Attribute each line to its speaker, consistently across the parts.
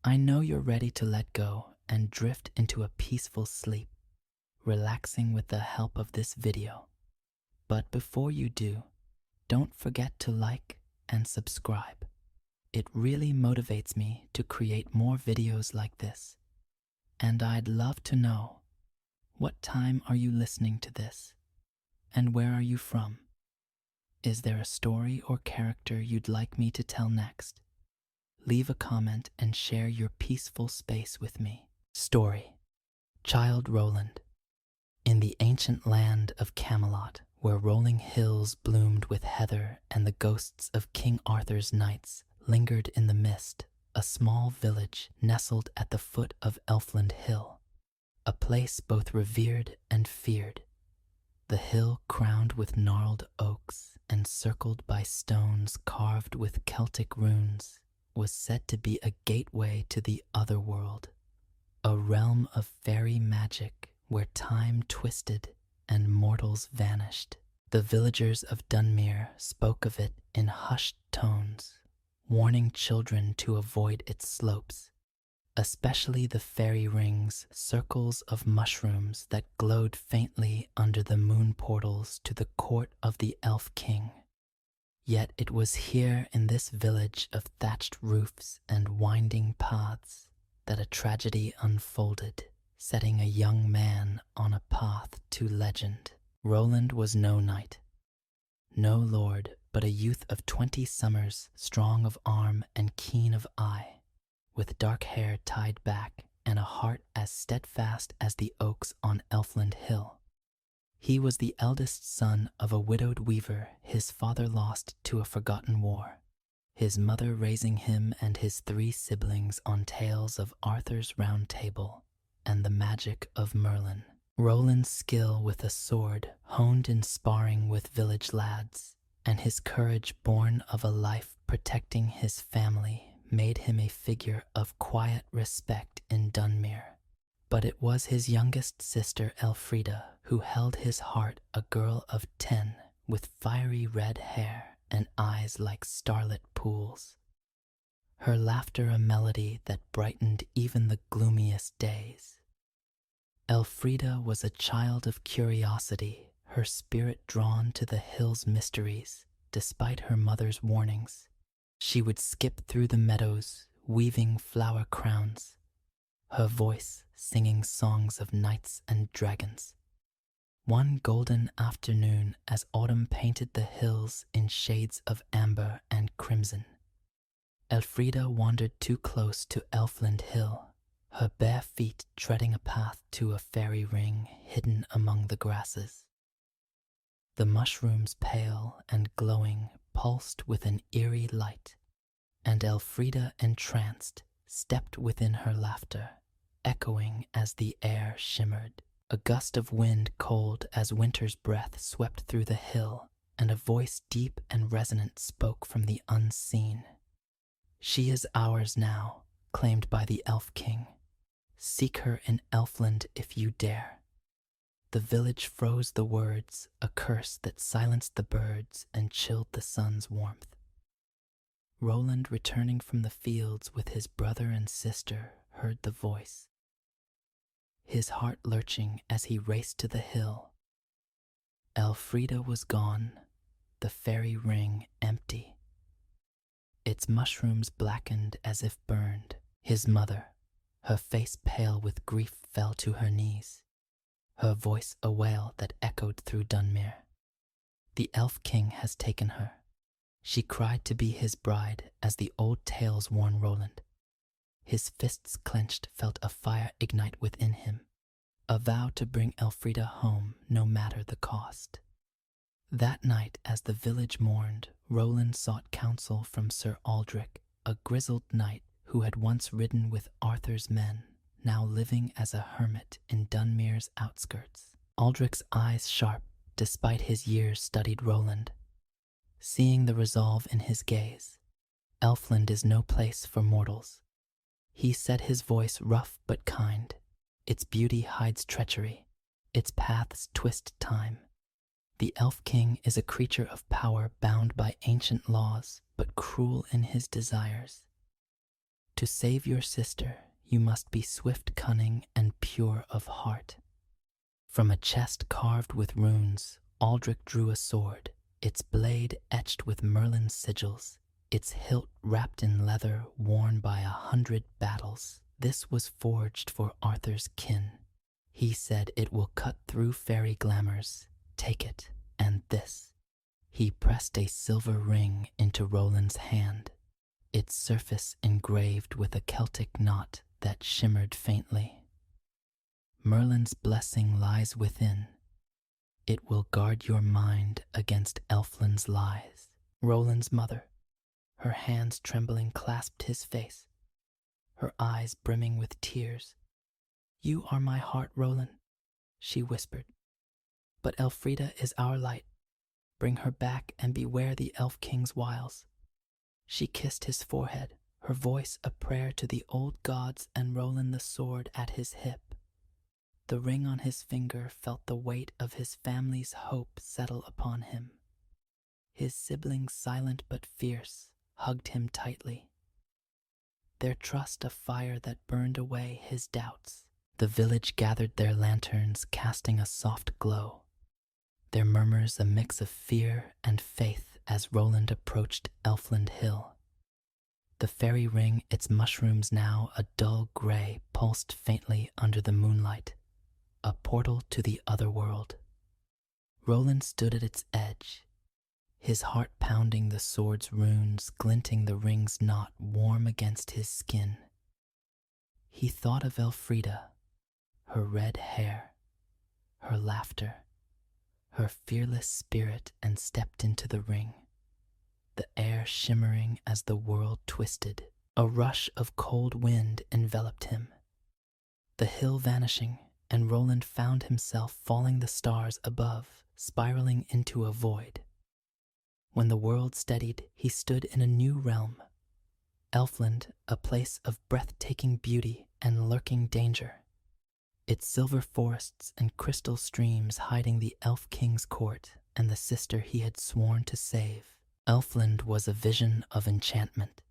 Speaker 1: I know you're ready to let go and drift into a peaceful sleep, relaxing with the help of this video. But before you do, don't forget to like and subscribe. It really motivates me to create more videos like this. And I'd love to know, what time are you listening to this? And where are you from? Is there a story or character you'd like me to tell next? Leave a comment and share your peaceful space with me. Story: Child Roland. In the ancient land of Camelot, where rolling hills bloomed with heather and the ghosts of King Arthur's knights lingered in the mist, a small village nestled at the foot of Elfland Hill, a place both revered and feared. The hill, crowned with gnarled oaks and circled by stones carved with Celtic runes, was said to be a gateway to the other world, a realm of fairy magic where time twisted and mortals vanished. The villagers of Dunmere spoke of it in hushed tones, warning children to avoid its slopes, especially the fairy rings, circles of mushrooms that glowed faintly under the moon portals to the court of the Elf King. Yet it was here in this village of thatched roofs and winding paths that a tragedy unfolded, setting a young man on a path to legend. Roland was no knight, no lord, but a youth of 20 summers, strong of arm and keen of eye, with dark hair tied back and a heart as steadfast as the oaks on Elfland Hill. He was the eldest son of a widowed weaver his father lost to a forgotten war, his mother raising him and his 3 siblings on tales of Arthur's Round Table and the magic of Merlin. Roland's skill with a sword, honed in sparring with village lads, and his courage born of a life protecting his family, made him a figure of quiet respect in Dunmere. But it was his youngest sister Elfrida who held his heart, a girl of 10 with fiery red hair and eyes like starlit pools. Her laughter a melody that brightened even the gloomiest days. Elfrida was a child of curiosity, her spirit drawn to the hill's mysteries, despite her mother's warnings. She would skip through the meadows, weaving flower crowns, her voice singing songs of knights and dragons. One golden afternoon, as autumn painted the hills in shades of amber and crimson, Elfrida wandered too close to Elfland Hill, her bare feet treading a path to a fairy ring hidden among the grasses. The mushrooms, pale and glowing, pulsed with an eerie light, and Elfrida, entranced, stepped within her laughter, echoing as the air shimmered. A gust of wind, cold as winter's breath, swept through the hill, and a voice deep and resonant spoke from the unseen. "She is ours now," claimed by the Elf King. "Seek her in Elfland if you dare." The village froze the words, a curse that silenced the birds and chilled the sun's warmth. Roland, returning from the fields with his brother and sister, heard the voice, his heart lurching as he raced to the hill. Elfrida was gone, the fairy ring empty. Its mushrooms blackened as if burned. His mother, her face pale with grief, fell to her knees, her voice a wail that echoed through Dunmere. "The Elf King has taken her," she cried, to be his bride, as the old tales warned Roland. His fists clenched, felt a fire ignite within him, a vow to bring Elfrida home no matter the cost. That night, as the village mourned, Roland sought counsel from Sir Aldrich, a grizzled knight who had once ridden with Arthur's men, now living as a hermit in Dunmere's outskirts. Aldrich's eyes sharp, despite his years, studied Roland, seeing the resolve in his gaze. "Elfland is no place for mortals," he said, his voice rough but kind. "Its beauty hides treachery, its paths twist time. The Elf King is a creature of power, bound by ancient laws, but cruel in his desires. To save your sister, you must be swift, cunning, and pure of heart. From a chest carved with runes, Aldrich drew a sword, its blade etched with Merlin's sigils, its hilt wrapped in leather worn by 100 battles. This was forged for Arthur's kin. He said it will cut through fairy glamours. Take it, and this. He pressed a silver ring into Roland's hand, its surface engraved with a Celtic knot that shimmered faintly. Merlin's blessing lies within. It will guard your mind against Elfland's lies. Roland's mother, her hands trembling, clasped his face, her eyes brimming with tears. "You are my heart, Roland," she whispered. "But Elfrida is our light. Bring her back and beware the Elf King's wiles." She kissed his forehead, her voice a prayer to the old gods, and Roland, the sword at his hip, the ring on his finger, felt the weight of his family's hope settle upon him. His siblings, silent but fierce, hugged him tightly, their trust a fire that burned away his doubts. The village gathered their lanterns, casting a soft glow, their murmurs a mix of fear and faith as Roland approached Elfland Hill. The fairy ring, its mushrooms now a dull gray, pulsed faintly under the moonlight, a portal to the other world. Roland stood at its edge, his heart pounding, the sword's runes glinting, the ring's knot warm against his skin. He thought of Elfrida, her red hair, her laughter, her fearless spirit, and stepped into the ring, the air shimmering as the world twisted. A rush of cold wind enveloped him, the hill vanishing, and Roland found himself falling, the stars above spiraling into a void. When the world steadied, he stood in a new realm, Elfland, a place of breathtaking beauty and lurking danger, its silver forests and crystal streams hiding the Elf King's court and the sister he had sworn to save. Elfland was a vision of enchantment,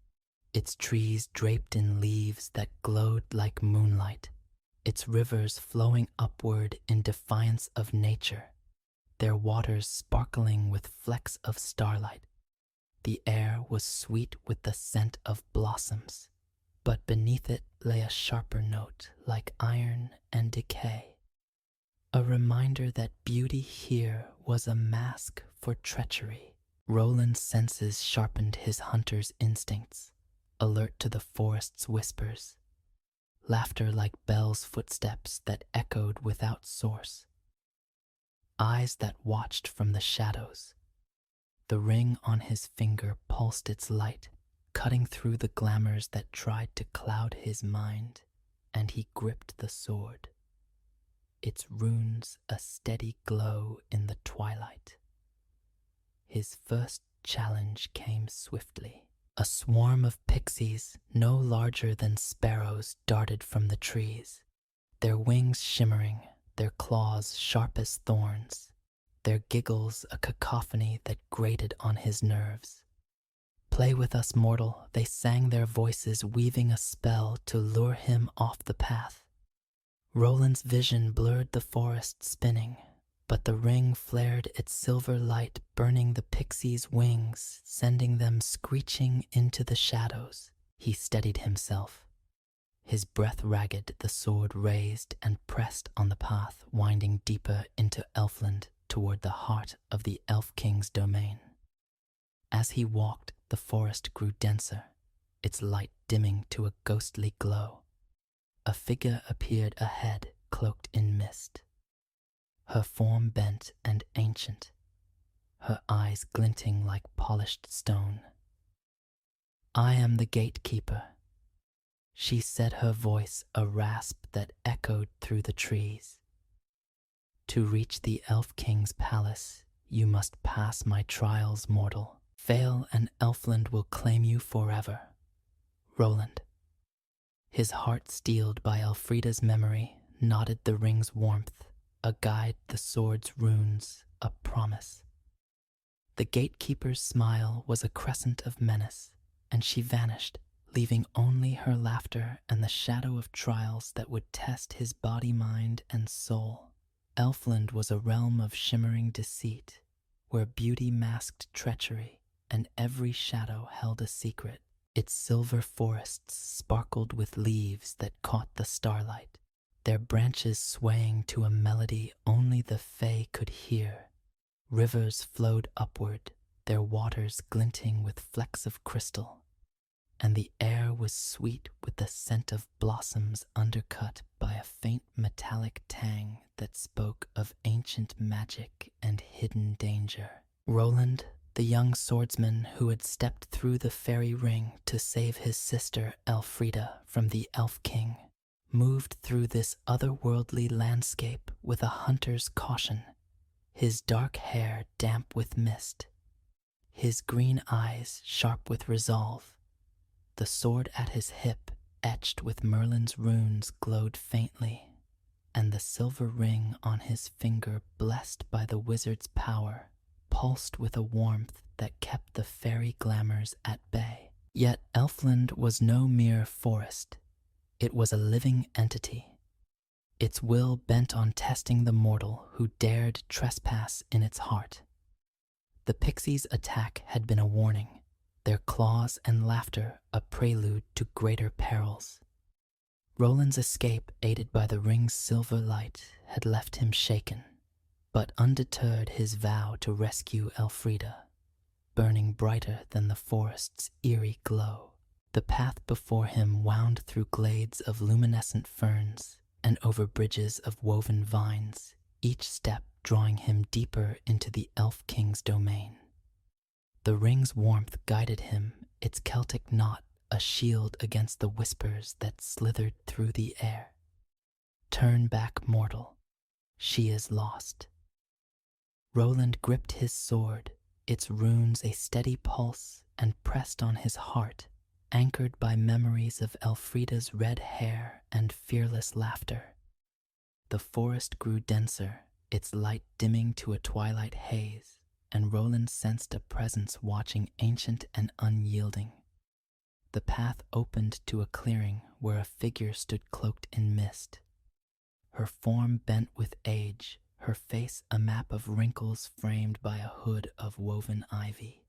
Speaker 1: its trees draped in leaves that glowed like moonlight, its rivers flowing upward in defiance of nature, their waters sparkling with flecks of starlight. The air was sweet with the scent of blossoms, but beneath it lay a sharper note like iron and decay, a reminder that beauty here was a mask for treachery. Roland's senses sharpened, his hunter's instincts, alert to the forest's whispers, laughter like bells, footsteps that echoed without source, eyes that watched from the shadows. The ring on his finger pulsed its light, cutting through the glamours that tried to cloud his mind, and he gripped the sword, its runes a steady glow in the twilight. His first challenge came swiftly. A swarm of pixies, no larger than sparrows, darted from the trees, their wings shimmering, their claws sharp as thorns, their giggles a cacophony that grated on his nerves. "Play with us, mortal," they sang, their voices weaving a spell to lure him off the path. Roland's vision blurred, the forest spinning, but the ring flared its silver light, burning the pixies' wings, sending them screeching into the shadows. He steadied himself, his breath ragged, the sword raised, and pressed on the path winding deeper into Elfland toward the heart of the Elf King's domain. As he walked, the forest grew denser, its light dimming to a ghostly glow. A figure appeared ahead, cloaked in mist, her form bent and ancient, her eyes glinting like polished stone. "I am the gatekeeper," she said, her voice a rasp that echoed through the trees. "To reach the Elf King's palace, you must pass my trials, mortal. Fail and Elfland will claim you forever. Roland." His heart, steeled by Elfrida's memory, nodded, the ring's warmth a guide, the sword's runes a promise. The gatekeeper's smile was a crescent of menace, and she vanished, leaving only her laughter and the shadow of trials that would test his body, mind, and soul. Elfland was a realm of shimmering deceit, where beauty masked treachery and every shadow held a secret. Its silver forests sparkled with leaves that caught the starlight, their branches swaying to a melody only the Fae could hear. Rivers flowed upward, their waters glinting with flecks of crystal, and the air was sweet with the scent of blossoms undercut by a faint metallic tang that spoke of ancient magic and hidden danger. Roland, the young swordsman who had stepped through the fairy ring to save his sister Elfrida from the Elf King, moved through this otherworldly landscape with a hunter's caution, his dark hair damp with mist, his green eyes sharp with resolve. The sword at his hip, etched with Merlin's runes, glowed faintly, and the silver ring on his finger, blessed by the wizard's power, pulsed with a warmth that kept the fairy glamours at bay. Yet Elfland was no mere forest. It was a living entity, its will bent on testing the mortal who dared trespass in its heart. The pixies' attack had been a warning, their claws and laughter a prelude to greater perils. Roland's escape, aided by the ring's silver light, had left him shaken, but undeterred his vow to rescue Elfrida, burning brighter than the forest's eerie glow. The path before him wound through glades of luminescent ferns and over bridges of woven vines, each step drawing him deeper into the Elf King's domain. The ring's warmth guided him, its Celtic knot a shield against the whispers that slithered through the air. Turn back, mortal. She is lost. Roland gripped his sword, its runes a steady pulse, and pressed on his heart, anchored by memories of Elfrida's red hair and fearless laughter. The forest grew denser, its light dimming to a twilight haze, and Roland sensed a presence watching, ancient and unyielding. The path opened to a clearing where a figure stood cloaked in mist. Her form bent with age, her face a map of wrinkles framed by a hood of woven ivy.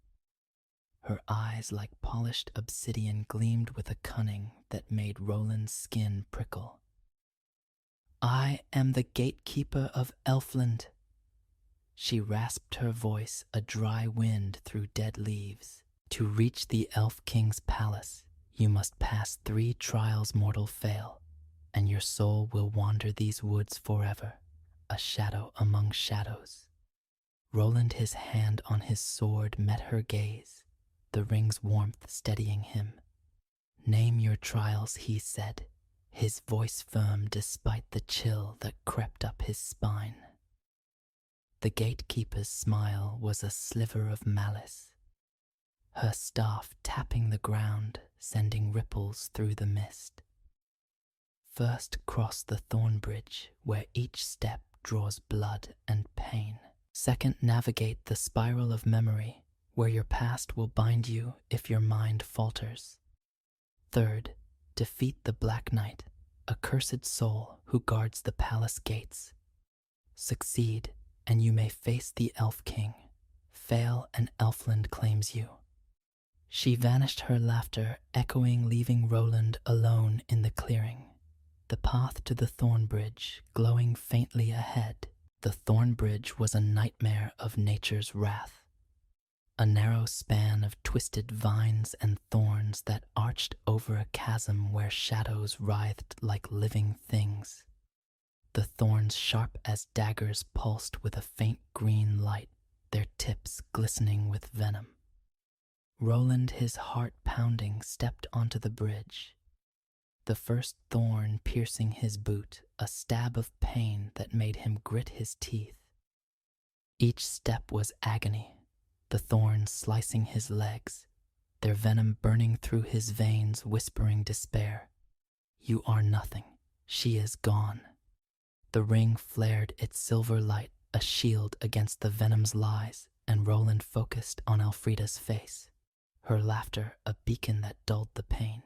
Speaker 1: Her eyes, like polished obsidian, gleamed with a cunning that made Roland's skin prickle. "I am the gatekeeper of Elfland." She rasped her voice, a dry wind through dead leaves. "To reach the Elf King's palace, you must pass 3 trials mortal fail, and your soul will wander these woods forever, a shadow among shadows." Roland, his hand on his sword, met her gaze, the ring's warmth steadying him. "Name your trials," he said, his voice firm despite the chill that crept up his spine. The gatekeeper's smile was a sliver of malice, her staff tapping the ground, sending ripples through the mist. "First cross the thorn bridge, where each step draws blood and pain. Second, navigate the spiral of memory, where your past will bind you if your mind falters. Third, defeat the Black Knight, a cursed soul who guards the palace gates. Succeed, and you may face the Elf King. Fail, and Elfland claims you." She vanished, her laughter echoing, leaving Roland alone in the clearing. The path to the thorn bridge glowing faintly ahead. The thorn bridge was a nightmare of nature's wrath, a narrow span of twisted vines and thorns that arched over a chasm where shadows writhed like living things. The thorns, sharp as daggers, pulsed with a faint green light, their tips glistening with venom. Roland, his heart pounding, stepped onto the bridge. The first thorn piercing his boot, a stab of pain that made him grit his teeth. Each step was agony, the thorns slicing his legs, their venom burning through his veins, whispering despair. "You are nothing. She is gone." The ring flared its silver light, a shield against the venom's lies, and Roland focused on Elfrida's face, her laughter a beacon that dulled the pain.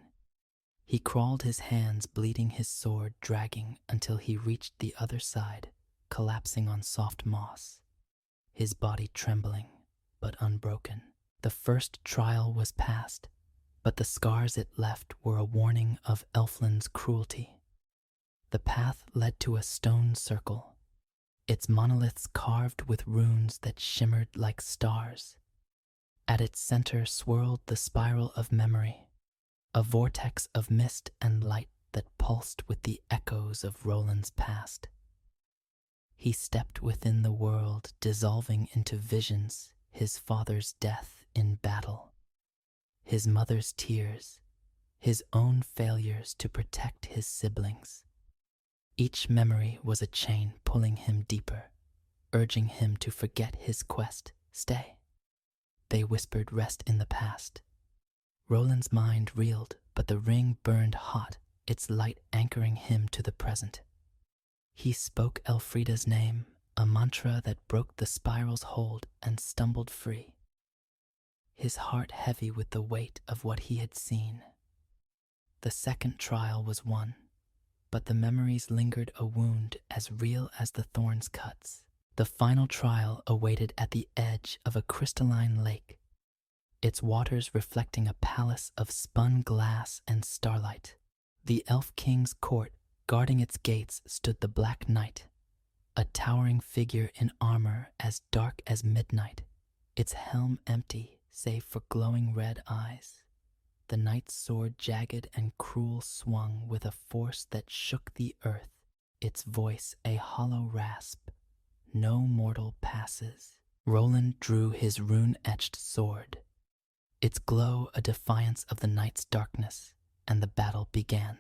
Speaker 1: He crawled, his hands bleeding, his sword dragging, until he reached the other side, collapsing on soft moss, his body trembling but unbroken. The first trial was past, but the scars it left were a warning of Elfland's cruelty. The path led to a stone circle, its monoliths carved with runes that shimmered like stars. At its center swirled the spiral of memory, a vortex of mist and light that pulsed with the echoes of Roland's past. He stepped within the world, dissolving into visions, his father's death in battle, his mother's tears, his own failures to protect his siblings. Each memory was a chain pulling him deeper, urging him to forget his quest. Stay. They whispered, rest in the past. Roland's mind reeled, but the ring burned hot, its light anchoring him to the present. He spoke Elfrida's name, a mantra that broke the spiral's hold, and stumbled free, his heart heavy with the weight of what he had seen. The second trial was won, but the memories lingered, a wound as real as the thorn's cuts. The final trial awaited at the edge of a crystalline lake, its waters reflecting a palace of spun glass and starlight. The Elf King's court, guarding its gates, stood the Black Knight, a towering figure in armor as dark as midnight, its helm empty save for glowing red eyes. The knight's sword, jagged and cruel, swung with a force that shook the earth, its voice a hollow rasp. No mortal passes. Roland drew his rune-etched sword, its glow a defiance of the night's darkness, and the battle began.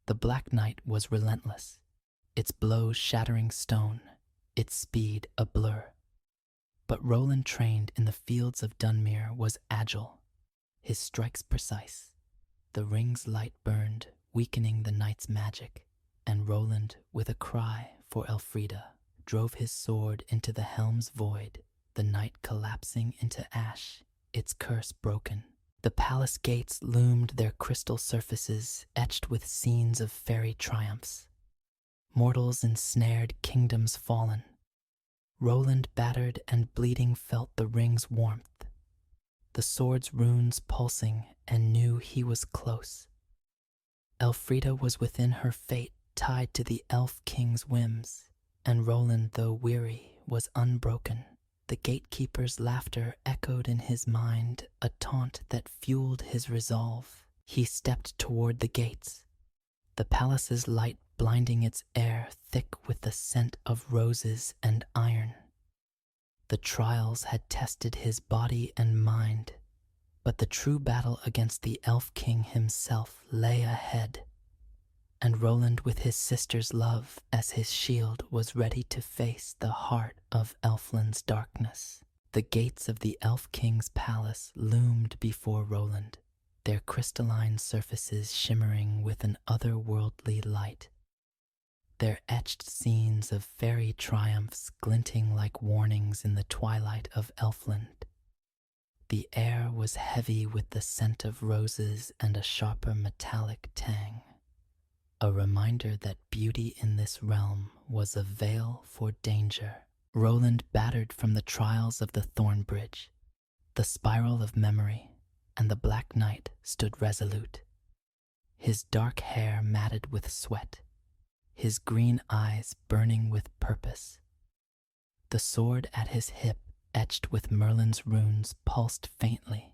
Speaker 1: The Black Knight was relentless, its blows shattering stone, its speed a blur. But Roland, trained in the fields of Dunmere, was agile, his strikes precise. The ring's light burned, weakening the knight's magic, and Roland, with a cry for Elfrida, drove his sword into the helm's void, the night collapsing into ash, its curse broken. The palace gates loomed, their crystal surfaces etched with scenes of fairy triumphs. Mortals ensnared, kingdoms fallen. Roland, battered and bleeding, felt the ring's warmth, the sword's runes pulsing, and knew he was close. Elfrida was within her fate, tied to the Elf King's whims. And Roland, though weary, was unbroken. The gatekeeper's laughter echoed in his mind, a taunt that fueled his resolve. He stepped toward the gates, the palace's light blinding its air thick with the scent of roses and iron. The trials had tested his body and mind, but the true battle against the Elf King himself lay ahead. And Roland, with his sister's love as his shield, was ready to face the heart of Elfland's darkness. The gates of the Elf King's palace loomed before Roland, their crystalline surfaces shimmering with an otherworldly light, their etched scenes of fairy triumphs glinting like warnings in the twilight of Elfland. The air was heavy with the scent of roses and a sharper metallic tang, a reminder that beauty in this realm was a veil for danger. Roland, battered from the trials of the Thorn Bridge, the spiral of memory, and the Black Knight, stood resolute, his dark hair matted with sweat, his green eyes burning with purpose. The sword at his hip, etched with Merlin's runes, pulsed faintly,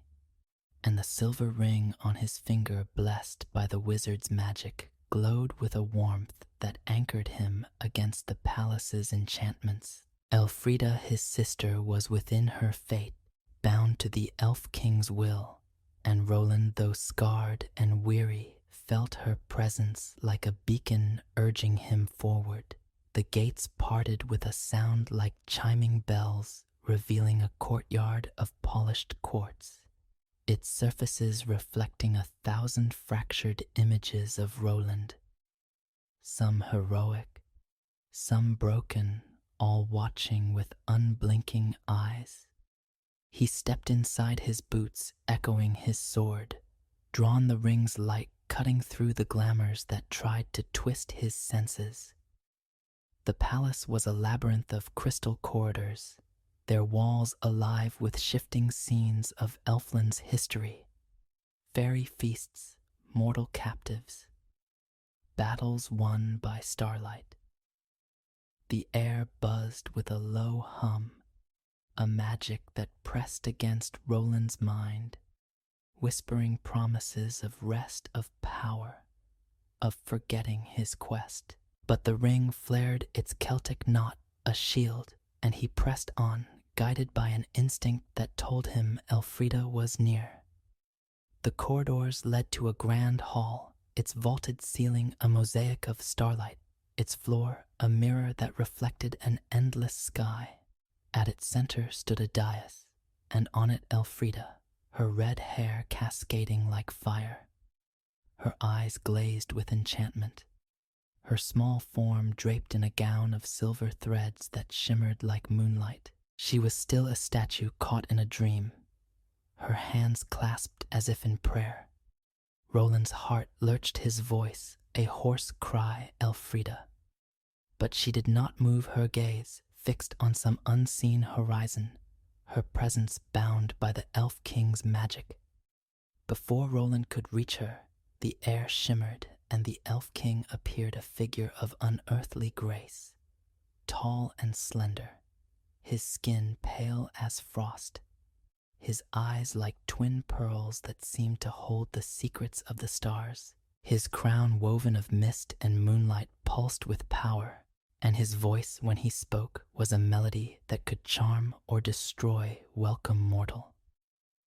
Speaker 1: and the silver ring on his finger, blessed by the wizard's magic, glowed with a warmth that anchored him against the palace's enchantments. Elfrida, his sister, was within her fate, bound to the Elf King's will, and Roland, though scarred and weary, felt her presence like a beacon urging him forward. The gates parted with a sound like chiming bells, revealing a courtyard of polished quartz, its surfaces reflecting 1,000 fractured images of Roland, some heroic, some broken, all watching with unblinking eyes. He stepped inside his boots, echoing his sword, drawn the ring's light cutting through the glamours that tried to twist his senses. The palace was a labyrinth of crystal corridors, their walls alive with shifting scenes of Elfland's history, fairy feasts, mortal captives, battles won by starlight. The air buzzed with a low hum, a magic that pressed against Roland's mind, whispering promises of rest, of power, of forgetting his quest. But the ring flared its Celtic knot, a shield, and he pressed on, guided by an instinct that told him Elfrida was near. The corridors led to a grand hall, its vaulted ceiling a mosaic of starlight, its floor a mirror that reflected an endless sky. At its center stood a dais, and on it Elfrida, her red hair cascading like fire, her eyes glazed with enchantment, her small form draped in a gown of silver threads that shimmered like moonlight. She was still a statue caught in a dream, her hands clasped as if in prayer. Roland's heart lurched, his voice a hoarse cry, Elfrida. But she did not move, her gaze fixed on some unseen horizon, her presence bound by the Elf King's magic. Before Roland could reach her, the air shimmered and the Elf King appeared, a figure of unearthly grace, tall and slender, his skin pale as frost, his eyes like twin pearls that seemed to hold the secrets of the stars. His crown woven of mist and moonlight pulsed with power, and his voice when he spoke was a melody that could charm or destroy welcome mortal.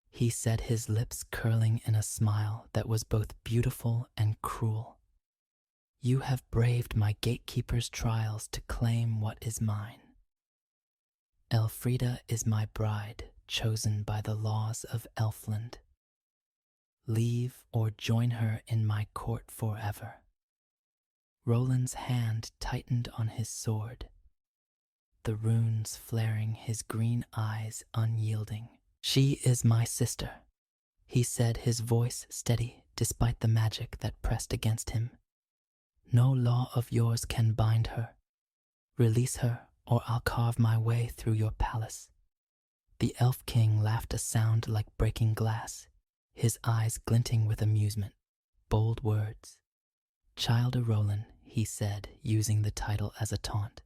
Speaker 1: He said, his lips curling in a smile that was both beautiful and cruel. You have braved my gatekeeper's trials to claim what is mine. Elfrida is my bride, chosen by the laws of Elfland. Leave or join her in my court forever. Roland's hand tightened on his sword, the runes flaring, his green eyes unyielding. She is my sister, he said, his voice steady despite the magic that pressed against him. No law of yours can bind her. Release her, or I'll carve my way through your palace. The Elf King laughed, a sound like breaking glass, his eyes glinting with amusement. Bold words. Child of Roland, he said, using the title as a taunt.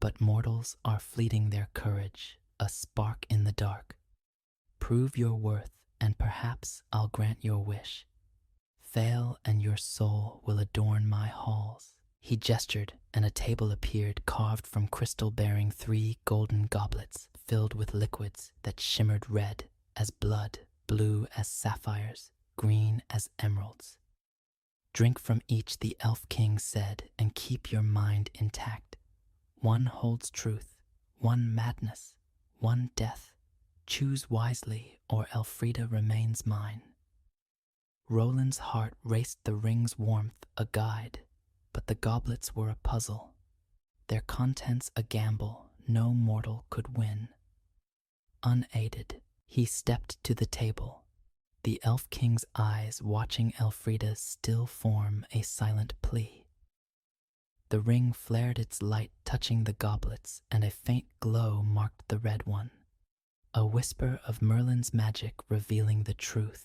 Speaker 1: But mortals are fleeting their courage, a spark in the dark. Prove your worth, and perhaps I'll grant your wish. Fail, and your soul will adorn my halls. He gestured, and a table appeared, carved from crystal, bearing 3 golden goblets filled with liquids that shimmered red as blood, blue as sapphires, green as emeralds. Drink from each, the Elf King said, and keep your mind intact. One holds truth, one madness, one death. Choose wisely, or Elfrida remains mine. Roland's heart raced, the ring's warmth a guide, but the goblets were a puzzle, their contents a gamble no mortal could win. Unaided, he stepped to the table, the Elf King's eyes watching Elfrida's still form, a silent plea. The ring flared, its light touching the goblets, and a faint glow marked the red one, a whisper of Merlin's magic revealing the truth.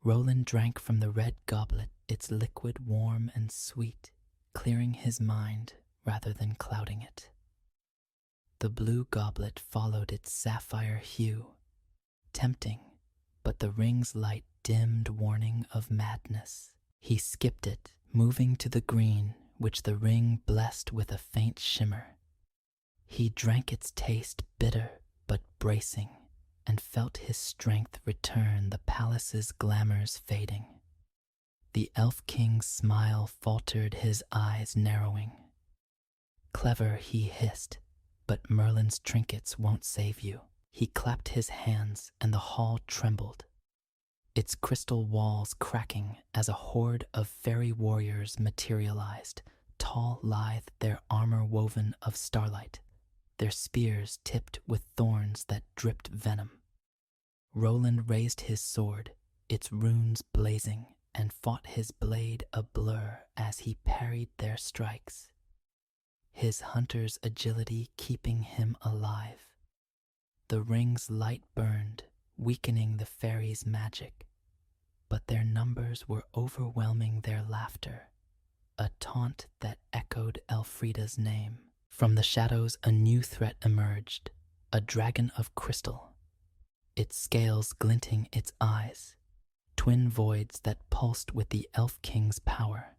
Speaker 1: Roland drank from the red goblet, its liquid warm and sweet, clearing his mind rather than clouding it. The blue goblet followed, its sapphire hue, tempting, but the ring's light dimmed, warning of madness. He skipped it, moving to the green, which the ring blessed with a faint shimmer. He drank its taste, bitter but bracing, and felt his strength return, the palace's glamours fading. The Elf King's smile faltered, his eyes narrowing. Clever, he hissed, but Merlin's trinkets won't save you. He clapped his hands, and the hall trembled, its crystal walls cracking as a horde of fairy warriors materialized, tall, lithe, their armor woven of starlight, their spears tipped with thorns that dripped venom. Roland raised his sword, its runes blazing, and fought his blade a blur as he parried their strikes, his hunter's agility keeping him alive. The ring's light burned, weakening the fairies' magic, but their numbers were overwhelming their laughter, a taunt that echoed Elfrida's name. From the shadows a new threat emerged, a dragon of crystal, its scales glinting its eyes, twin voids that pulsed with the Elf King's power.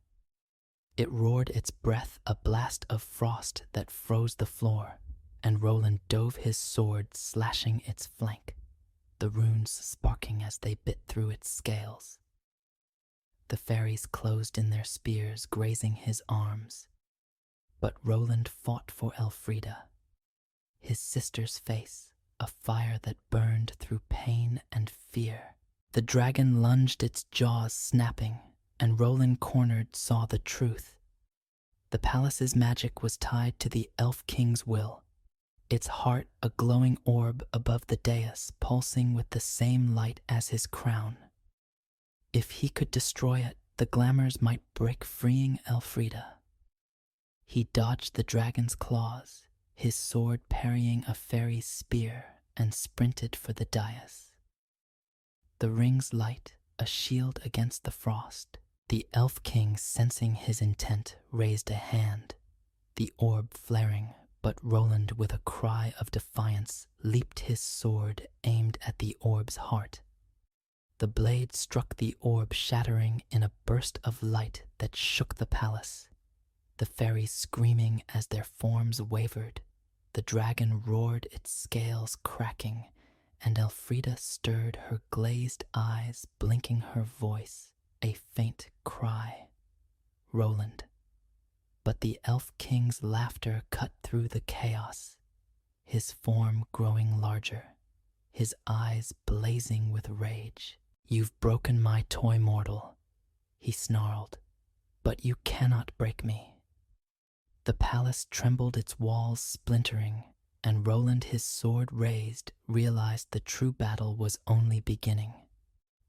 Speaker 1: It roared its breath, a blast of frost that froze the floor, and Roland dove his sword, slashing its flank, the runes sparking as they bit through its scales. The fairies closed in their spears, grazing his arms, but Roland fought for Elfrida, his sister's face, a fire that burned through pain and fear. The dragon lunged, its jaws snapping, and Roland cornered saw the truth. The palace's magic was tied to the Elf King's will, its heart a glowing orb above the dais, pulsing with the same light as his crown. If he could destroy it, the glamours might break, freeing Elfrida. He dodged the dragon's claws, his sword parrying a fairy's spear, and sprinted for the dais. The ring's light, a shield against the frost. The Elf King, sensing his intent, raised a hand, the orb flaring, but Roland, with a cry of defiance, leaped his sword, aimed at the orb's heart. The blade struck the orb, shattering in a burst of light that shook the palace. The fairies screaming as their forms wavered. The dragon roared, its scales cracking, and Elfrida stirred her glazed eyes, blinking her voice, a faint cry. Roland. But the Elf King's laughter cut through the chaos, his form growing larger, his eyes blazing with rage. "You've broken my toy, mortal," he snarled, "but you cannot break me." The palace trembled, its walls splintering, and Roland, his sword raised, realized the true battle was only beginning.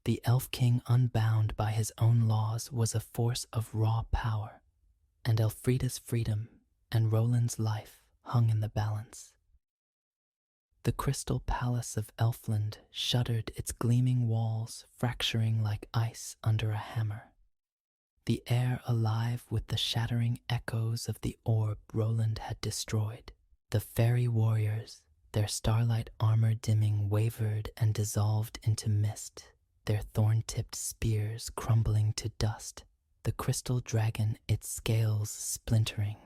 Speaker 1: The Elf King, unbound by his own laws, was a force of raw power, and Elfrida's freedom and Roland's life hung in the balance. The crystal palace of Elfland shuddered, its gleaming walls fracturing like ice under a hammer. The air alive with the shattering echoes of the orb Roland had destroyed. The fairy warriors, their starlight armor dimming, wavered and dissolved into mist, their thorn-tipped spears crumbling to dust. The crystal dragon, its scales splintering,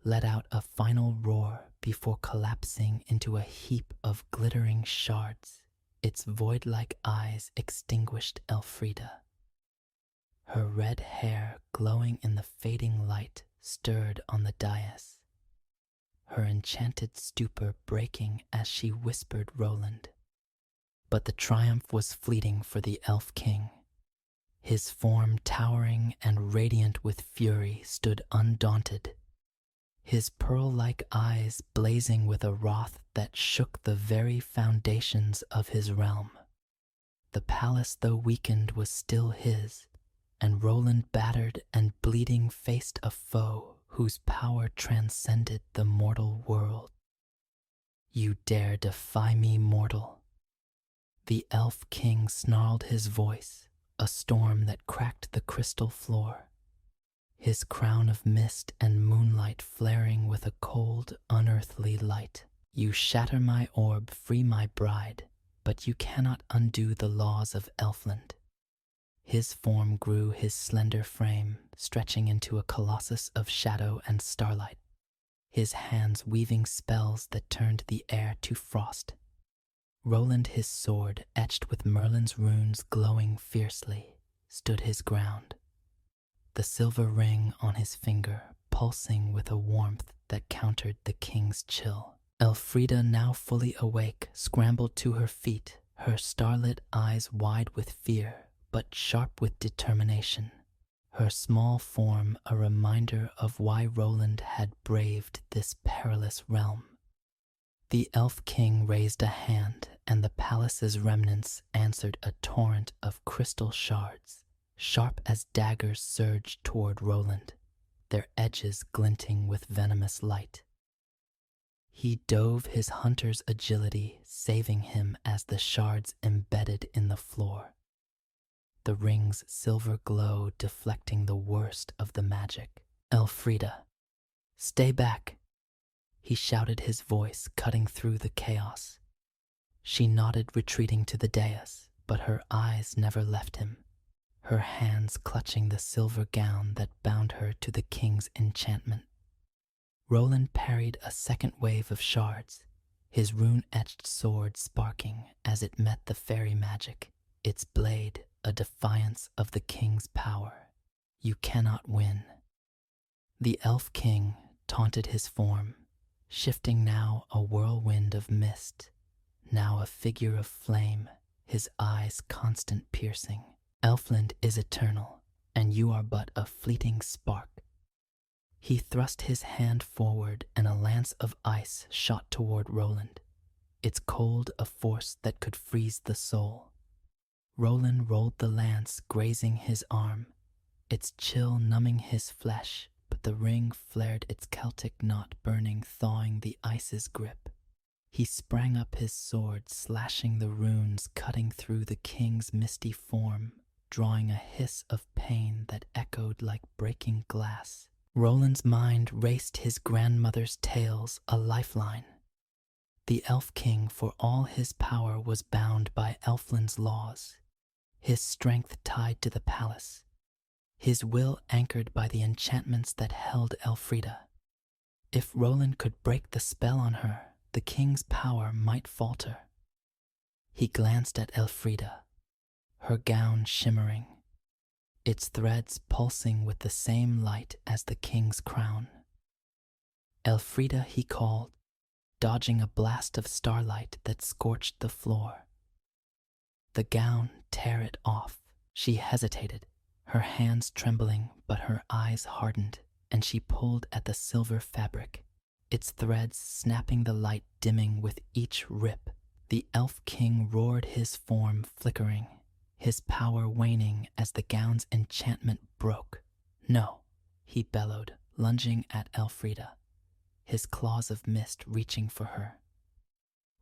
Speaker 1: let out a final roar before collapsing into a heap of glittering shards. Its void-like eyes extinguished Elfrida. Her red hair, glowing in the fading light, stirred on the dais, her enchanted stupor breaking as she whispered Roland. But the triumph was fleeting for the Elf King. His form, towering and radiant with fury, stood undaunted, his pearl-like eyes blazing with a wrath that shook the very foundations of his realm. The palace, though weakened, was still his, and Roland, battered and bleeding, faced a foe whose power transcended the mortal world. "You dare defy me, mortal?" The Elf King snarled, his voice a storm that cracked the crystal floor, his crown of mist and moonlight flaring with a cold, unearthly light. "You shatter my orb, free my bride, but you cannot undo the laws of Elfland." His form grew, his slender frame stretching into a colossus of shadow and starlight, his hands weaving spells that turned the air to frost. Roland, his sword etched with Merlin's runes glowing fiercely, stood his ground, the silver ring on his finger pulsing with a warmth that countered the king's chill. Elfrida, now fully awake, scrambled to her feet, her starlit eyes wide with fear, but sharp with determination. Her small form a reminder of why Roland had braved this perilous realm. The Elf King raised a hand, and the palace's remnants answered a torrent of crystal shards, sharp as daggers, surged toward Roland, their edges glinting with venomous light. He dove, his hunter's agility saving him as the shards embedded in the floor, the ring's silver glow deflecting the worst of the magic. "Elfrida, stay back," he shouted, his voice cutting through the chaos. She nodded, retreating to the dais, but her eyes never left him, her hands clutching the silver gown that bound her to the king's enchantment. Roland parried a second wave of shards, his rune-etched sword sparking as it met the fairy magic, its blade a defiance of the king's power. "You cannot win." The elf king taunted his form, shifting now a whirlwind of mist, now a figure of flame, his eyes constant piercing. "Elfland is eternal, and you are but a fleeting spark." He thrust his hand forward and a lance of ice shot toward Roland, its cold a force that could freeze the soul. Roland rolled the lance, grazing his arm, its chill numbing his flesh, but the ring flared, its Celtic knot burning, thawing the ice's grip. He sprang up, his sword slashing the runes, cutting through the king's misty form, drawing a hiss of pain that echoed like breaking glass. Roland's mind raced, his grandmother's tales a lifeline. The elf king, for all his power, was bound by Elfland's laws, his strength tied to the palace, his will anchored by the enchantments that held Elfrida. If Roland could break the spell on her, the king's power might falter. He glanced at Elfrida, her gown shimmering, its threads pulsing with the same light as the king's crown. "Elfrida," he called, dodging a blast of starlight that scorched the floor. "The gown, tear it off." She hesitated, her hands trembling, but her eyes hardened, and she pulled at the silver fabric, its threads snapping, the light dimming with each rip. The elf king roared, his form flickering, his power waning as the gown's enchantment broke. "No," he bellowed, lunging at Elfrida, his claws of mist reaching for her.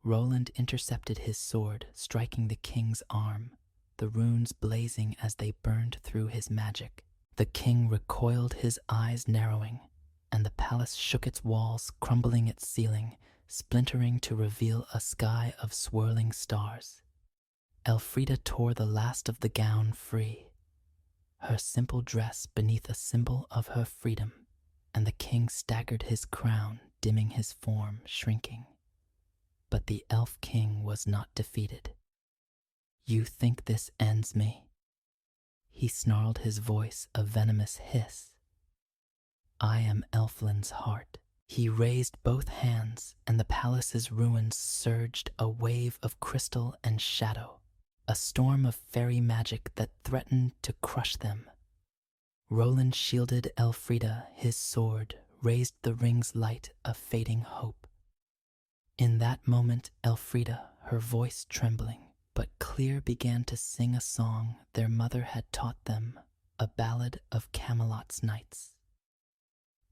Speaker 1: Roland intercepted his sword, striking the king's arm, the runes blazing as they burned through his magic. The king recoiled, his eyes narrowing, and the palace shook, its walls crumbling, its ceiling splintering to reveal a sky of swirling stars. Elfrida tore the last of the gown free, her simple dress beneath a symbol of her freedom, and the king staggered, his crown dimming, his form shrinking. But the elf king was not defeated. "You think this ends me?" He snarled, his voice a venomous hiss. "I am Elfland's heart." He raised both hands, and the palace's ruins surged, a wave of crystal and shadow, a storm of fairy magic that threatened to crush them. Roland shielded Elfrida, his sword raised, the ring's light a fading hope. In that moment, Elfrida, her voice trembling but clear, began to sing a song their mother had taught them, a ballad of Camelot's knights.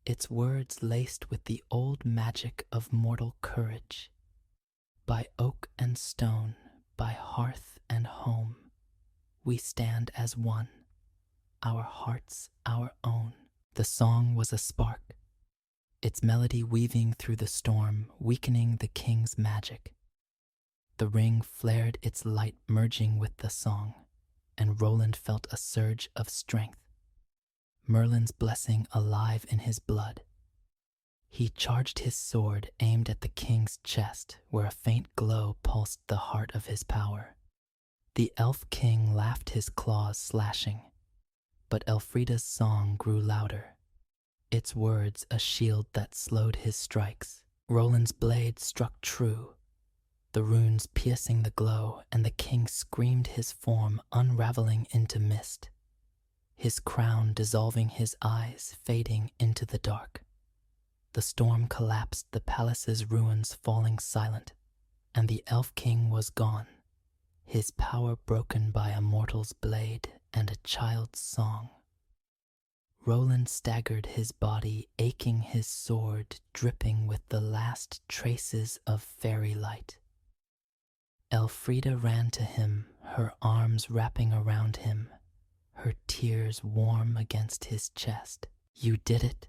Speaker 1: Its words laced with the old magic of mortal courage. "By oak and stone, by hearth and home, we stand as one, our hearts our own." The song was a spark, its melody weaving through the storm, weakening the king's magic. The ring flared, its light merging with the song, and Roland felt a surge of strength, Merlin's blessing alive in his blood. He charged, his sword aimed at the king's chest, where a faint glow pulsed the heart of his power. The elf king laughed, his claws slashing, but Elfrida's song grew louder, its words a shield that slowed his strikes. Roland's blade struck true, the runes piercing the glow, and the king screamed, his form unraveling into mist, his crown dissolving, his eyes fading into the dark. The storm collapsed, the palace's ruins falling silent, and the elf king was gone, his power broken by a mortal's blade and a child's song. Roland staggered, his body aching, his sword dripping with the last traces of fairy light. Elfrida ran to him, her arms wrapping around him, her tears warm against his chest. "You did it,"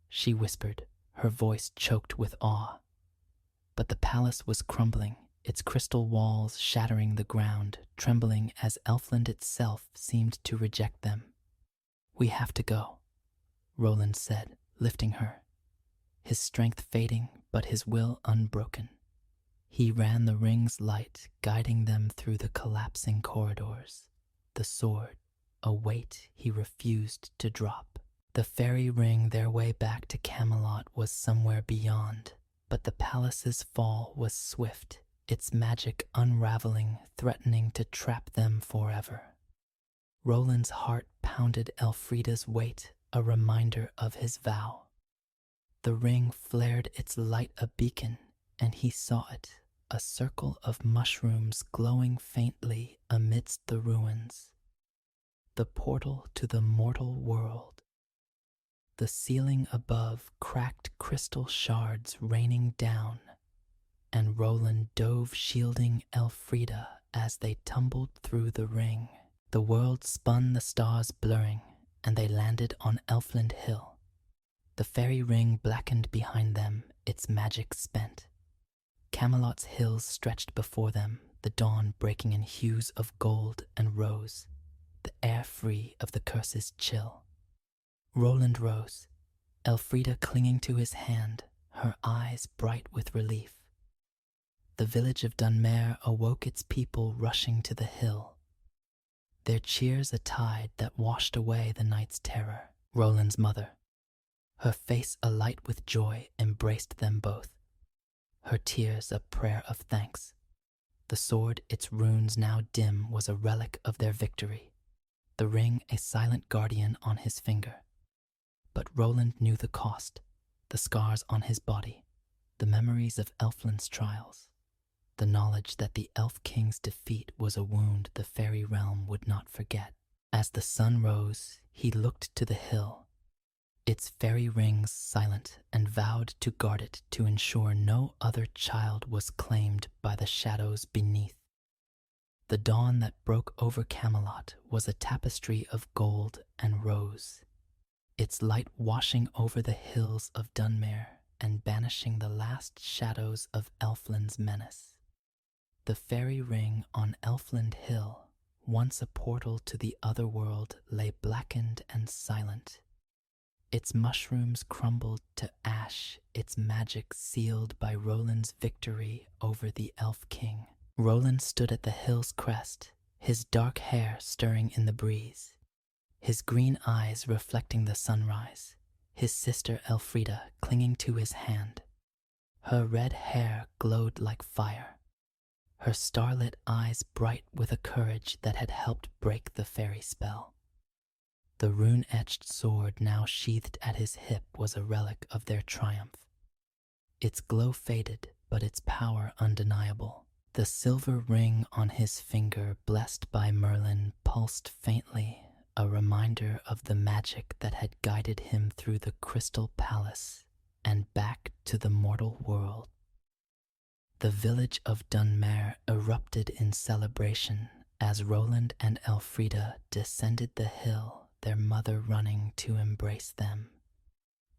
Speaker 1: she whispered, her voice choked with awe. But the palace was crumbling, its crystal walls shattering the ground, trembling as Elfland itself seemed to reject them. "We have to go," Roland said, lifting her, his strength fading but his will unbroken. He ran the ring's light, guiding them through the collapsing corridors, the sword, a weight he refused to drop. The fairy ring, their way back to Camelot, was somewhere beyond, but the palace's fall was swift, its magic unraveling, threatening to trap them forever. Roland's heart pounded Elfrida's weight, a reminder of his vow. The ring flared its light a beacon, and he saw it, a circle of mushrooms glowing faintly amidst the ruins. The portal to the mortal world. The ceiling above cracked crystal shards raining down, and Roland dove, shielding Elfrida as they tumbled through the ring. The world spun, the stars blurring, and they landed on Elfland Hill. The fairy ring blackened behind them, its magic spent. Camelot's hills stretched before them, the dawn breaking in hues of gold and rose, the air free of the curse's chill. Roland rose, Elfrida clinging to his hand, her eyes bright with relief. The village of Dunmer awoke, its people rushing to the hill, their cheers a tide that washed away the night's terror. Roland's mother, her face alight with joy, embraced them both, her tears a prayer of thanks. The sword, its runes now dim, was a relic of their victory, the ring a silent guardian on his finger. But Roland knew the cost, the scars on his body, the memories of Elfland's trials, the knowledge that the Elf King's defeat was a wound the fairy realm would not forget. As the sun rose, he looked to the hill, its fairy rings silent, and vowed to guard it, to ensure no other child was claimed by the shadows beneath. The dawn that broke over Camelot was a tapestry of gold and rose, its light washing over the hills of Dunmer and banishing the last shadows of Elfland's menace. The fairy ring on Elfland Hill, once a portal to the other world, lay blackened and silent. Its mushrooms crumbled to ash, its magic sealed by Roland's victory over the Elf King. Roland stood at the hill's crest, his dark hair stirring in the breeze, his green eyes reflecting the sunrise, his sister Elfrida clinging to his hand. Her red hair glowed like fire, her starlit eyes bright with a courage that had helped break the fairy spell. The rune-etched sword now sheathed at his hip was a relic of their triumph. Its glow faded, but its power undeniable. The silver ring on his finger, blessed by Merlin, pulsed faintly, a reminder of the magic that had guided him through the Crystal Palace and back to the mortal world. The village of Dunmer erupted in celebration as Roland and Elfrida descended the hill, their mother running to embrace them,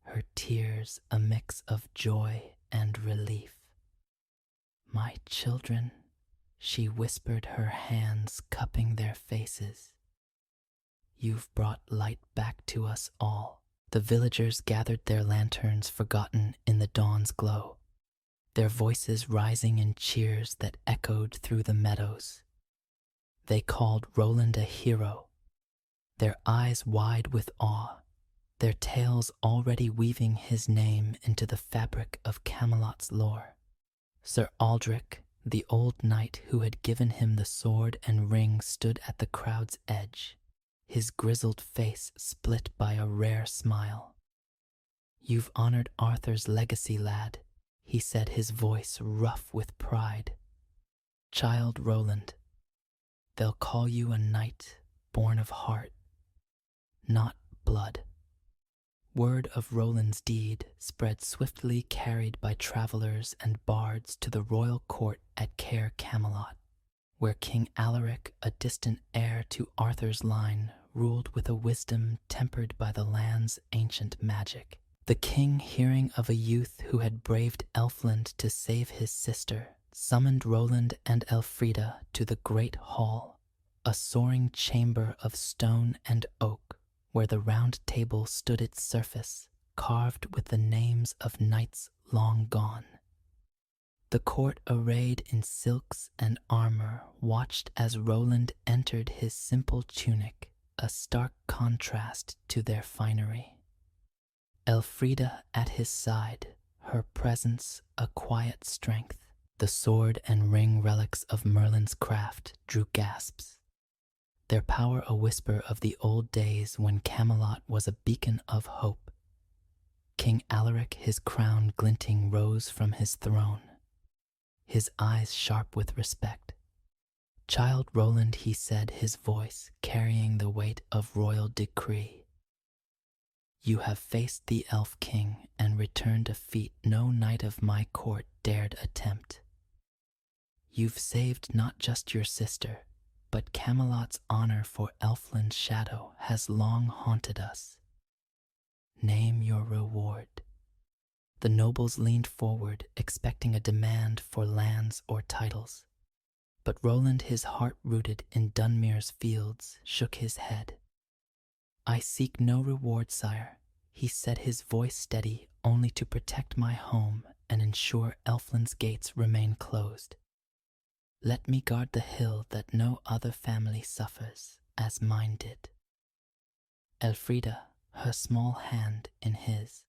Speaker 1: her tears a mix of joy and relief. "My children," she whispered, her hands cupping their faces. "You've brought light back to us all." The villagers gathered their lanterns, forgotten in the dawn's glow, their voices rising in cheers that echoed through the meadows. They called Roland a hero, their eyes wide with awe, their tales already weaving his name into the fabric of Camelot's lore. Sir Aldrich, the old knight who had given him the sword and ring, stood at the crowd's edge, his grizzled face split by a rare smile. "You've honored Arthur's legacy, lad," he said, his voice rough with pride. "Child Roland, they'll call you a knight, born of heart, not blood. Word of Roland's deed spread swiftly, carried by travelers and bards to the royal court at Caer Camelot, where King Alaric, a distant heir to Arthur's line, ruled with a wisdom tempered by the land's ancient magic. The king, hearing of a youth who had braved Elfland to save his sister, summoned Roland and Elfrida to the great hall, a soaring chamber of stone and oak, where the round table stood its surface, carved with the names of knights long gone. The court, arrayed in silks and armor, watched as Roland entered his simple tunic, a stark contrast to their finery. Elfrida at his side, her presence a quiet strength. The sword and ring, relics of Merlin's craft, drew gasps, their power a whisper of the old days when Camelot was a beacon of hope. King Alaric, his crown glinting, rose from his throne, his eyes sharp with respect. "Child Roland," he said, his voice carrying the weight of royal decree, "you have faced the Elf King and returned a feat no knight of my court dared attempt. You've saved not just your sister, but Camelot's honor, for Elfland's shadow has long haunted us. Name your reward." The nobles leaned forward, expecting a demand for lands or titles. But Roland, his heart rooted in Dunmere's fields, shook his head. "I seek no reward, sire," he said, his voice steady, "only to protect my home and ensure Elfland's gates remain closed. Let me guard the hill that no other family suffers as mine did." Elfrida, her small hand in his,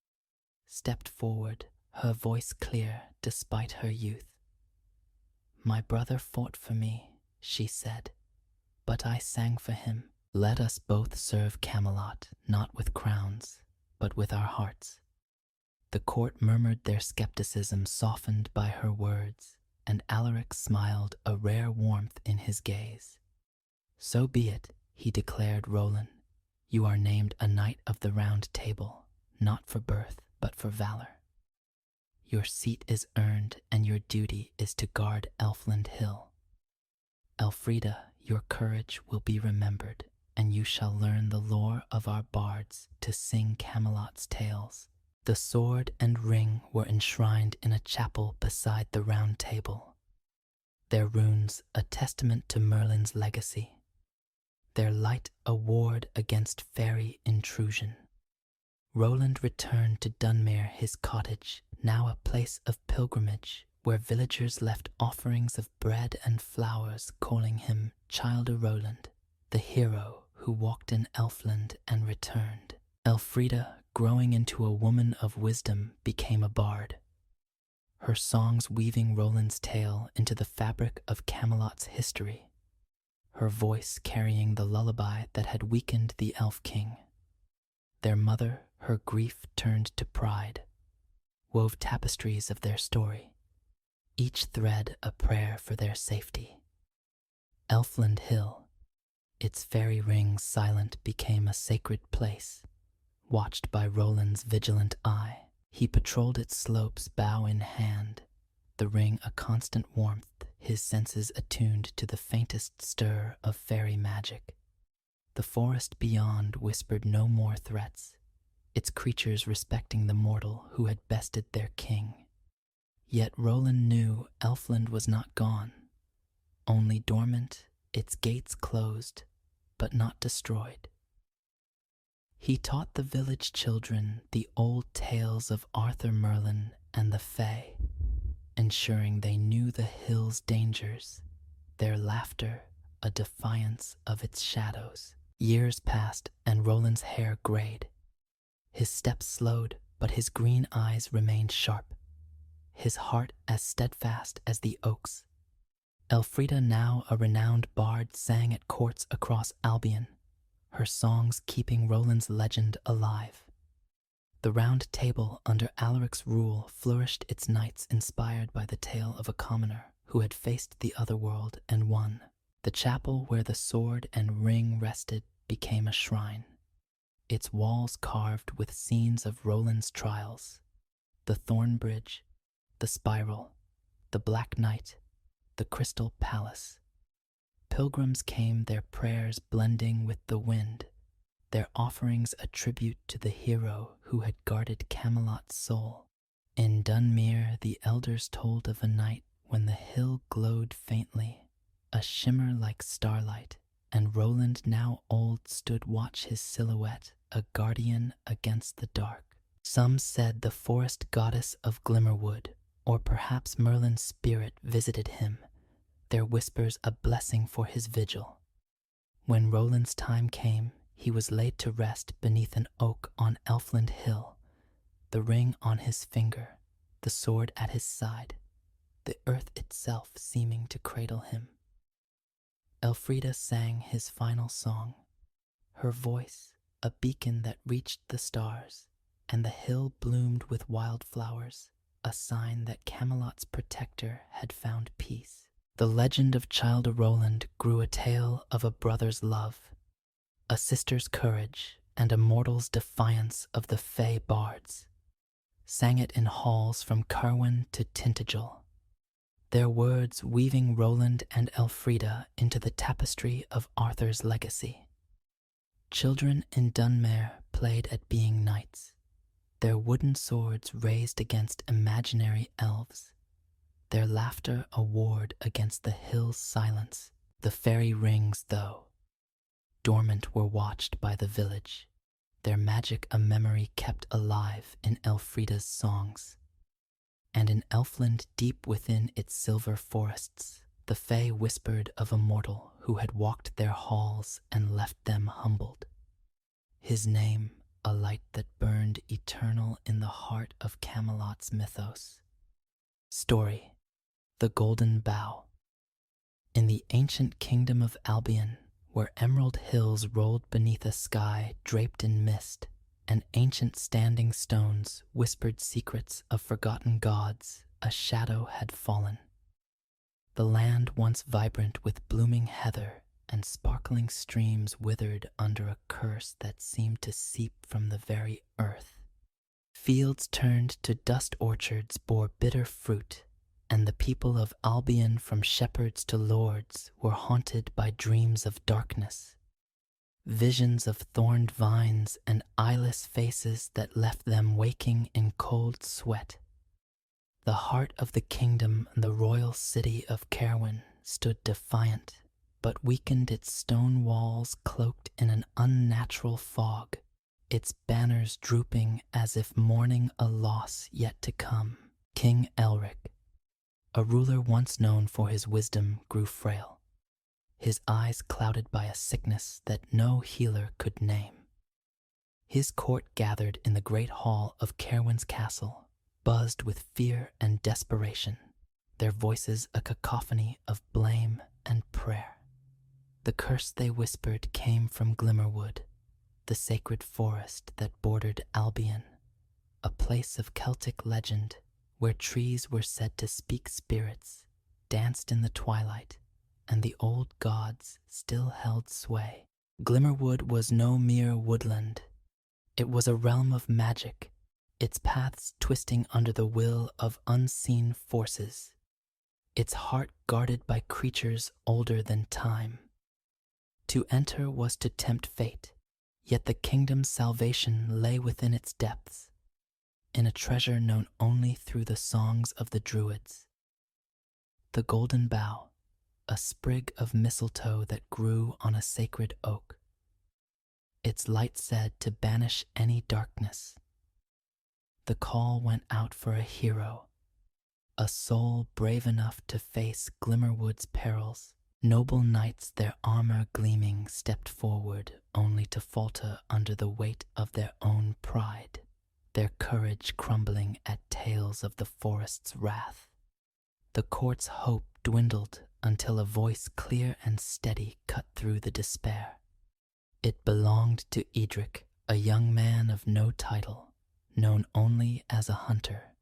Speaker 1: stepped forward, her voice clear despite her youth. "My brother fought for me," she said, "but I sang for him. Let us both serve Camelot, not with crowns, but with our hearts." The court murmured their skepticism, softened by her words, and Alaric smiled, a rare warmth in his gaze. "So be it," he declared. "Roland, you are named a Knight of the Round Table, not for birth, but for valor. Your seat is earned, and your duty is to guard Elfland Hill. Elfrida, your courage will be remembered, and you shall learn the lore of our bards to sing Camelot's tales." The sword and ring were enshrined in a chapel beside the Round Table, their runes a testament to Merlin's legacy, their light a ward against fairy intrusion. Roland returned to Dunmere, his cottage, now a place of pilgrimage, where villagers left offerings of bread and flowers, calling him Child o' Roland, the hero who walked in Elfland and returned. Elfrida, growing into a woman of wisdom, became a bard, her songs weaving Roland's tale into the fabric of Camelot's history, her voice carrying the lullaby that had weakened the Elf King. Their mother, her grief turned to pride, wove tapestries of their story, each thread a prayer for their safety. Elfland Hill, its fairy rings silent, became a sacred place, watched by Roland's vigilant eye. He patrolled its slopes, bow in hand, the ring a constant warmth, his senses attuned to the faintest stir of fairy magic. The forest beyond whispered no more threats, its creatures respecting the mortal who had bested their king. Yet Roland knew Elfland was not gone, only dormant, its gates closed, but not destroyed. He taught the village children the old tales of Arthur, Merlin, and the Fae, ensuring they knew the hill's dangers, their laughter a defiance of its shadows. Years passed, and Roland's hair grayed. His steps slowed, but his green eyes remained sharp, his heart as steadfast as the oaks. Elfrida, now a renowned bard, sang at courts across Albion, her songs keeping Roland's legend alive. The Round Table, under Alaric's rule, flourished, its knights inspired by the tale of a commoner who had faced the other world and won. The chapel where the sword and ring rested became a shrine, its walls carved with scenes of Roland's trials, the thorn bridge, the spiral, the black knight, the crystal palace. Pilgrims came, their prayers blending with the wind, their offerings a tribute to the hero who had guarded Camelot's soul. In Dunmere, the elders told of a night when the hill glowed faintly, a shimmer like starlight, and Roland, now old, stood watch his silhouette, a guardian against the dark. Some said the forest goddess of Glimmerwood, or perhaps Merlin's spirit visited him, their whispers a blessing for his vigil. When Roland's time came, he was laid to rest beneath an oak on Elfland Hill, the ring on his finger, the sword at his side, the earth itself seeming to cradle him. Elfrida sang his final song, her voice a beacon that reached the stars, and the hill bloomed with wildflowers, a sign that Camelot's protector had found peace. The legend of Childe Roland grew a tale of a brother's love, a sister's courage, and a mortal's defiance of the fey bards. Sang it in halls from Carwin to Tintagel, their words weaving Roland and Elfrida into the tapestry of Arthur's legacy. Children in Dunmere played at being knights, their wooden swords raised against imaginary elves, their laughter a ward against the hill's silence. The fairy rings, though dormant, were watched by the village, their magic a memory kept alive in Elfrida's songs. And in Elfland, deep within its silver forests, the fae whispered of a mortal who had walked their halls and left them humbled. His name, a light that burned eternal in the heart of Camelot's mythos. Story: The Golden Bough. In the ancient kingdom of Albion, where emerald hills rolled beneath a sky draped in mist, and ancient standing stones whispered secrets of forgotten gods, a shadow had fallen. The land, once vibrant with blooming heather and sparkling streams, withered under a curse that seemed to seep from the very earth. Fields turned to dust orchards bore bitter fruit, and the people of Albion, from shepherds to lords, were haunted by dreams of darkness. Visions of thorned vines and eyeless faces that left them waking in cold sweat. The heart of the kingdom, the royal city of Carwin, stood defiant, but weakened, its stone walls cloaked in an unnatural fog, its banners drooping as if mourning a loss yet to come. King Elric, a ruler once known for his wisdom, grew frail, his eyes clouded by a sickness that no healer could name. His court, gathered in the great hall of Carwin's castle, buzzed with fear and desperation, their voices a cacophony of blame and prayer. The curse, they whispered, came from Glimmerwood, the sacred forest that bordered Albion, a place of Celtic legend where trees were said to speak spirits, danced in the twilight, and the old gods still held sway. Glimmerwood was no mere woodland. It was a realm of magic, its paths twisting under the will of unseen forces, its heart guarded by creatures older than time. To enter was to tempt fate, yet the kingdom's salvation lay within its depths, in a treasure known only through the songs of the druids. The Golden Bough, a sprig of mistletoe that grew on a sacred oak. Its light said to banish any darkness. The call went out for a hero, a soul brave enough to face Glimmerwood's perils. Noble knights, their armor gleaming, stepped forward only to falter under the weight of their own pride, their courage crumbling at tales of the forest's wrath. The court's hope dwindled until a voice clear and steady cut through the despair. It belonged to Edric, a young man of no title, known only as a hunter,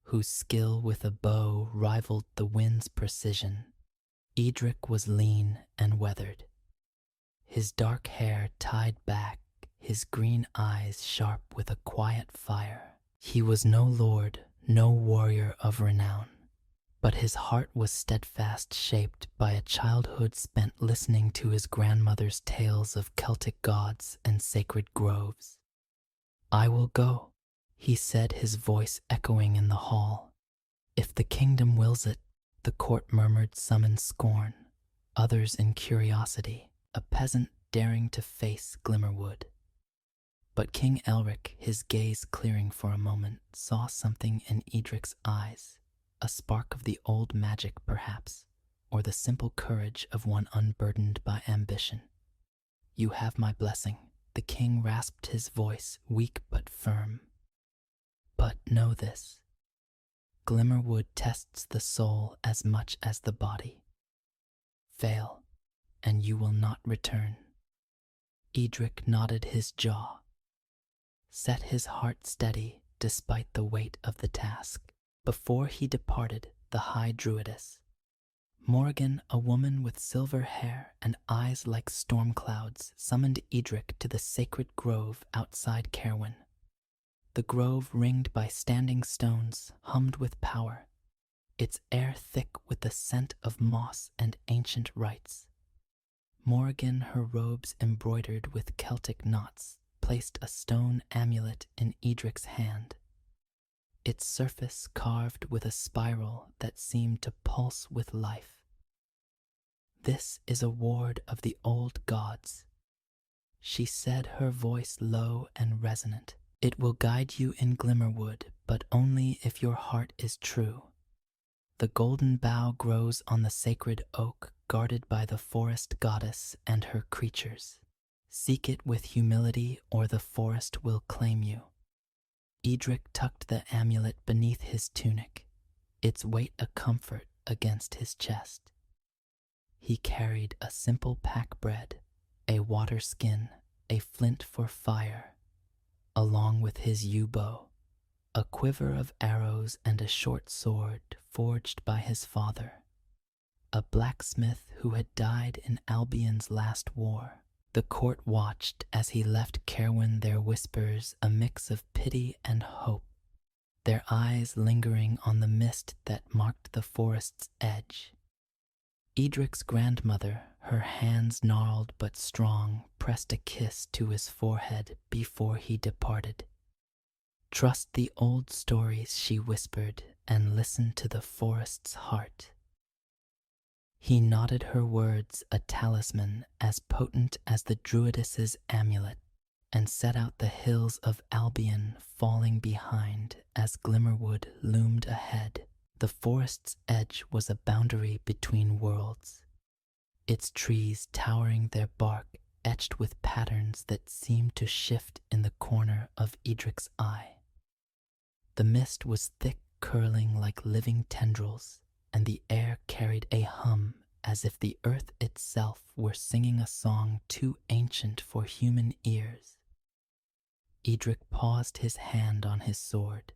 Speaker 1: whose skill with a bow rivaled the wind's precision. Edric was lean and weathered, his dark hair tied back, his green eyes sharp with a quiet fire. He was no lord, no warrior of renown, but his heart was steadfast, shaped by a childhood spent listening to his grandmother's tales of Celtic gods and sacred groves. "I will go," he said, his voice echoing in the hall. "If the kingdom wills it." The court murmured, some in scorn, others in curiosity, a peasant daring to face Glimmerwood. But King Elric, his gaze clearing for a moment, saw something in Edric's eyes, a spark of the old magic perhaps, or the simple courage of one unburdened by ambition. "You have my blessing," the king rasped, his voice weak but firm. "But know this. Glimmerwood tests the soul as much as the body. Fail, and you will not return." Edric nodded his jaw, set his heart steady despite the weight of the task. Before he departed, the High Druidess, Morrigan, a woman with silver hair and eyes like storm clouds, summoned Edric to the sacred grove outside Caerwyn. The grove, ringed by standing stones, hummed with power, its air thick with the scent of moss and ancient rites. Morrigan, her robes embroidered with Celtic knots, placed a stone amulet in Edric's hand, its surface carved with a spiral that seemed to pulse with life. "This is a ward of the old gods," she said, her voice low and resonant. "It will guide you in Glimmerwood, but only if your heart is true. The golden bough grows on the sacred oak, guarded by the forest goddess and her creatures. Seek it with humility, or the forest will claim you." Edric tucked the amulet beneath his tunic, its weight a comfort against his chest. He carried a simple pack bread, a water skin, a flint for fire, along with his yew bow, a quiver of arrows, and a short sword forged by his father, a blacksmith who had died in Albion's last war. The court watched as he left Caerwyn, their whispers a mix of pity and hope, their eyes lingering on the mist that marked the forest's edge. Edric's grandmother, her hands gnarled but strong, pressed a kiss to his forehead before he departed. "Trust the old stories," she whispered, "and listen to the forest's heart." He nodded, her words a talisman as potent as the druidess's amulet, and set out, the hills of Albion falling behind as Glimmerwood loomed ahead. The forest's edge was a boundary between worlds, its trees towering, their bark etched with patterns that seemed to shift in the corner of Edric's eye. The mist was thick, curling like living tendrils, and the air carried a hum as if the earth itself were singing a song too ancient for human ears. Edric paused, his hand on his sword,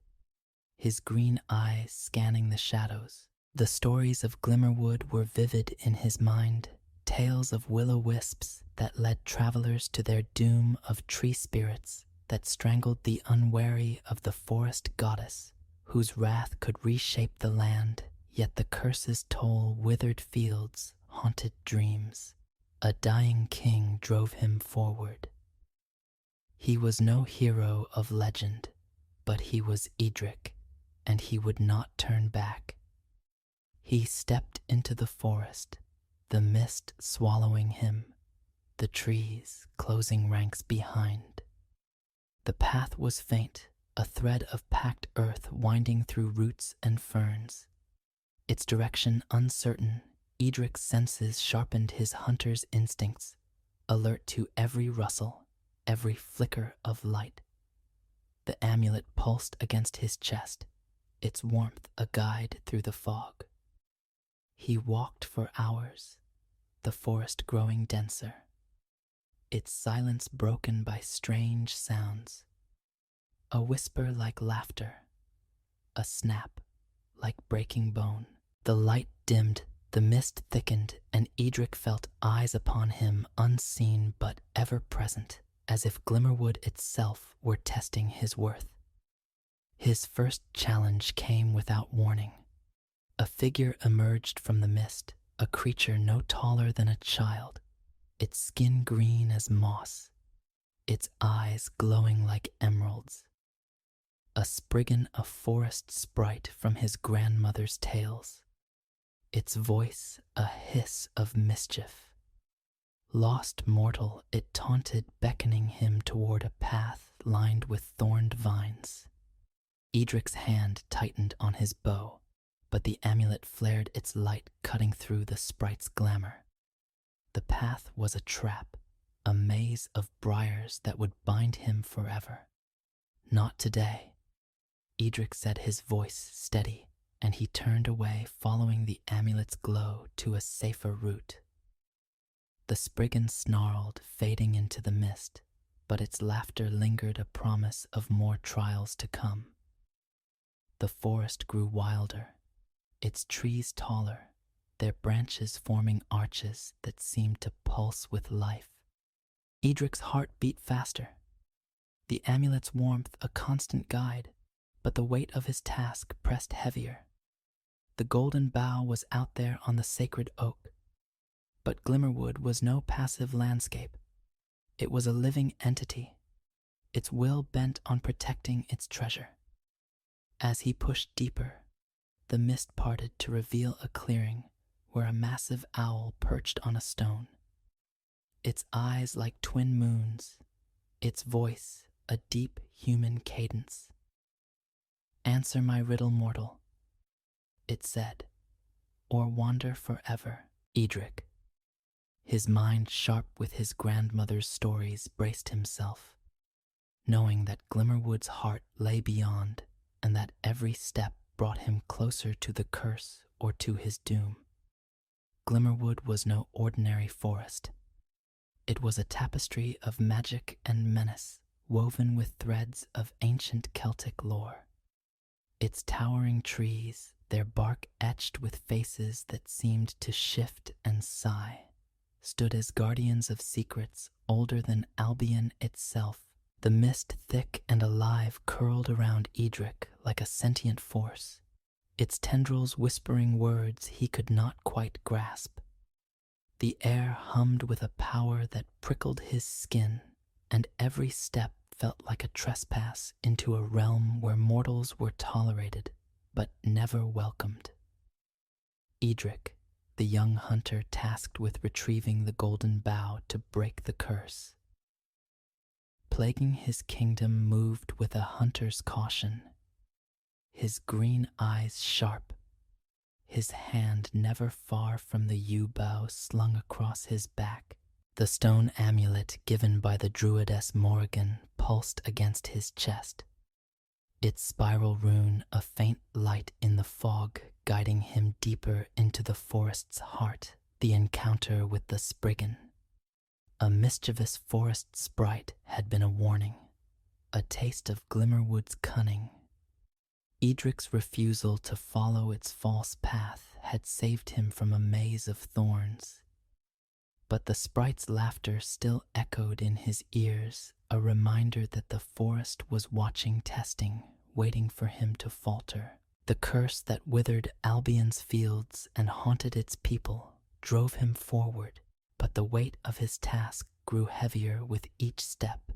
Speaker 1: his green eyes scanning the shadows. The stories of Glimmerwood were vivid in his mind, tales of will-o-wisps that led travelers to their doom, of tree spirits that strangled the unwary, of the forest goddess whose wrath could reshape the land, yet the curses toll withered fields, haunted dreams. A dying king drove him forward. He was no hero of legend, but he was Edric, and he would not turn back. He stepped into the forest, the mist swallowing him, the trees closing ranks behind. The path was faint, a thread of packed earth winding through roots and ferns. Its direction uncertain, Edric's senses sharpened, his hunter's instincts alert to every rustle, every flicker of light. The amulet pulsed against his chest, its warmth a guide through the fog. He walked for hours, the forest growing denser, its silence broken by strange sounds. A whisper like laughter, a snap like breaking bone. The light dimmed, The mist thickened, and Edric felt eyes upon him, unseen but ever present, as if Glimmerwood itself were testing his worth. His first challenge came without warning. A figure emerged from the mist, a creature no taller than a child, its skin green as moss, its eyes glowing like emeralds. A spriggan of forest sprite from his grandmother's tales, its voice a hiss of mischief. Lost mortal, it taunted, beckoning him toward a path lined with thorned vines. Edric's hand tightened on his bow, but the amulet flared its light, cutting through the sprite's glamour. The path was a trap, a maze of briars that would bind him forever. Not today. Edric said, his voice steady, and he turned away, following the amulet's glow to a safer route. The spriggan snarled, fading into the mist, but its laughter lingered, a promise of more trials to come. The forest grew wilder, its trees taller, their branches forming arches that seemed to pulse with life. Edric's heart beat faster, the amulet's warmth a constant guide, but the weight of his task pressed heavier. The golden bough was out there on the sacred oak, but Glimmerwood was no passive landscape. It was a living entity, its will bent on protecting its treasure. As he pushed deeper, the mist parted to reveal a clearing where a massive owl perched on a stone. Its eyes like twin moons, its voice a deep human cadence. "Answer my riddle, mortal," it said, "or wander forever." Edric, his mind sharp with his grandmother's stories, braced himself, knowing that Glimmerwood's heart lay beyond, and that every step brought him closer to the curse or to his doom. Glimmerwood was no ordinary forest. It was a tapestry of magic and menace, woven with threads of ancient Celtic lore. Its towering trees, their bark etched with faces that seemed to shift and sigh, stood as guardians of secrets older than Albion itself. The mist, thick and alive, curled around Edric like a sentient force, its tendrils whispering words he could not quite grasp. The air hummed with a power that prickled his skin, and every step felt like a trespass into a realm where mortals were tolerated but never welcomed. Edric, the young hunter tasked with retrieving the golden bough to break the curse. Plaguing his kingdom, moved with a hunter's caution, his green eyes sharp, his hand never far from the yew bough slung across his back. The stone amulet given by the druidess Morrigan pulsed against his chest, its spiral rune a faint light in the fog, guiding him deeper into the forest's heart. The encounter with the spriggan, a mischievous forest sprite, had been a warning, a taste of Glimmerwood's cunning. Edric's refusal to follow its false path had saved him from a maze of thorns. But the sprite's laughter still echoed in his ears, a reminder that the forest was watching, testing, waiting for him to falter. The curse that withered Albion's fields and haunted its people drove him forward, but the weight of his task grew heavier with each step.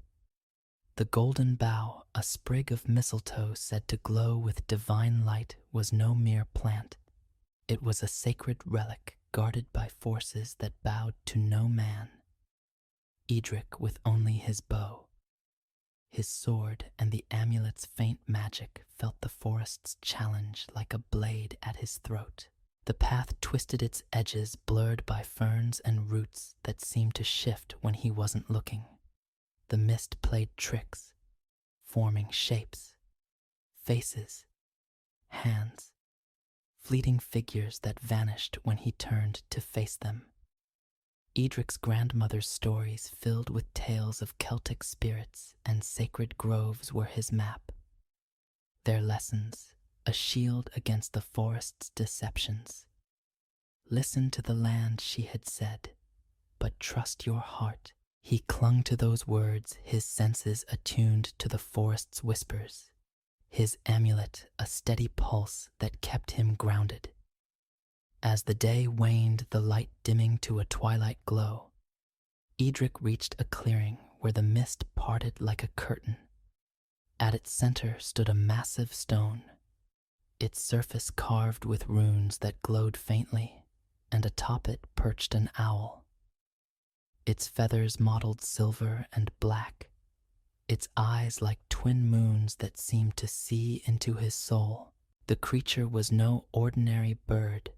Speaker 1: The golden bough, a sprig of mistletoe said to glow with divine light, was no mere plant. It was a sacred relic, guarded by forces that bowed to no man. Edric, with only his bow, his sword, and the amulet's faint magic, felt the forest's challenge like a blade at his throat. The path twisted, its edges blurred by ferns and roots that seemed to shift when he wasn't looking. The mist played tricks, forming shapes, faces, hands, fleeting figures that vanished when he turned to face them. Edric's grandmother's stories, filled with tales of Celtic spirits and sacred groves, were his map. Their lessons, a shield against the forest's deceptions. Listen to the land, she had said, but trust your heart. He clung to those words, his senses attuned to the forest's whispers, his amulet a steady pulse that kept him grounded. As the day waned, the light dimming to a twilight glow, Edric reached a clearing where the mist parted like a curtain. At its center stood a massive stone, its surface carved with runes that glowed faintly, and atop it perched an owl. Its feathers mottled silver and black, its eyes like twin moons that seemed to see into his soul. The creature was no ordinary bird.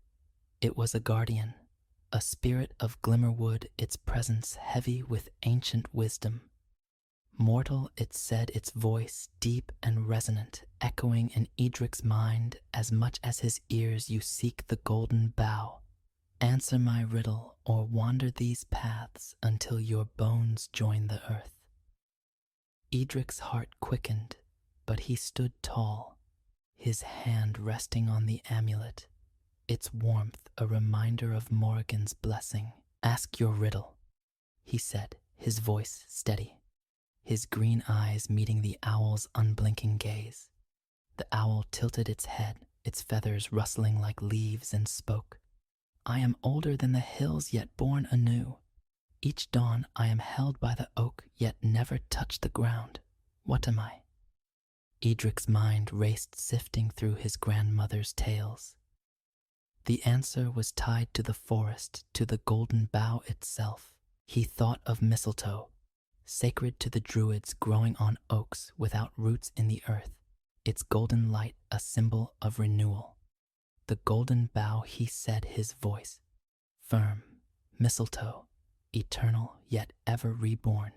Speaker 1: It was a guardian, a spirit of Glimmerwood, its presence heavy with ancient wisdom. Mortal, it said, its voice deep and resonant, echoing in Edric's mind as much as his ears. You seek the golden bough. Answer my riddle, or wander these paths until your bones join the earth. Edric's heart quickened, but he stood tall, his hand resting on the amulet, its warmth a reminder of Morrigan's blessing. Ask your riddle, he said, his voice steady, his green eyes meeting the owl's unblinking gaze. The owl tilted its head, its feathers rustling like leaves, and spoke. I am older than the hills, yet born anew. Each dawn I am held by the oak, yet never touch the ground. What am I? Edric's mind raced, sifting through his grandmother's tales. The answer was tied to the forest, to the golden bough itself. He thought of mistletoe, sacred to the druids, growing on oaks without roots in the earth, its golden light a symbol of renewal. The golden bough, he said, his voice, firm, mistletoe, eternal yet ever reborn.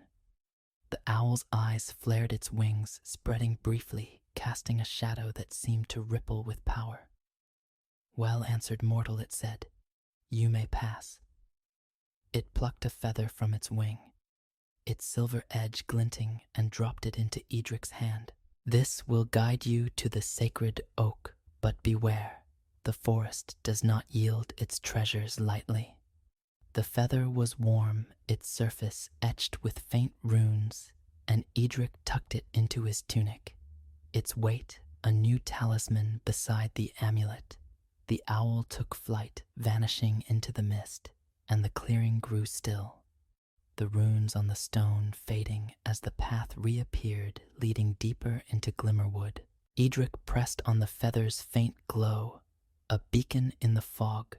Speaker 1: The owl's eyes flared its wings, spreading briefly, casting a shadow that seemed to ripple with power. Well answered, mortal, it said, you may pass. It plucked a feather from its wing, its silver edge glinting, and dropped it into Edric's hand. This will guide you to the sacred oak, but beware, the forest does not yield its treasures lightly. The feather was warm, its surface etched with faint runes, and Edric tucked it into his tunic, its weight a new talisman beside the amulet. The owl took flight, vanishing into the mist, and the clearing grew still, the runes on the stone fading as the path reappeared, leading deeper into Glimmerwood. Edric pressed on the feather's faint glow, a beacon in the fog,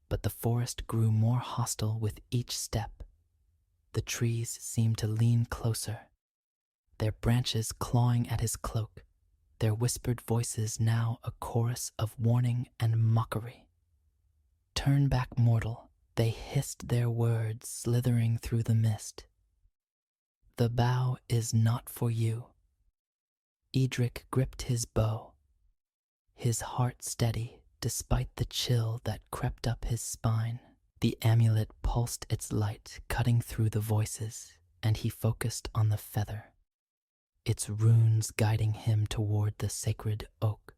Speaker 1: but the forest grew more hostile with each step. The trees seemed to lean closer, their branches clawing at his cloak, their whispered voices now a chorus of warning and mockery. Turn back, mortal, they hissed their words, slithering through the mist. The bough is not for you. Edric gripped his bow, his heart steady despite the chill that crept up his spine. The amulet pulsed its light, cutting through the voices, and he focused on the feather, its runes guiding him toward the sacred oak.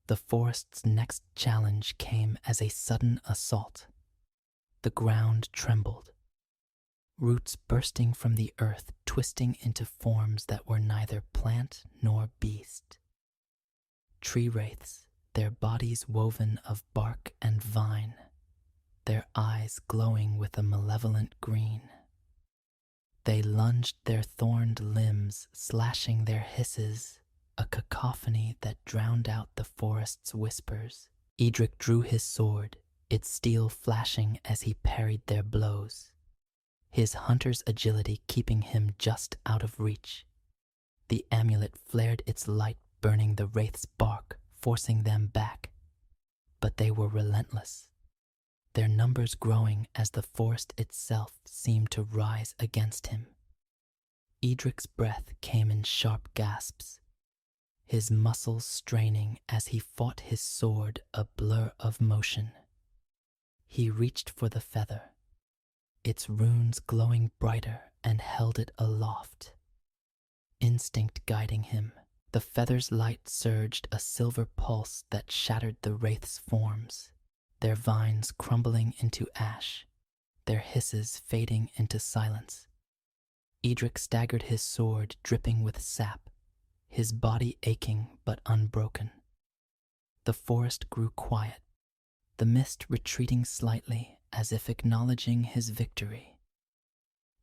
Speaker 1: The forest's next challenge came as a sudden assault. The ground trembled, roots bursting from the earth, twisting into forms that were neither plant nor beast. Tree wraiths, their bodies woven of bark and vine, their eyes glowing with a malevolent green. They lunged their thorned limbs, slashing their hisses, a cacophony that drowned out the forest's whispers. Edric drew his sword, its steel flashing as he parried their blows, his hunter's agility keeping him just out of reach. The amulet flared its light, burning the wraith's bark, forcing them back. But they were relentless, their numbers growing as the forest itself seemed to rise against him. Edric's breath came in sharp gasps, his muscles straining as he fought his sword a blur of motion. He reached for the feather, its runes glowing brighter, and held it aloft, instinct guiding him. The feather's light surged, a silver pulse that shattered the wraith's forms. their vines crumbling into ash, their hisses fading into silence. Edric staggered, his sword dripping with sap, his body aching but unbroken. The forest grew quiet, the mist retreating slightly as if acknowledging his victory.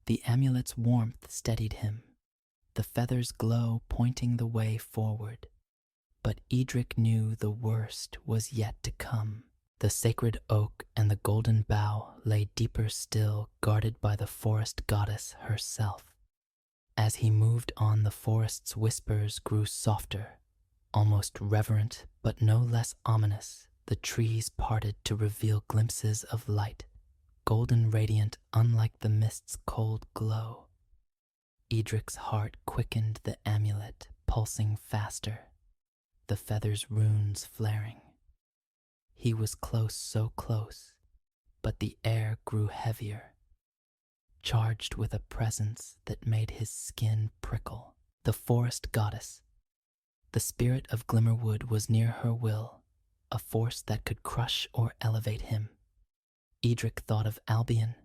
Speaker 1: The amulet's warmth steadied him, the feather's glow pointing the way forward. But Edric knew the worst was yet to come. The sacred oak and the golden bough lay deeper still, guarded by the forest goddess herself. As he moved on, the forest's whispers grew softer, almost reverent but no less ominous. The trees parted to reveal glimpses of light, golden radiant unlike the mist's cold glow. Edric's heart quickened, the amulet pulsing faster, the feather's runes flaring. He was close, so close, but the air grew heavier, charged with a presence that made his skin prickle. The forest goddess, the spirit of Glimmerwood, was near her will, a force that could crush or elevate him. Edric thought of Albion,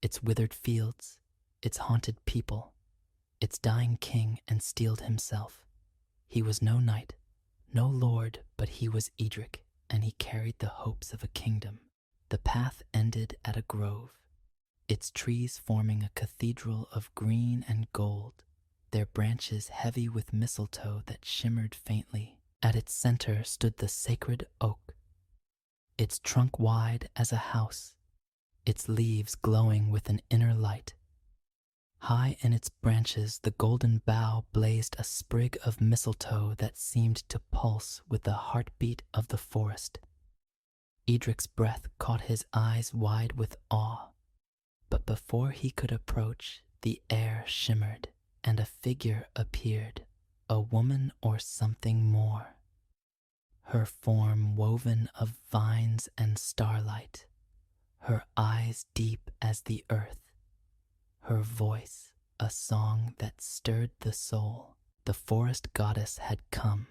Speaker 1: its withered fields, its haunted people, its dying king, and steeled himself. He was no knight, no lord, but he was Edric, and he carried the hopes of a kingdom. The path ended at a grove, its trees forming a cathedral of green and gold, their branches heavy with mistletoe that shimmered faintly. At its center stood the sacred oak, its trunk wide as a house, its leaves glowing with an inner light. High in its branches, the golden bough blazed a sprig of mistletoe that seemed to pulse with the heartbeat of the forest. Edric's breath caught his eyes wide with awe, but before he could approach, the air shimmered and a figure appeared, a woman or something more. Her form woven of vines and starlight, her eyes deep as the earth, her voice a song that stirred the soul. The forest goddess had come,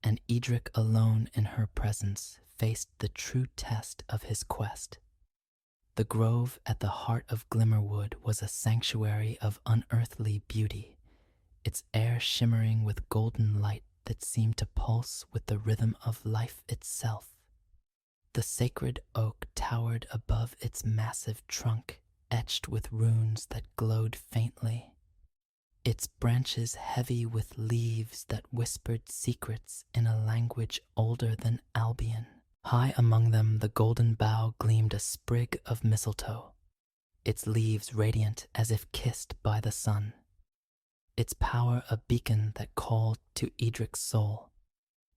Speaker 1: and Edric alone in her presence faced the true test of his quest. The grove at the heart of Glimmerwood was a sanctuary of unearthly beauty, its air shimmering with golden light that seemed to pulse with the rhythm of life itself. The sacred oak towered above, its massive trunk etched with runes that glowed faintly, its branches heavy with leaves that whispered secrets in a language older than Albion. High among them, the golden bough gleamed, a sprig of mistletoe, its leaves radiant as if kissed by the sun, its power a beacon that called to Edric's soul.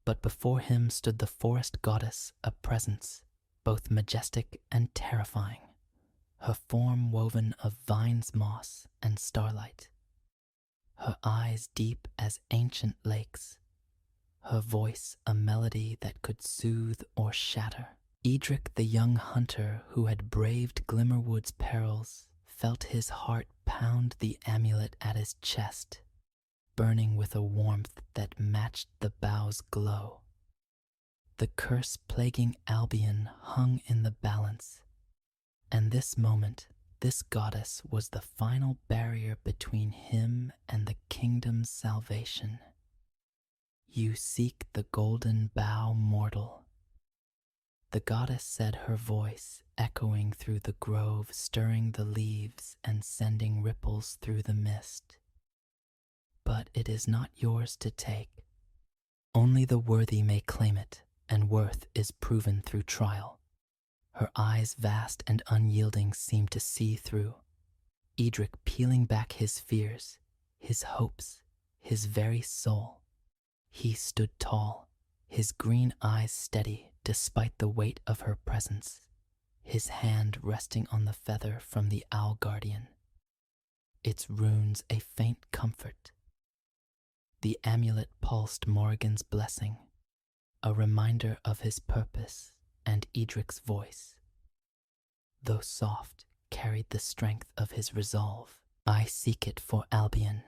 Speaker 1: But before him stood the forest goddess, a presence both majestic and terrifying, her form woven of vines, moss, and starlight, her eyes deep as ancient lakes, her voice a melody that could soothe or shatter. Edric, the young hunter who had braved Glimmerwood's perils, felt his heart pound, the amulet at his chest, burning with a warmth that matched the bough's glow. The curse plaguing Albion hung in the balance, and this moment, this goddess was the final barrier between him and the kingdom's salvation. You seek the golden bough, mortal, the goddess said, her voice echoing through the grove, stirring the leaves and sending ripples through the mist. But it is not yours to take. Only the worthy may claim it, and worth is proven through trial. Her eyes, vast and unyielding, seemed to see through. Edric, peeling back his fears, his hopes, his very soul. He stood tall, his green eyes steady despite the weight of her presence, his hand resting on the feather from the owl guardian, its runes a faint comfort. The amulet pulsed Morrigan's blessing, a reminder of his purpose, and Edric's voice, though soft, carried the strength of his resolve. I seek it for Albion,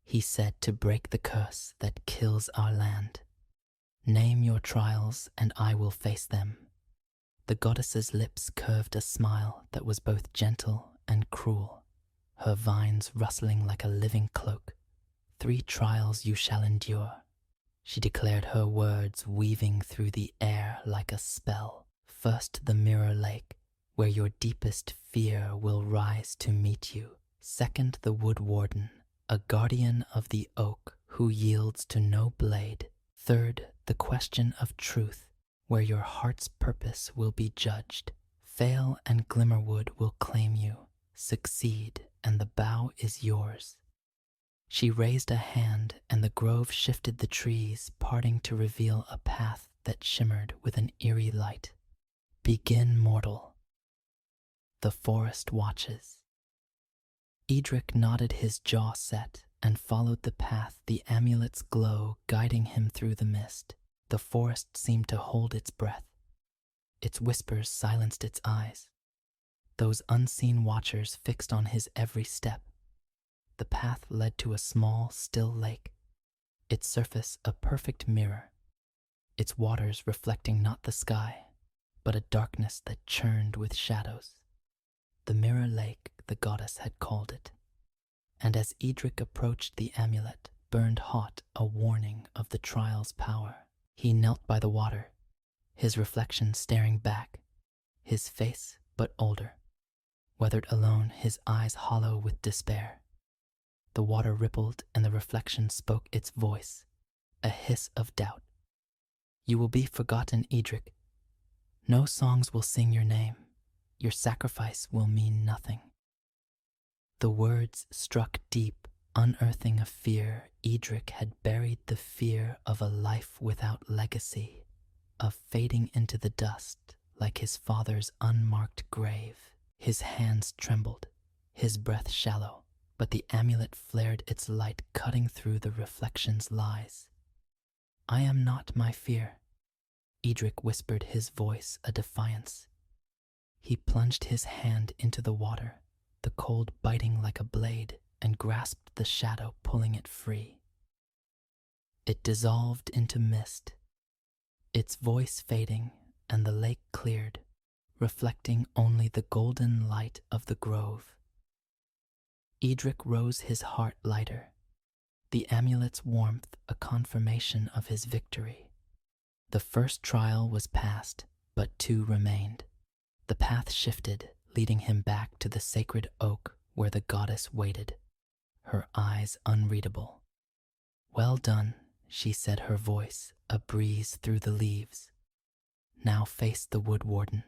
Speaker 1: he said, to break the curse that kills our land. Name your trials and I will face them. The goddess's lips curved a smile that was both gentle and cruel, her vines rustling like a living cloak. 3 trials you shall endure, she declared, her words weaving through the air like a spell. First, the mirror lake, where your deepest fear will rise to meet you. Second, the wood warden, a guardian of the oak who yields to no blade. Third, the question of truth, where your heart's purpose will be judged. Fail and Glimmerwood will claim you. Succeed and the bough is yours. She raised a hand and the grove shifted the trees, parting to reveal a path that shimmered with an eerie light. Begin, mortal. The forest watches. Edric nodded, his jaw set, and followed the path, the amulet's glow guiding him through the mist. The forest seemed to hold its breath. Its whispers silenced its eyes. Those unseen watchers fixed on his every step. The path led to a small, still lake, its surface a perfect mirror, its waters reflecting not the sky, but a darkness that churned with shadows. The mirror lake, the goddess had called it. And as Edric approached, the amulet burned hot, a warning of the trial's power. He knelt by the water, his reflection staring back, his face but older, weathered alone, his eyes hollow with despair. The water rippled and the reflection spoke its voice, a hiss of doubt. You will be forgotten, Edric. No songs will sing your name. Your sacrifice will mean nothing. The words struck deep, unearthing a fear. Edric had buried the fear of a life without legacy, of fading into the dust like his father's unmarked grave. His hands trembled, his breath shallow, but the amulet flared its light, cutting through the reflection's lies. I am not my fear, Edric whispered, his voice a defiance. He plunged his hand into the water, the cold biting like a blade, and grasped the shadow, pulling it free. It dissolved into mist, its voice fading, and the lake cleared, reflecting only the golden light of the grove. Edric rose, his heart lighter, the amulet's warmth a confirmation of his victory. The first trial was past, but 2 remained. The path shifted, leading him back to the sacred oak where the goddess waited, her eyes unreadable. Well done, she said, her voice a breeze through the leaves. Now face the wood warden.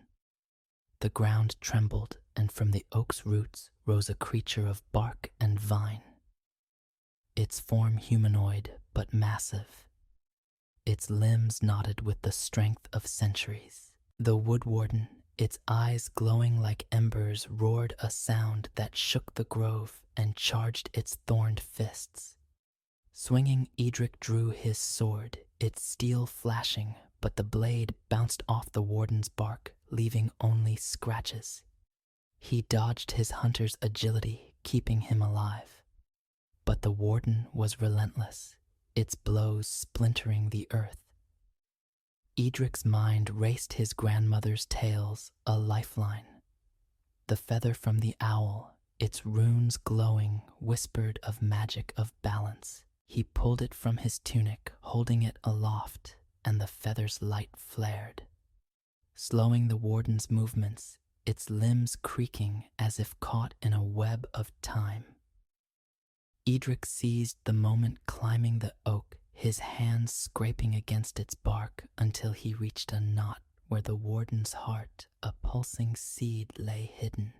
Speaker 1: The ground trembled, and from the oak's roots rose a creature of bark and vine. Its form humanoid, but massive. Its limbs knotted with the strength of centuries. The wood warden, its eyes glowing like embers, roared a sound that shook the grove and charged its thorned fists. Swinging, Edric drew his sword, its steel flashing, but the blade bounced off the warden's bark, leaving only scratches. He dodged his hunter's agility, keeping him alive. But the warden was relentless, its blows splintering the earth. Edric's mind raced his grandmother's tales, a lifeline. The feather from the owl, its runes glowing, whispered of magic of balance. He pulled it from his tunic, holding it aloft, and the feather's light flared, slowing the warden's movements, its limbs creaking as if caught in a web of time. Edric seized the moment, climbing the oak, his hands scraping against its bark until he reached a knot where the warden's heart, a pulsing seed, lay hidden.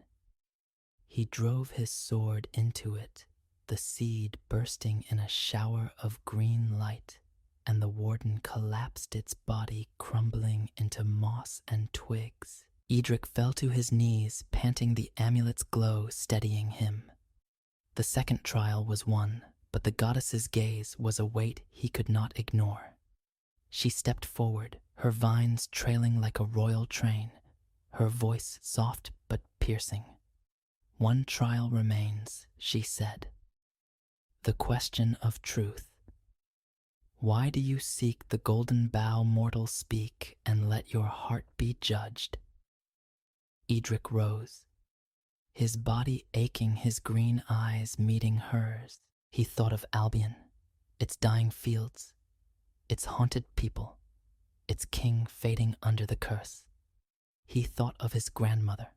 Speaker 1: He drove his sword into it, the seed bursting in a shower of green light, and the warden collapsed, its body crumbling into moss and twigs. Edric fell to his knees, panting, the amulet's glow steadying him. The second trial was won, but the goddess's gaze was a weight he could not ignore. She stepped forward, her vines trailing like a royal train, her voice soft but piercing. One trial remains, she said. The question of truth. Why do you seek the golden bough, mortal? Speak, and let your heart be judged. Edric rose, his body aching, his green eyes meeting hers. He thought of Albion, its dying fields, its haunted people, its king fading under the curse. He thought of his grandmother,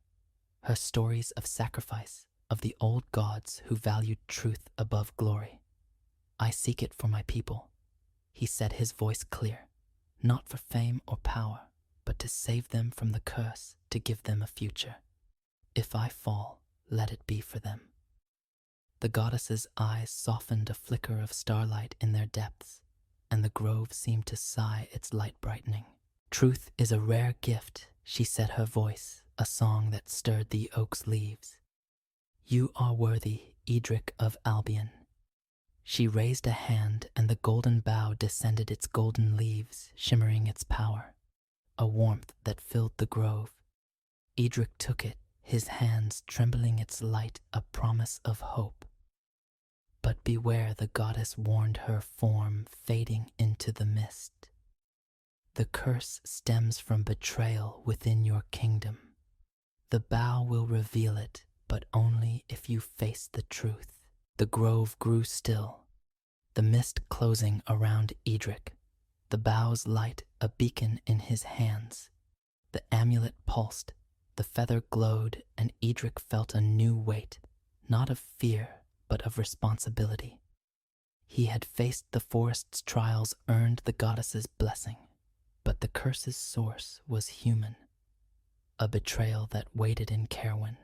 Speaker 1: her stories of sacrifice, of the old gods who valued truth above glory. I seek it for my people, he said, his voice clear, not for fame or power, but to save them from the curse, to give them a future. If I fall, let it be for them. The goddess's eyes softened, a flicker of starlight in their depths, and the grove seemed to sigh, its light brightening. Truth is a rare gift, she said, her voice a song that stirred the oak's leaves. You are worthy, Edric of Albion. She raised a hand, and the golden bough descended, its golden leaves shimmering its power, a warmth that filled the grove. Edric took it, his hands trembling, its light a promise of hope. But beware, the goddess warned, her form fading into the mist. The curse stems from betrayal within your kingdom. The bough will reveal it, but only if you face the truth. The grove grew still, the mist closing around Edric, the bough's light a beacon in his hands. The amulet pulsed, the feather glowed, and Edric felt a new weight, not of fear, but of responsibility. He had faced the forest's trials, earned the goddess's blessing, but the curse's source was human, a betrayal that waited in Caerwyn.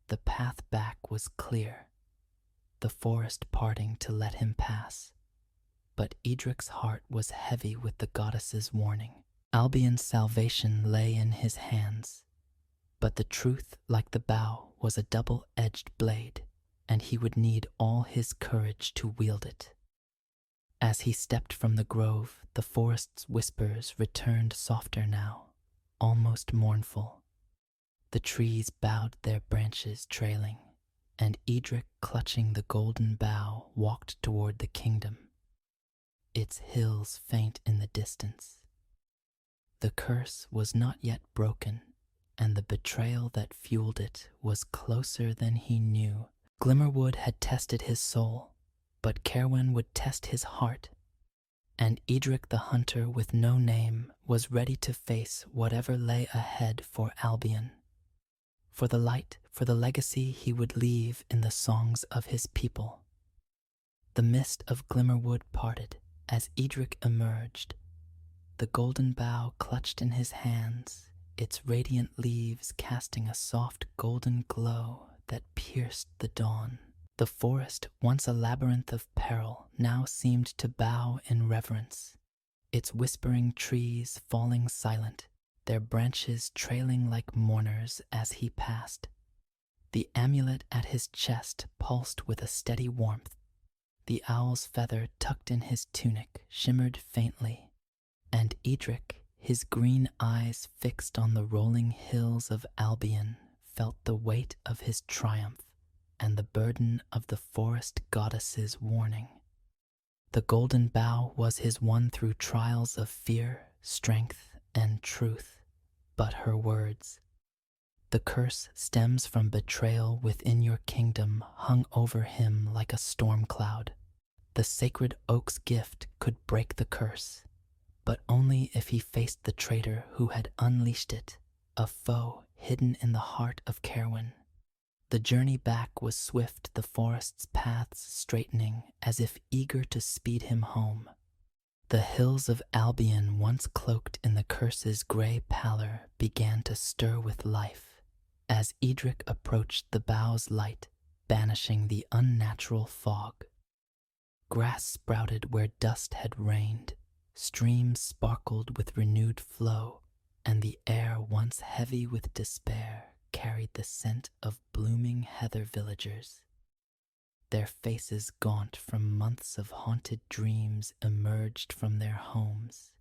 Speaker 1: The path back was clear, the forest parting to let him pass, but Edric's heart was heavy with the goddess's warning. Albion's salvation lay in his hands, but the truth, like the bough, was a double-edged blade, and he would need all his courage to wield it. As he stepped from the grove, the forest's whispers returned softer now, almost mournful. The trees bowed their branches trailing, and Edric, clutching the golden bough, walked toward the kingdom, its hills faint in the distance. The curse was not yet broken, and the betrayal that fueled it was closer than he knew. Glimmerwood had tested his soul, but Caerwyn would test his heart, and Edric the hunter with no name was ready to face whatever lay ahead for Albion, for the light, for the legacy he would leave in the songs of his people. The mist of Glimmerwood parted as Edric emerged, the golden bough clutched in his hands, its radiant leaves casting a soft golden glow that pierced the dawn. The forest, once a labyrinth of peril, now seemed to bow in reverence, its whispering trees falling silent, their branches trailing like mourners as he passed. The amulet at his chest pulsed with a steady warmth. The owl's feather tucked in his tunic shimmered faintly, and Edric, his green eyes fixed on the rolling hills of Albion, felt the weight of his triumph and the burden of the forest goddess's warning. The golden bough was his one through trials of fear, strength, and truth, but her words, "The curse stems from betrayal within your kingdom," hung over him like a storm cloud. The sacred oak's gift could break the curse, but only if he faced the traitor who had unleashed it, a foe hidden in the heart of Caerwyn. The journey back was swift, the forest's paths straightening as if eager to speed him home. The hills of Albion, once cloaked in the curse's gray pallor, began to stir with life as Edric approached the bough's light, banishing the unnatural fog. Grass sprouted where dust had rained, streams sparkled with renewed flow, and the air, once heavy with despair, carried the scent of blooming heather villagers. Their faces gaunt from months of haunted dreams emerged from their homes,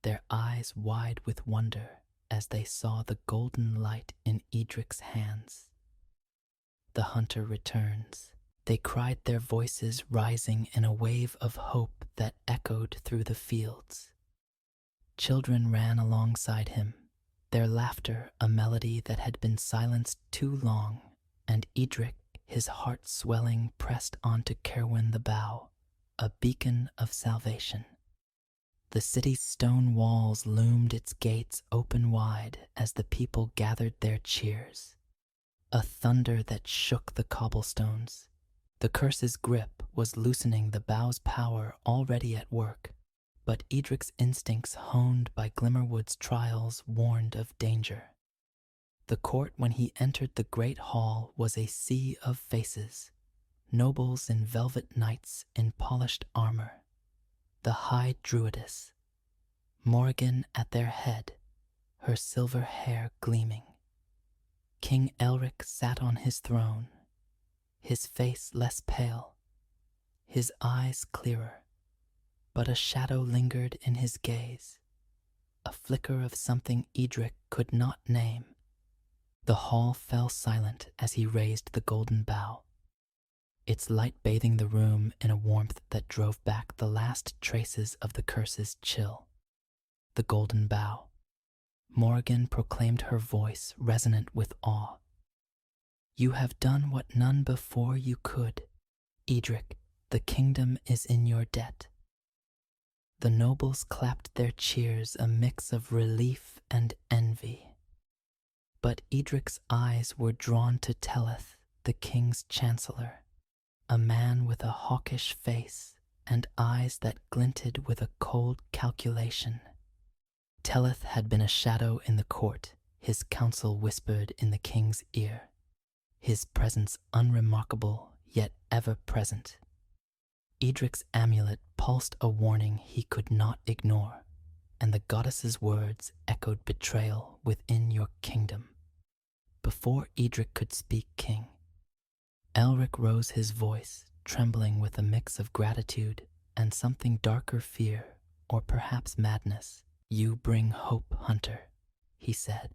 Speaker 1: their eyes wide with wonder as they saw the golden light in Edric's hands. The hunter returns, they cried, their voices rising in a wave of hope that echoed through the fields. Children ran alongside him, their laughter a melody that had been silenced too long, and Edric, his heart swelling, pressed on to Cerwyn the Bow, a beacon of salvation. The city's stone walls loomed its gates open wide as the people gathered their cheers. A thunder that shook the cobblestones. The curse's grip was loosening the bow's power already at work, but Edric's instincts honed by Glimmerwood's trials warned of danger. The court when he entered the great hall was a sea of faces, nobles in velvet knights in polished armor, the high druidess, Morrigan at their head, her silver hair gleaming. King Elric sat on his throne, his face less pale, his eyes clearer, but a shadow lingered in his gaze, a flicker of something Edric could not name. The hall fell silent as he raised the golden bow, its light bathing the room in a warmth that drove back the last traces of the curse's chill. The golden bow. Morrigan proclaimed, her voice resonant with awe. You have done what none before you could. Edric, the kingdom is in your debt. The nobles clapped their cheers, a mix of relief and envy. But Edric's eyes were drawn to Tellith, the king's chancellor, a man with a hawkish face and eyes that glinted with a cold calculation. Tellith had been a shadow in the court, his counsel whispered in the king's ear, his presence unremarkable yet ever present. Edric's amulet pulsed a warning he could not ignore, and the goddess's words echoed betrayal within your kingdom. Before Edric could speak, King, Elric rose his voice, trembling with a mix of gratitude and something darker fear, or perhaps madness. You bring hope, Hunter, he said,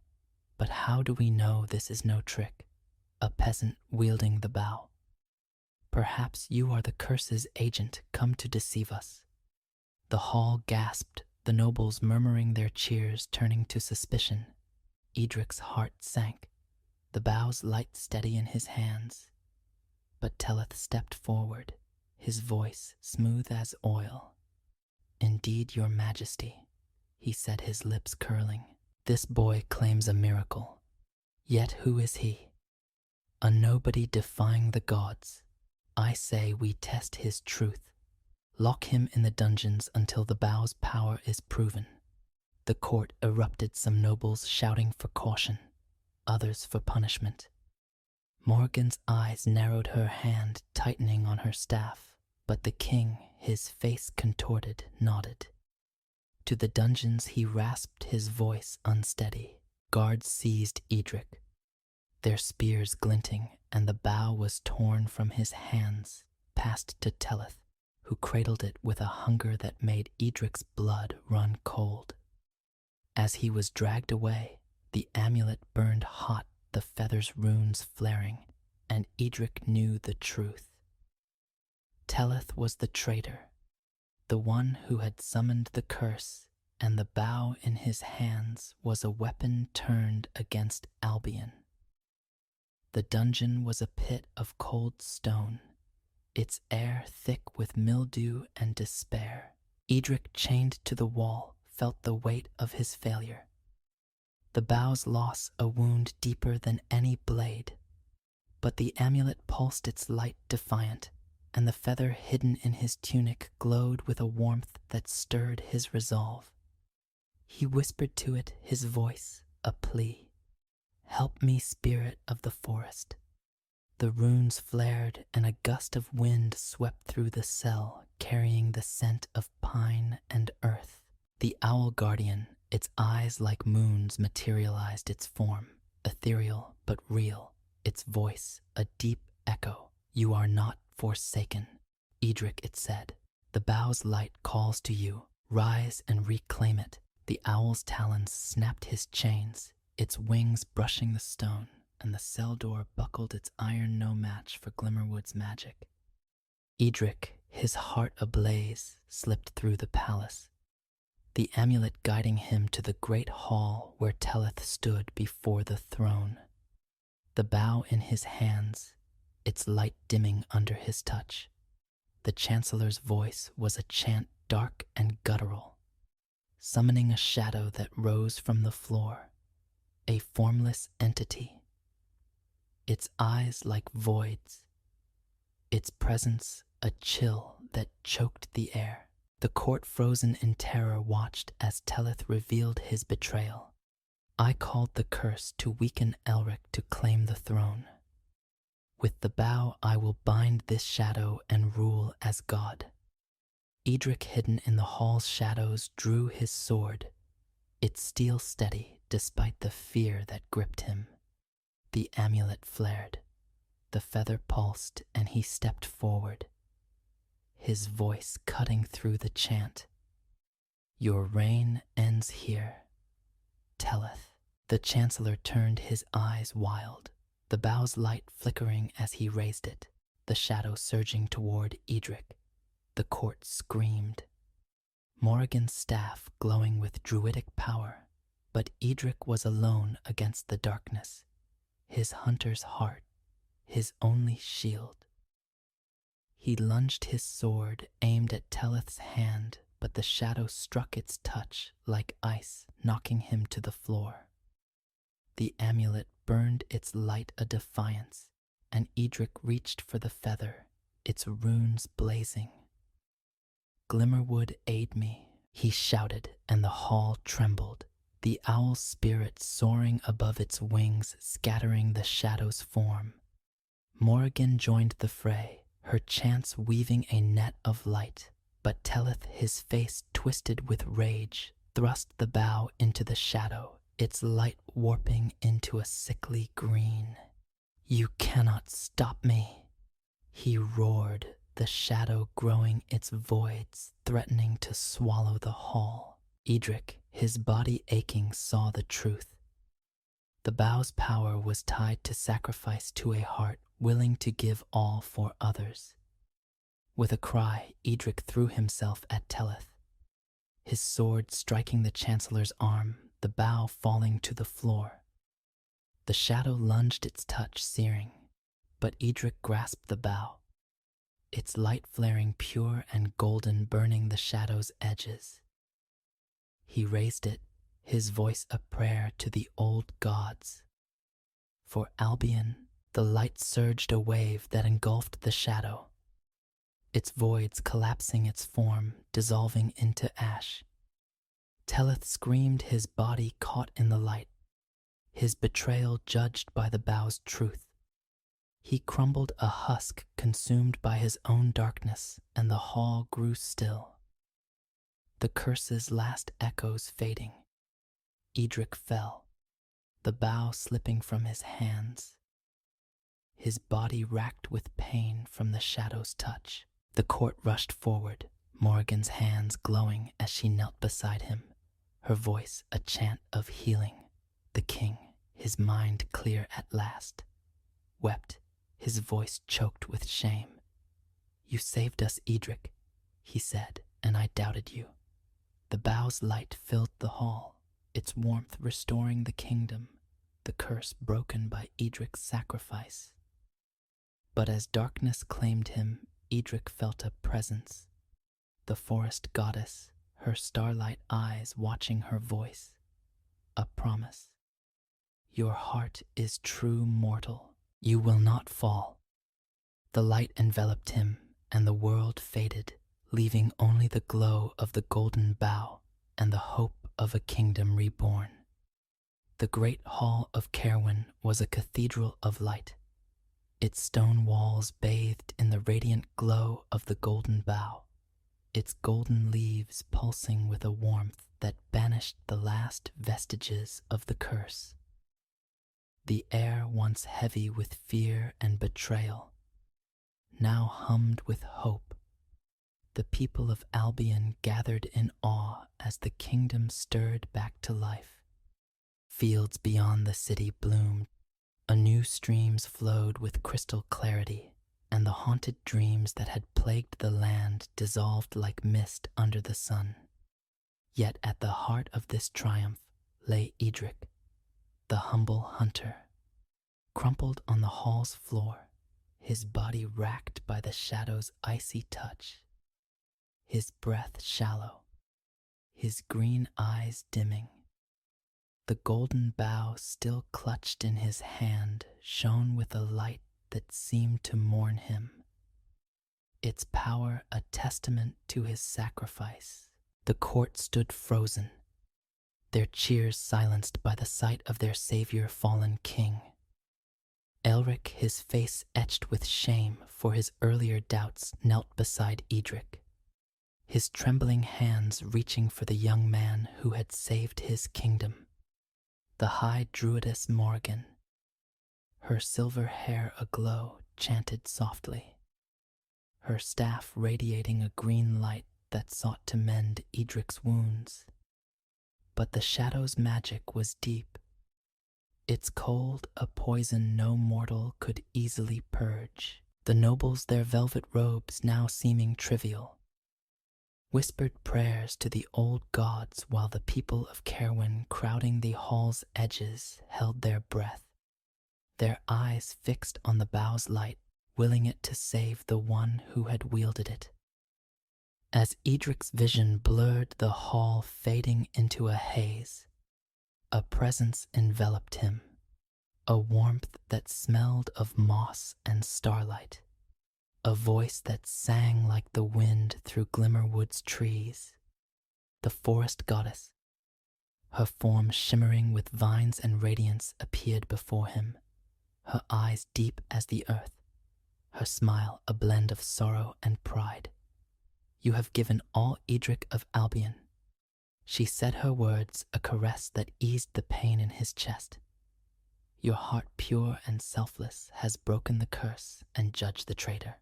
Speaker 1: but how do we know this is no trick? A peasant wielding the bow. Perhaps you are the curse's agent come to deceive us. The hall gasped, the nobles murmuring their cheers turning to suspicion. Edric's heart sank, the bow's light steady in his hands. But Tellith stepped forward, his voice smooth as oil. Indeed, your majesty, he said, his lips curling. This boy claims a miracle. Yet who is he? A nobody defying the gods. I say we test his truth. Lock him in the dungeons until the bow's power is proven. The court erupted, some nobles shouting for caution, others for punishment. Morrigan's eyes narrowed, her hand tightening on her staff, but the king, his face contorted, nodded. To the dungeons he rasped, his voice unsteady. Guards seized Edric, their spears glinting, and the bow was torn from his hands, passed to Tellith, who cradled it with a hunger that made Edric's blood run cold. As he was dragged away, the amulet burned hot, the feather's runes flaring, and Edric knew the truth. Tellith was the traitor, the one who had summoned the curse, and the bow in his hands was a weapon turned against Albion. The dungeon was a pit of cold stone, its air thick with mildew and despair. Edric, chained to the wall, felt the weight of his failure. The bow's loss a wound deeper than any blade, but the amulet pulsed its light defiant, and the feather hidden in his tunic glowed with a warmth that stirred his resolve. He whispered to it, his voice a plea. Help me, spirit of the forest. The runes flared, and a gust of wind swept through the cell, carrying the scent of pine and earth. The owl guardian, its eyes like moons, materialized its form, ethereal but real, its voice a deep echo. You are not forsaken, Edric, it said. The bow's light calls to you. Rise and reclaim it. The owl's talons snapped his chains, its wings brushing the stone, and the cell door buckled, its iron no match for Glimmerwood's magic. Edric, his heart ablaze, slipped through the palace. the amulet guiding him to the great hall where Teleth stood before the throne. The bow in his hands, its light dimming under his touch. The Chancellor's voice was a chant dark and guttural, summoning a shadow that rose from the floor, a formless entity. Its eyes like voids, its presence a chill that choked the air. The court frozen in terror watched as Teleth revealed his betrayal. I called the curse to weaken Elric to claim the throne. With the bow I will bind this shadow and rule as God. Edric, hidden in the hall's shadows, drew his sword, its steel steady despite the fear that gripped him. The amulet flared, the feather pulsed, and he stepped forward, his voice cutting through the chant. Your reign ends here, Teleth. The Chancellor turned his eyes wild, the bow's light flickering as he raised it, the shadow surging toward Edric. The court screamed, Morrigan's staff glowing with druidic power, but Edric was alone against the darkness, his hunter's heart, his only shield. He lunged his sword, aimed at Teleth's hand, but the shadow struck its touch like ice, knocking him to the floor. The amulet burned its light a defiance, and Edric reached for the feather, its runes blazing. Glimmerwood, aid me, he shouted, and the hall trembled, the owl's spirit soaring above its wings, scattering the shadow's form. Morrigan joined the fray, her chants weaving a net of light, but Teleth, his face twisted with rage, thrust the bow into the shadow, its light warping into a sickly green. You cannot stop me, he roared, the shadow growing its voids, threatening to swallow the hall. Edric, his body aching, saw the truth. The bow's power was tied to sacrifice to a heart willing to give all for others. With a cry, Edric threw himself at Teleth, his sword striking the Chancellor's arm, the bow falling to the floor. The shadow lunged, its touch searing, but Edric grasped the bow, its light flaring pure and golden, burning the shadow's edges. He raised it, his voice a prayer to the old gods. For Albion, the light surged, a wave that engulfed the shadow, its voids collapsing, its form dissolving into ash. Teleth screamed, his body caught in the light, his betrayal judged by the bow's truth. He crumbled, a husk consumed by his own darkness, and the hall grew still. The curse's last echoes fading. Edric fell, the bow slipping from his hands, his body racked with pain from the shadow's touch. The court rushed forward, Morrigan's hands glowing as she knelt beside him, her voice a chant of healing. The king, his mind clear at last, wept, his voice choked with shame. You saved us, Edric, he said, and I doubted you. The bow's light filled the hall, its warmth restoring the kingdom, the curse broken by Edric's sacrifice. But as darkness claimed him, Edric felt a presence, the forest goddess, her starlight eyes watching her voice, a promise. Your heart is true, mortal, you will not fall. The light enveloped him, and the world faded, leaving only the glow of the golden bow and the hope of a kingdom reborn. The great hall of Caerwyn was a cathedral of light, its stone walls bathed in the radiant glow of the golden bough, its golden leaves pulsing with a warmth that banished the last vestiges of the curse. The air, once heavy with fear and betrayal, now hummed with hope. The people of Albion gathered in awe as the kingdom stirred back to life. Fields beyond the city bloomed, new streams flowed with crystal clarity, and the haunted dreams that had plagued the land dissolved like mist under the sun. Yet at the heart of this triumph lay Edric, the humble hunter, crumpled on the hall's floor, his body racked by the shadow's icy touch, his breath shallow, his green eyes dimming. The golden bough still clutched in his hand shone with a light that seemed to mourn him, its power a testament to his sacrifice. The court stood frozen, their cheers silenced by the sight of their savior fallen king. Elric, his face etched with shame for his earlier doubts, knelt beside Edric, his trembling hands reaching for the young man who had saved his kingdom. The high druidess Morrigan, her silver hair aglow, chanted softly, her staff radiating a green light that sought to mend Edric's wounds. But the shadow's magic was deep, its cold a poison no mortal could easily purge. The nobles, their velvet robes now seeming trivial, whispered prayers to the old gods while the people of Caerwyn, crowding the hall's edges, held their breath, their eyes fixed on the bough's light, willing it to save the one who had wielded it. As Edric's vision blurred the hall, fading into a haze, a presence enveloped him, a warmth that smelled of moss and starlight, a voice that sang like the wind through Glimmerwood's trees. The forest goddess, her form shimmering with vines and radiance, appeared before him, her eyes deep as the earth, her smile a blend of sorrow and pride. "You have given all Edric of Albion." She said her words a caress that eased the pain in his chest. "Your heart pure and selfless has broken the curse and judged the traitor.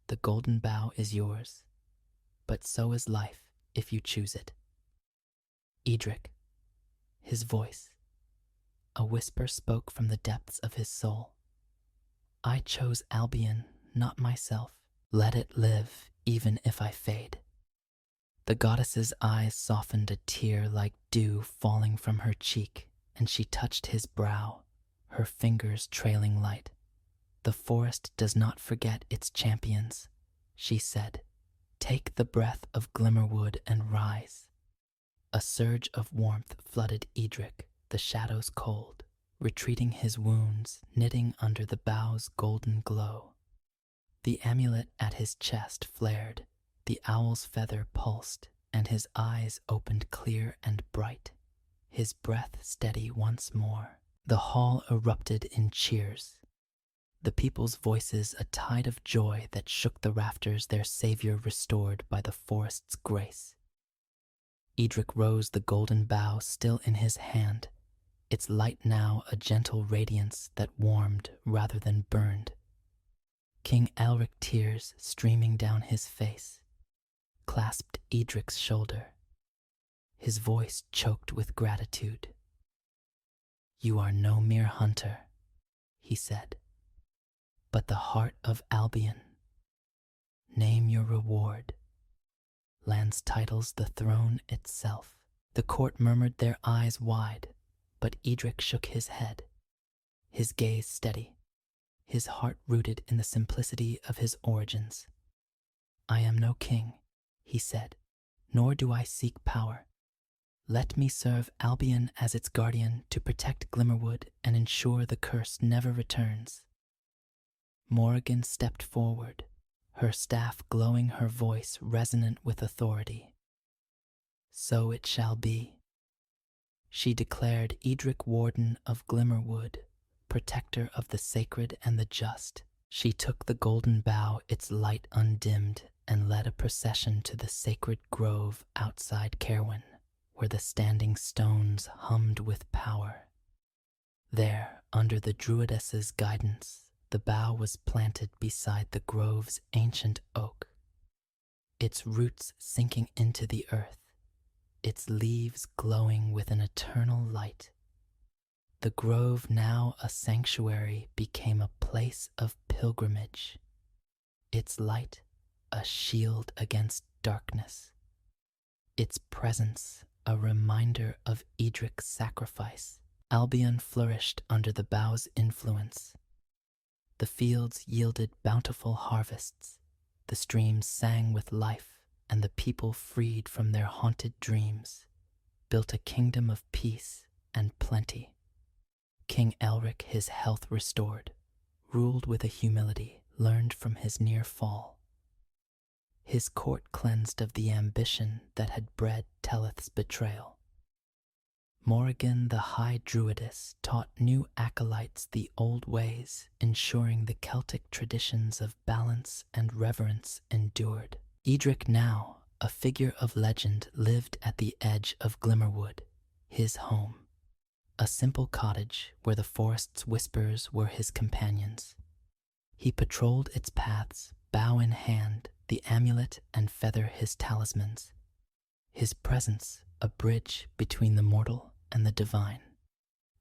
Speaker 1: The golden bough is yours, but so is life if you choose it." Edric, his voice, a whisper spoke from the depths of his soul. "I chose Albion, not myself. Let it live, even if I fade." The goddess's eyes softened, a tear like dew falling from her cheek, and she touched his brow, her fingers trailing light. "The forest does not forget its champions," she said. "Take the breath of Glimmerwood and rise." A surge of warmth flooded Edric, the shadows cold, retreating his wounds, knitting under the bough's golden glow. The amulet at his chest flared, the owl's feather pulsed, and his eyes opened clear and bright, his breath steady once more. The hall erupted in cheers, the people's voices a tide of joy that shook the rafters, their savior restored by the forest's grace. Edric rose, the golden bough still in his hand, its light now a gentle radiance that warmed rather than burned. King Elric, tears streaming down his face, clasped Edric's shoulder, his voice choked with gratitude. "You are no mere hunter," he said, "but the heart of Albion. Name your reward." Land's titles, the throne itself. The court murmured, their eyes wide, but Edric shook his head, his gaze steady, his heart rooted in the simplicity of his origins. "I am no king," he said, "nor do I seek power. Let me serve Albion as its guardian to protect Glimmerwood and ensure the curse never returns." Morrigan stepped forward, her staff glowing, her voice resonant with authority. "So it shall be," she declared. Edric, warden of Glimmerwood, protector of the sacred and the just. She took the golden bough, its light undimmed, and led a procession to the sacred grove outside Caerwyn, where the standing stones hummed with power. There, under the druidess's guidance, the bough was planted beside the grove's ancient oak, its roots sinking into the earth, its leaves glowing with an eternal light. The grove, now a sanctuary, became a place of pilgrimage, its light a shield against darkness. its presence a reminder of Edric's sacrifice. Albion flourished under the bough's influence. The fields yielded bountiful harvests, the streams sang with life, and the people, freed from their haunted dreams, built a kingdom of peace and plenty. King Elric, his health restored, ruled with a humility learned from his near fall. His court cleansed of the ambition that had bred Teleth's betrayal. Morrigan, the High Druidess, taught new acolytes the old ways, ensuring the Celtic traditions of balance and reverence endured. Edric, now a figure of legend, lived at the edge of Glimmerwood, his home. A simple cottage where the forest's whispers were his companions. He patrolled its paths, bow in hand, the amulet and feather his talismans. His presence a bridge between the mortal and the divine.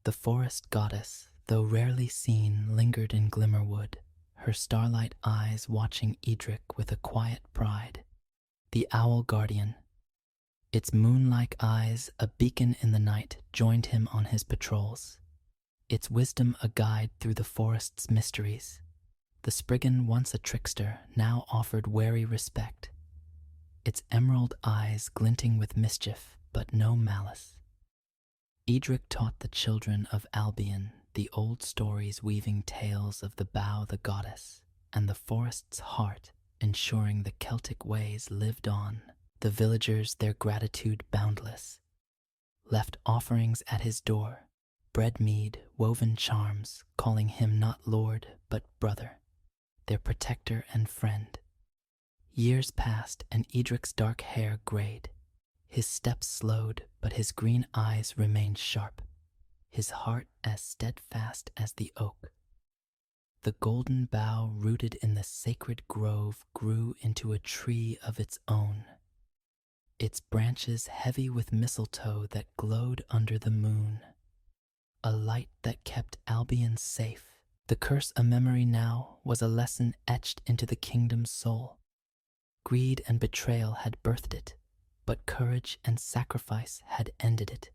Speaker 1: The forest goddess, though rarely seen, lingered in Glimmerwood, her starlight eyes watching Edric with a quiet pride. The owl guardian, its moon-like eyes a beacon in the night, joined him on his patrols, its wisdom a guide through the forest's mysteries. The Spriggan, once a trickster, now offered wary respect, its emerald eyes glinting with mischief, but no malice. Edric taught the children of Albion the old stories, weaving tales of the bough, the goddess, and the forest's heart, ensuring the Celtic ways lived on. The villagers, their gratitude boundless, left offerings at his door, bread mead, woven charms, calling him not lord but brother, their protector and friend. Years passed and Edric's dark hair grayed. His steps slowed, but his green eyes remained sharp, his heart as steadfast as the oak. The golden bough, rooted in the sacred grove, grew into a tree of its own, its branches heavy with mistletoe that glowed under the moon, a light that kept Albion safe. The curse, a memory now, was a lesson etched into the kingdom's soul. Greed and betrayal had birthed it, but courage and sacrifice had ended it.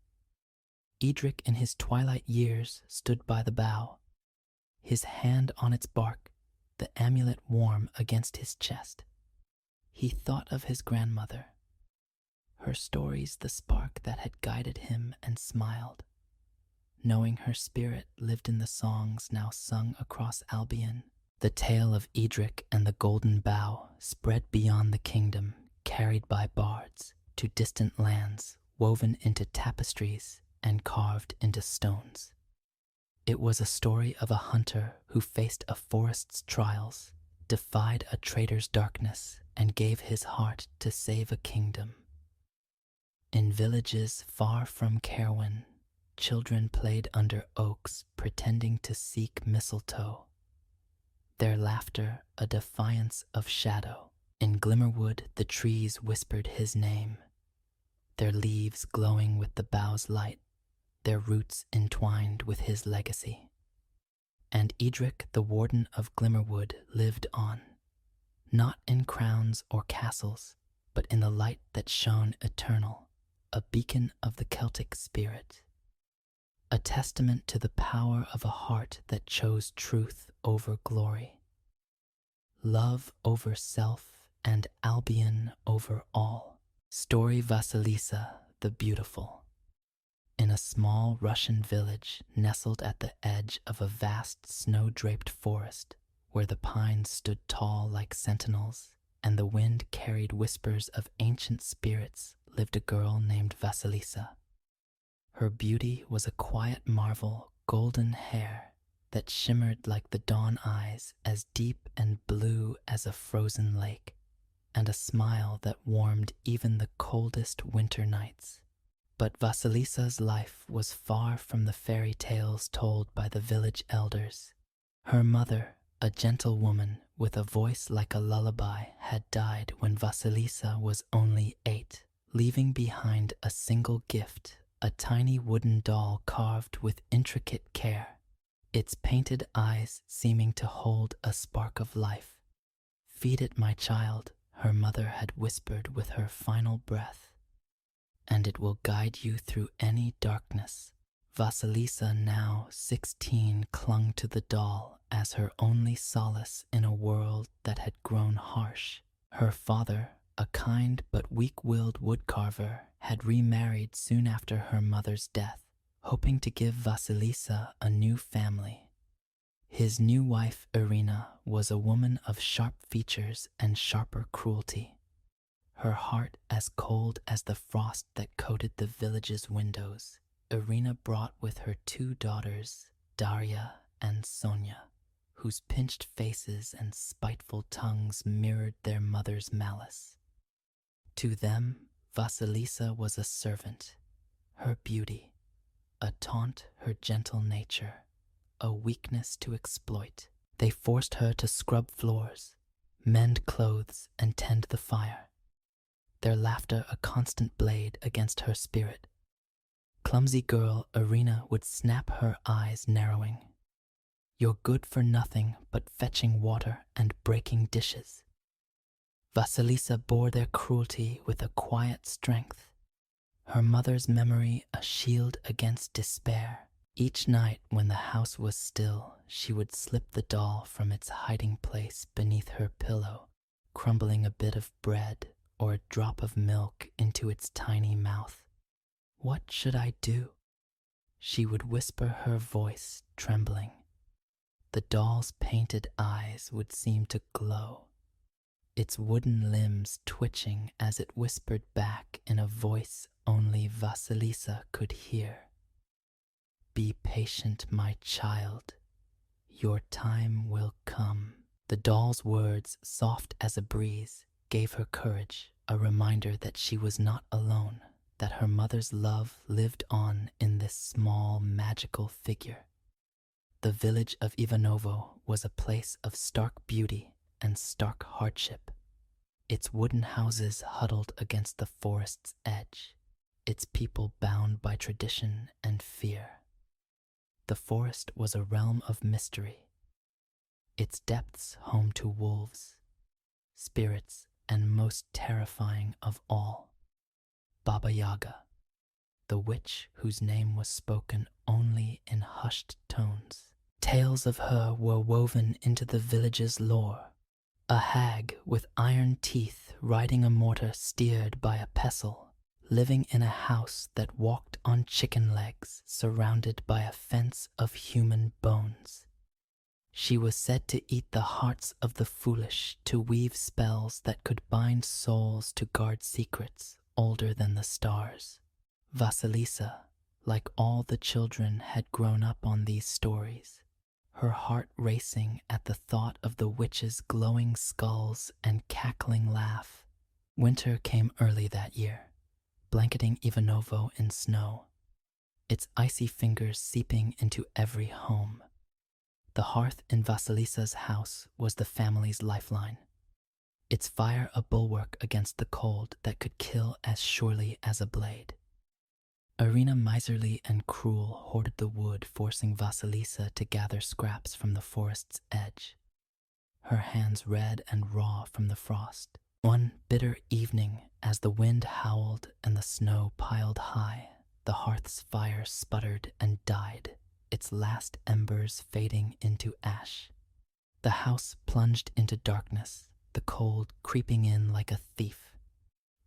Speaker 1: Edric, in his twilight years, stood by the bough, his hand on its bark, the amulet warm against his chest. He thought of his grandmother, her stories the spark that had guided him, and smiled, knowing her spirit lived in the songs now sung across Albion. The tale of Edric and the golden bough spread beyond the kingdom, carried by bards to distant lands, woven into tapestries and carved into stones. It was a story of a hunter who faced a forest's trials, defied a traitor's darkness, and gave his heart to save a kingdom. In villages far from Caerwyn, children played under oaks, pretending to seek mistletoe, their laughter a defiance of shadow. In Glimmerwood, the trees whispered his name, their leaves glowing with the bough's light, their roots entwined with his legacy. And Edric, the warden of Glimmerwood, lived on, not in crowns or castles, but in the light that shone eternal, a beacon of the Celtic spirit, a testament to the power of a heart that chose truth over glory, love over self, and Albion over all. Story Vasilisa the Beautiful. In a small Russian village nestled at the edge of a vast snow-draped forest, where the pines stood tall like sentinels and the wind carried whispers of ancient spirits, lived a girl named Vasilisa. Her beauty was a quiet marvel, golden hair that shimmered like the dawn eyes, as deep and blue as a frozen lake, and a smile that warmed even the coldest winter nights. But Vasilisa's life was far from the fairy tales told by the village elders. Her mother, a gentle woman with a voice like a lullaby, had died when Vasilisa was only 8, leaving behind a single gift, a tiny wooden doll carved with intricate care, its painted eyes seeming to hold a spark of life. "Feed it, my child," her mother had whispered with her final breath. and it will guide you through any darkness. Vasilisa, now 16, clung to the doll as her only solace in a world that had grown harsh. Her father, a kind but weak-willed woodcarver, had remarried soon after her mother's death, hoping to give Vasilisa a new family. His new wife, Irina, was a woman of sharp features and sharper cruelty. Her heart as cold as the frost that coated the village's windows. Irina brought with her 2 daughters, Daria and Sonia, whose pinched faces and spiteful tongues mirrored their mother's malice. To them, Vasilisa was a servant, her beauty, a taunt her gentle nature, a weakness to exploit. They forced her to scrub floors, mend clothes, and tend the fire, their laughter a constant blade against her spirit. Clumsy girl Irina would snap, her eyes narrowing. "You're good for nothing but fetching water and breaking dishes." Vasilisa bore their cruelty with a quiet strength, her mother's memory a shield against despair. Each night when the house was still, she would slip the doll from its hiding place beneath her pillow, crumbling a bit of bread or a drop of milk into its tiny mouth. "What should I do?" she would whisper, her voice trembling. The doll's painted eyes would seem to glow, its wooden limbs twitching as it whispered back in a voice only Vasilisa could hear. "Be patient, my child. Your time will come." The doll's words, soft as a breeze, gave her courage, a reminder that she was not alone, that her mother's love lived on in this small, magical figure. The village of Ivanovo was a place of stark beauty and stark hardship. Its wooden houses huddled against the forest's edge, its people bound by tradition and fear. The forest was a realm of mystery, its depths home to wolves, spirits, and most terrifying of all, Baba Yaga, the witch whose name was spoken only in hushed tones. Tales of her were woven into the village's lore. A hag with iron teeth riding a mortar steered by a pestle, living in a house that walked on chicken legs, surrounded by a fence of human bones. She was said to eat the hearts of the foolish, to weave spells that could bind souls, to guard secrets older than the stars. Vasilisa, like all the children, had grown up on these stories, her heart racing at the thought of the witch's glowing skulls and cackling laugh. Winter came early that year, blanketing Ivanovo in snow, its icy fingers seeping into every home. The hearth in Vasilisa's house was the family's lifeline, its fire a bulwark against the cold that could kill as surely as a blade. Irina, miserly and cruel, hoarded the wood, forcing Vasilisa to gather scraps from the forest's edge, her hands red and raw from the frost. One bitter evening, as the wind howled and the snow piled high, the hearth's fire sputtered and died, its last embers fading into ash. The house plunged into darkness, the cold creeping in like a thief.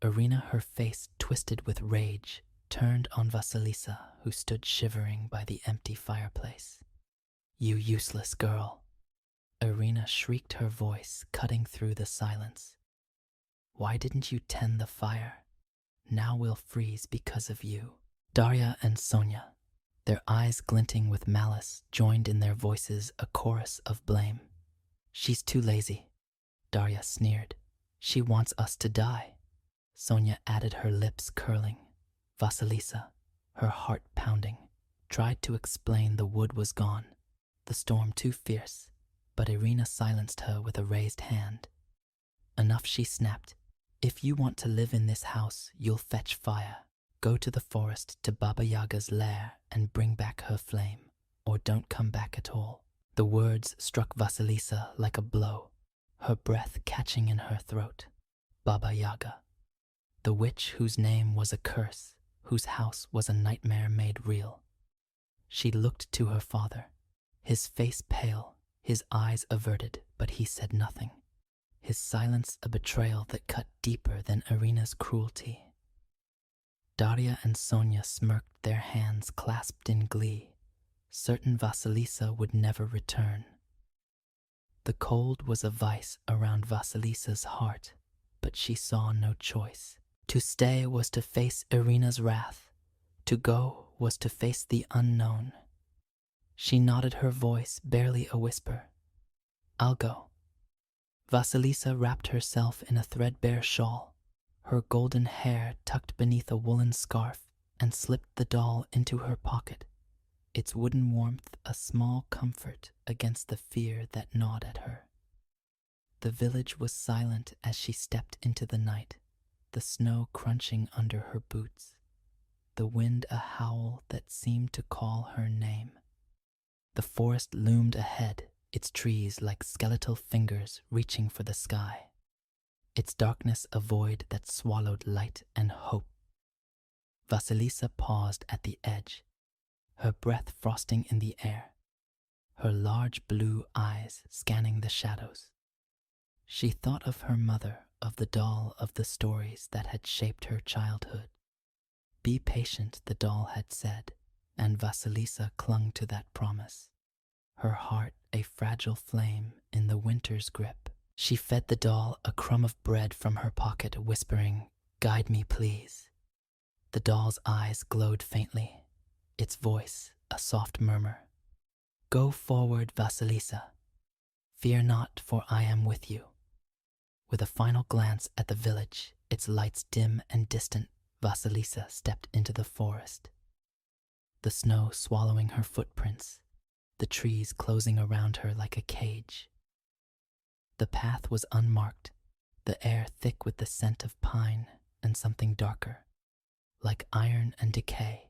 Speaker 1: Irina, her face twisted with rage, turned on Vasilisa, who stood shivering by the empty fireplace. "You useless girl!" Irina shrieked, her voice cutting through the silence. "Why didn't you tend the fire? Now we'll freeze because of you." Daria and Sonia, their eyes glinting with malice, joined in their voices a chorus of blame. "She's too lazy," Daria sneered. "She wants us to die," Sonia added, her lips curling. Vasilisa, her heart pounding, tried to explain the wood was gone, the storm too fierce, but Irina silenced her with a raised hand. "Enough," she snapped. "If you want to live in this house, you'll fetch fire. Go to the forest to Baba Yaga's lair and bring back her flame, or don't come back at all." The words struck Vasilisa like a blow, her breath catching in her throat. Baba Yaga. the witch whose name was a curse, whose house was a nightmare made real. She looked to her father, his face pale, his eyes averted, but he said nothing, his silence a betrayal that cut deeper than Irina's cruelty. Daria and Sonia smirked, their hands clasped in glee, certain Vasilisa would never return. The cold was a vice around Vasilisa's heart, but she saw no choice. To stay was to face Irina's wrath. To go was to face the unknown. She nodded, her voice barely a whisper. "I'll go." Vasilisa wrapped herself in a threadbare shawl, her golden hair tucked beneath a woolen scarf, and slipped the doll into her pocket, its wooden warmth a small comfort against the fear that gnawed at her. The village was silent as she stepped into the night, the snow crunching under her boots, the wind a howl that seemed to call her name. The forest loomed ahead, its trees like skeletal fingers reaching for the sky, its darkness a void that swallowed light and hope. Vasilisa paused at the edge, her breath frosting in the air, her large blue eyes scanning the shadows. She thought of her mother, of the doll of the stories that had shaped her childhood. "Be patient," the doll had said, and Vasilisa clung to that promise, her heart a fragile flame in the winter's grip. She fed the doll a crumb of bread from her pocket, whispering, "Guide me, please." The doll's eyes glowed faintly, its voice a soft murmur. "Go forward, Vasilisa. Fear not, for I am with you." With a final glance at the village, its lights dim and distant, Vasilisa stepped into the forest. The snow swallowing her footprints, the trees closing around her like a cage. The path was unmarked, the air thick with the scent of pine and something darker, like iron and decay.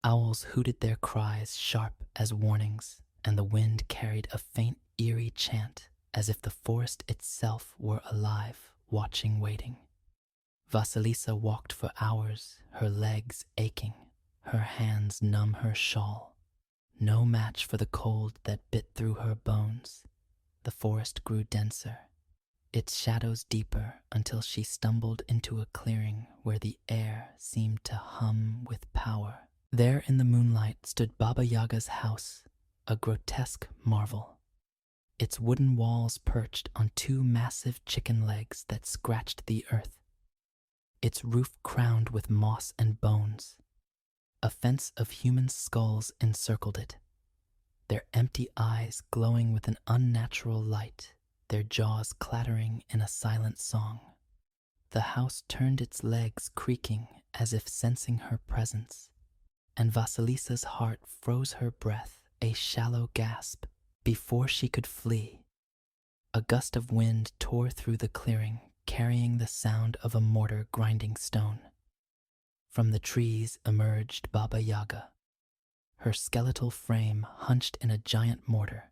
Speaker 1: Owls hooted their cries sharp as warnings, and the wind carried a faint, eerie chant, as if the forest itself were alive, watching, waiting. Vasilisa walked for hours, her legs aching, her hands numb, her shawl no match for the cold that bit through her bones. The forest grew denser, its shadows deeper, until she stumbled into a clearing where the air seemed to hum with power. There in the moonlight stood Baba Yaga's house, a grotesque marvel, its wooden walls perched on two massive chicken legs that scratched the earth, its roof crowned with moss and bones. A fence of human skulls encircled it, their empty eyes glowing with an unnatural light, their jaws clattering in a silent song. The house turned its legs, creaking as if sensing her presence, and Vasilisa's heart froze her breath, a shallow gasp, before she could flee. A gust of wind tore through the clearing, carrying the sound of a mortar grinding stone. From the trees emerged Baba Yaga, her skeletal frame hunched in a giant mortar,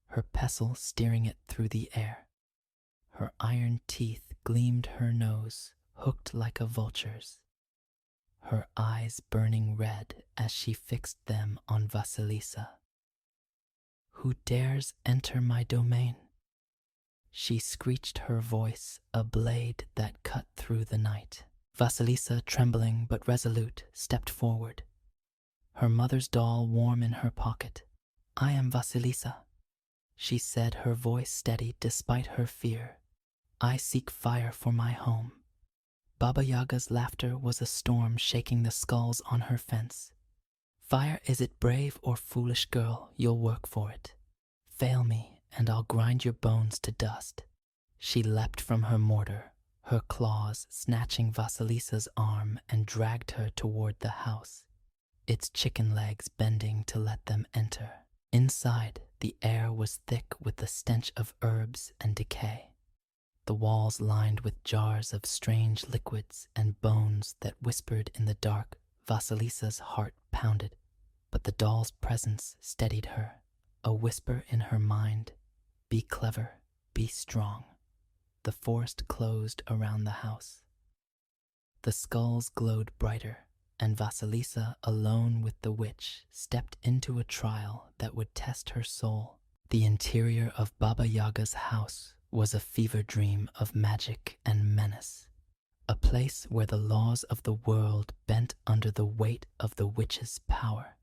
Speaker 1: her pestle steering it through the air. Her iron teeth gleamed, her nose hooked like a vulture's, her eyes burning red as she fixed them on Vasilisa. "Who dares enter my domain?" she screeched, her voice a blade that cut through the night. Vasilisa, trembling but resolute, stepped forward, her mother's doll warm in her pocket. "I am Vasilisa," she said, her voice steady despite her fear. "I seek fire for my home." Baba Yaga's laughter was a storm shaking the skulls on her fence. "Fire, is it, brave or foolish girl? You'll work for it. Fail me, and I'll grind your bones to dust." She leapt from her mortar, her claws snatching Vasilisa's arm, and dragged her toward the house, its chicken legs bending to let them enter. Inside, the air was thick with the stench of herbs and decay, the walls lined with jars of strange liquids and bones that whispered in the dark. Vasilisa's heart pounded, but the doll's presence steadied her, a whisper in her mind, "Be clever, be strong." The forest closed around the house. The skulls glowed brighter, and Vasilisa, alone with the witch, stepped into a trial that would test her soul. The interior of Baba Yaga's house was a fever dream of magic and menace, a place where the laws of the world bent under the weight of the witch's power.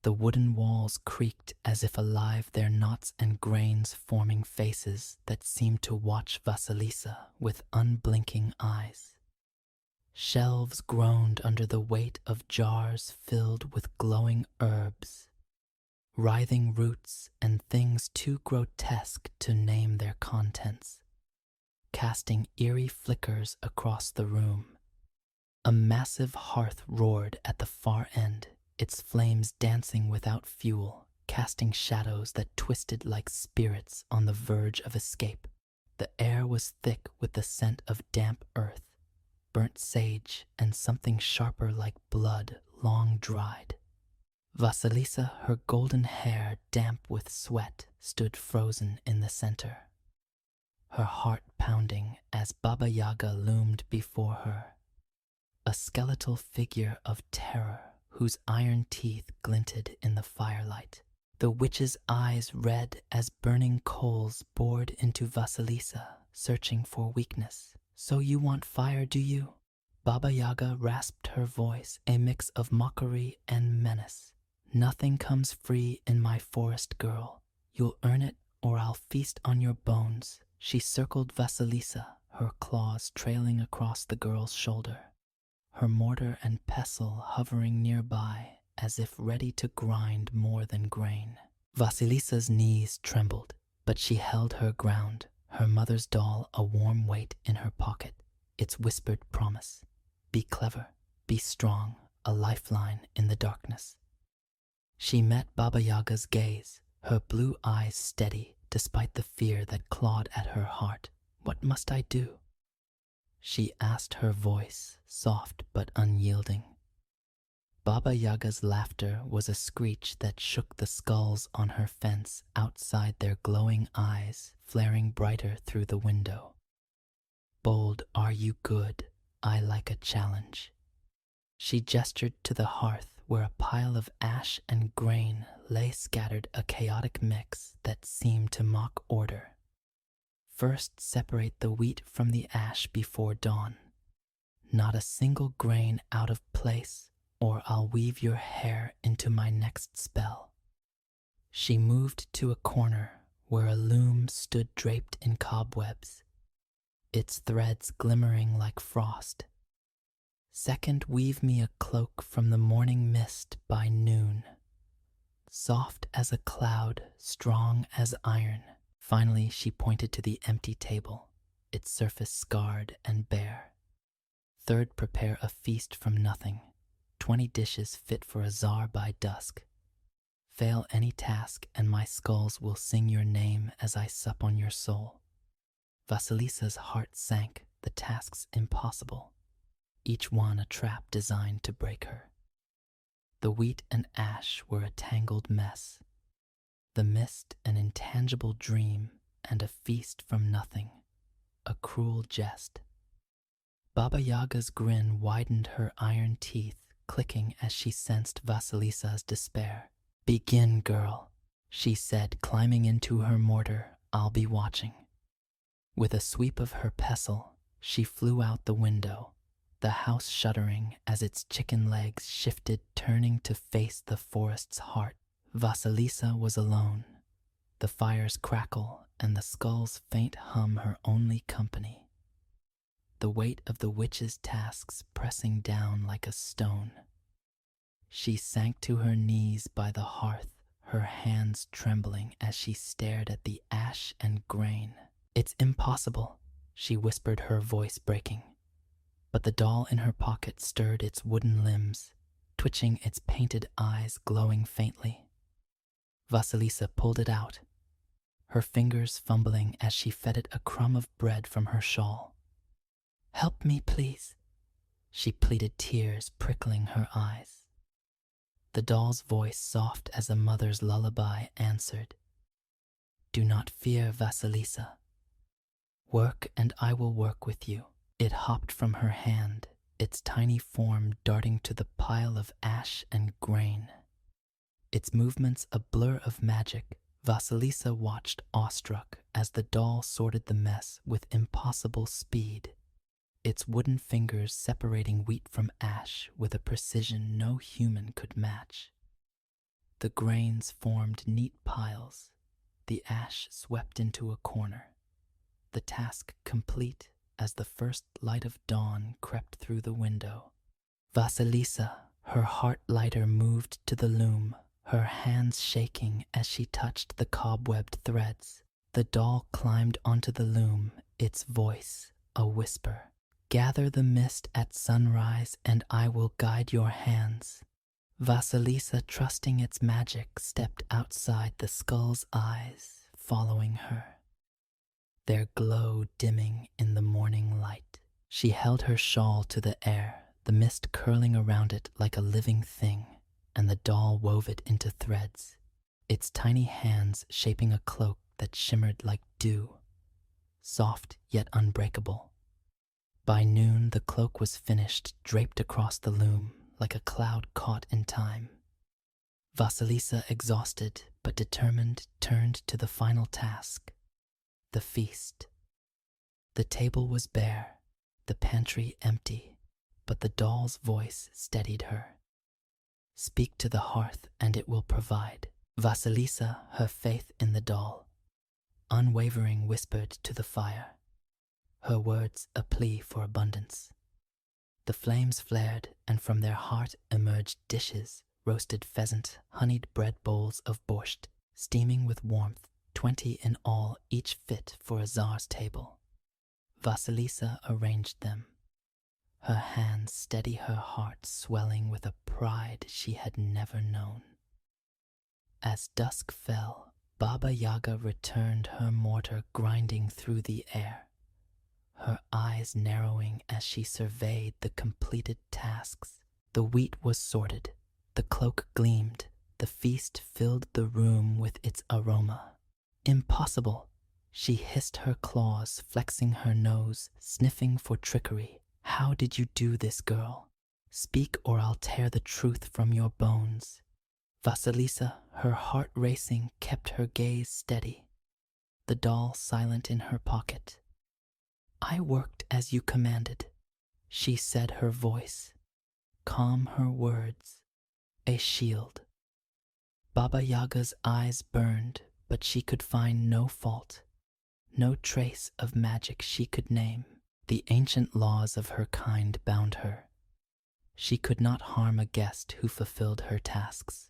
Speaker 1: The wooden walls creaked as if alive, their knots and grains forming faces that seemed to watch Vasilisa with unblinking eyes. Shelves groaned under the weight of jars filled with glowing herbs, writhing roots, and things too grotesque to name their contents, casting eerie flickers across the room. A massive hearth roared at the far end, its flames dancing without fuel, casting shadows that twisted like spirits on the verge of escape. The air was thick with the scent of damp earth, burnt sage, and something sharper like blood long dried. Vasilisa, her golden hair damp with sweat, stood frozen in the center, her heart pounding as Baba Yaga loomed before her, a skeletal figure of terror whose iron teeth glinted in the firelight. The witch's eyes, red as burning coals, bored into Vasilisa, searching for weakness. "So you want fire, do you?" Baba Yaga rasped her voice, a mix of mockery and menace. "Nothing comes free in my forest, girl. You'll earn it, or I'll feast on your bones." She circled Vasilisa, her claws trailing across the girl's shoulder, her mortar and pestle hovering nearby as if ready to grind more than grain. Vasilisa's knees trembled, but she held her ground, her mother's doll a warm weight in her pocket, its whispered promise: "Be clever, be strong, a lifeline in the darkness." She met Baba Yaga's gaze, her blue eyes steady despite the fear that clawed at her heart. "What must I do?" she asked, her voice soft but unyielding. Baba Yaga's laughter was a screech that shook the skulls on her fence outside, their glowing eyes flaring brighter through the window. "Bold are you, good? I like a challenge." She gestured to the hearth where a pile of ash and grain lay scattered, a chaotic mix that seemed to mock order. "First separate the wheat from the ash before dawn. Not a single grain out of place, or I'll weave your hair into my next spell." She moved to a corner where a loom stood draped in cobwebs, its threads glimmering like frost. "Second, weave me a cloak from the morning mist by noon, soft as a cloud, strong as iron." Finally, she pointed to the empty table, its surface scarred and bare. "Third, prepare a feast from nothing, 20 dishes fit for a czar by dusk. Fail any task, and my skulls will sing your name as I sup on your soul." Vasilisa's heart sank, the tasks impossible, each one a trap designed to break her. The wheat and ash were a tangled mess, the mist an intangible dream, and a feast from nothing, a cruel jest. Baba Yaga's grin widened, her iron teeth clicking as she sensed Vasilisa's despair. "Begin, girl," she said, climbing into her mortar. "I'll be watching." With a sweep of her pestle, she flew out the window, the house shuddering as its chicken legs shifted, turning to face the forest's heart. Vasilisa was alone, the fire's crackle and the skull's faint hum her only company, the weight of the witch's tasks pressing down like a stone. She sank to her knees by the hearth, her hands trembling as she stared at the ash and grain. "It's impossible," she whispered, her voice breaking. But the doll in her pocket stirred its wooden limbs, twitching, its painted eyes glowing faintly. Vasilisa pulled it out, her fingers fumbling as she fed it a crumb of bread from her shawl. "Help me, please," she pleaded, tears prickling her eyes. The doll's voice, soft as a mother's lullaby, answered, "Do not fear, Vasilisa. Work and I will work with you." It hopped from her hand, its tiny form darting to the pile of ash and grain. Its movements a blur of magic, Vasilisa watched awestruck as the doll sorted the mess with impossible speed, its wooden fingers separating wheat from ash with a precision no human could match. The grains formed neat piles, the ash swept into a corner, the task complete as the first light of dawn crept through the window. Vasilisa, her heart lighter, moved to the loom, her hands shaking as she touched the cobwebbed threads. The doll climbed onto the loom, its voice a whisper. "Gather the mist at sunrise and I will guide your hands." Vasilisa, trusting its magic, stepped outside the skull's eyes, following her, their glow dimming in the morning light. She held her shawl to the air, the mist curling around it like a living thing, and the doll wove it into threads, its tiny hands shaping a cloak that shimmered like dew, soft yet unbreakable. By noon, the cloak was finished, draped across the loom like a cloud caught in time. Vasilisa, exhausted but determined, turned to the final task, the feast. The table was bare, the pantry empty, but the doll's voice steadied her. "Speak to the hearth and it will provide." Vasilisa, her faith in the doll, unwavering, whispered to the fire, her words a plea for abundance. The flames flared, and from their heart emerged dishes, roasted pheasant, honeyed bread bowls of borscht, steaming with warmth, 20 in all, each fit for a czar's table. Vasilisa arranged them, her hands steady, her heart swelling with a pride she had never known. As dusk fell, Baba Yaga returned, her mortar grinding through the air, her eyes narrowing as she surveyed the completed tasks. The wheat was sorted, the cloak gleamed, the feast filled the room with its aroma. "Impossible!" she hissed, her claws flexing her nose, sniffing for trickery. "How did you do this, girl? Speak or I'll tear the truth from your bones." Vasilisa, her heart racing, kept her gaze steady, the doll silent in her pocket. "I worked as you commanded," she said, her voice calm, her words a shield. Baba Yaga's eyes burned, but she could find no fault, no trace of magic she could name. The ancient laws of her kind bound her. She could not harm a guest who fulfilled her tasks.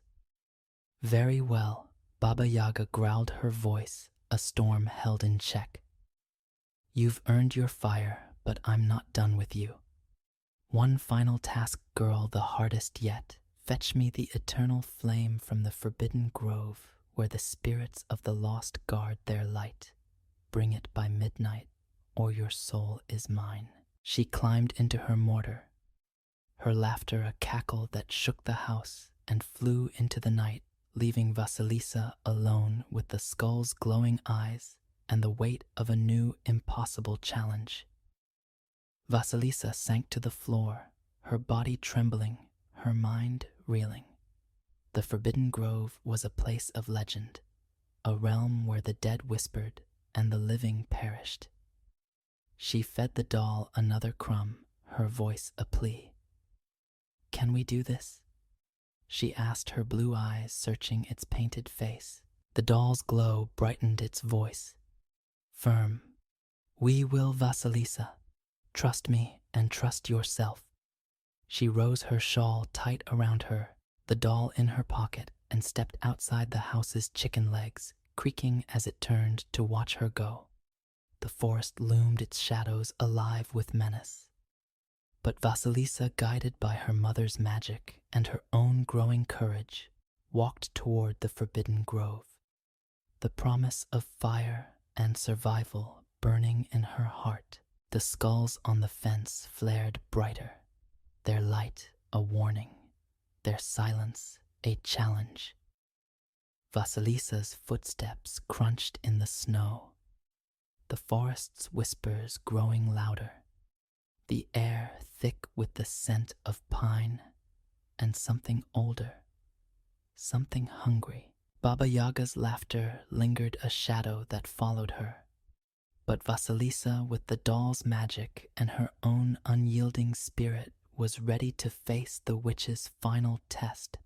Speaker 1: "Very well," Baba Yaga growled, her voice a storm held in check. "You've earned your fire, but I'm not done with you. One final task, girl, the hardest yet. Fetch me the eternal flame from the forbidden grove where the spirits of the lost guard their light. Bring it by midnight, or your soul is mine." She climbed into her mortar, her laughter a cackle that shook the house, and flew into the night, leaving Vasilisa alone with the skull's glowing eyes and the weight of a new, impossible challenge. Vasilisa sank to the floor, her body trembling, her mind reeling. The Forbidden Grove was a place of legend, a realm where the dead whispered and the living perished. She fed the doll another crumb, her voice a plea. "Can we do this?" she asked, her blue eyes searching its painted face. The doll's glow brightened its voice, firm. "We will, Vasilisa. Trust me and trust yourself." She rose, her shawl tight around her, the doll in her pocket, and stepped outside the house's chicken legs, creaking as it turned to watch her go. The forest loomed, its shadows alive with menace. But Vasilisa, guided by her mother's magic and her own growing courage, walked toward the Forbidden Grove, the promise of fire and survival burning in her heart. The skulls on the fence flared brighter, their light a warning, their silence a challenge. Vasilisa's footsteps crunched in the snow, the forest's whispers growing louder. the air thick with the scent of pine and something older, something hungry. Baba Yaga's laughter lingered a shadow that followed her, but Vasilisa, with the doll's magic and her own unyielding spirit, was ready to face the witch's final test,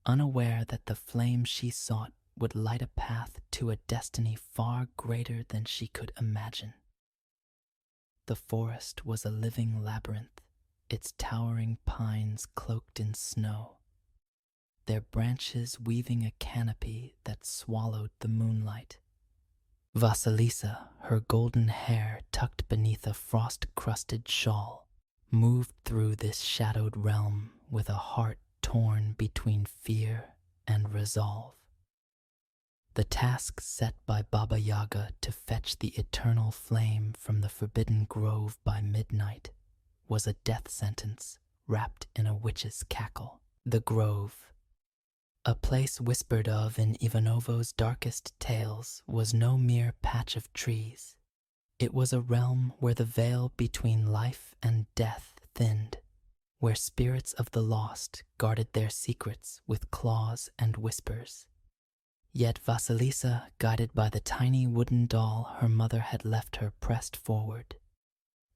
Speaker 1: unaware that the flame she sought would light a path to a destiny far greater than she could imagine. The forest was a living labyrinth, its towering pines cloaked in snow, their branches weaving a canopy that swallowed the moonlight. Vasilisa, her golden hair tucked beneath a frost-crusted shawl, moved through this shadowed realm with a heart torn between fear and resolve. The task set by Baba Yaga to fetch the eternal flame from the forbidden grove by midnight was a death sentence wrapped in a witch's cackle. The grove, a place whispered of in Ivanovo's darkest tales, was no mere patch of trees. It was a realm where the veil between life and death thinned, where spirits of the lost guarded their secrets with claws and whispers. Yet Vasilisa, guided by the tiny wooden doll her mother had left her, pressed forward,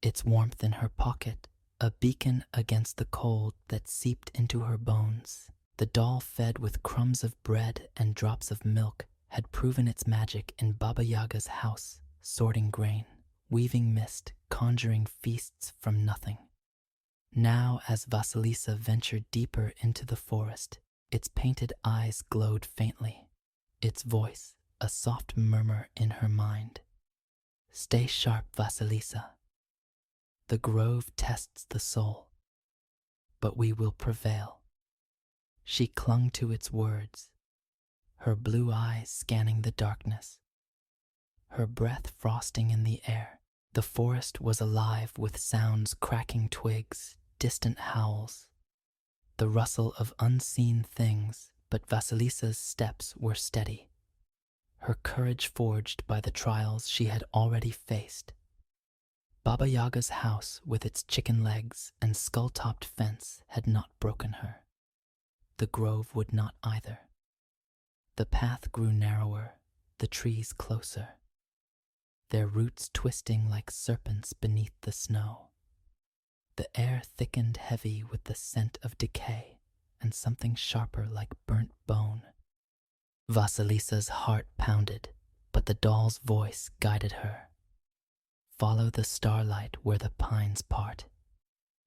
Speaker 1: its warmth in her pocket, a beacon against the cold that seeped into her bones. The doll, fed with crumbs of bread and drops of milk, had proven its magic in Baba Yaga's house, sorting grain, weaving mist, conjuring feasts from nothing. Now, as Vasilisa ventured deeper into the forest, its painted eyes glowed faintly, its voice a soft murmur in her mind. "Stay sharp, Vasilisa. The grove tests the soul, but we will prevail." She clung to its words, her blue eyes scanning the darkness, her breath frosting in the air. The forest was alive with sounds, cracking twigs, distant howls, the rustle of unseen things, but Vasilisa's steps were steady, her courage forged by the trials she had already faced. Baba Yaga's house, with its chicken legs and skull-topped fence, had not broken her. The grove would not either. The path grew narrower, the trees closer, their roots twisting like serpents beneath the snow. The air thickened heavy with the scent of decay and something sharper like burnt bone. Vasilisa's heart pounded, but the doll's voice guided her. "Follow the starlight where the pines part."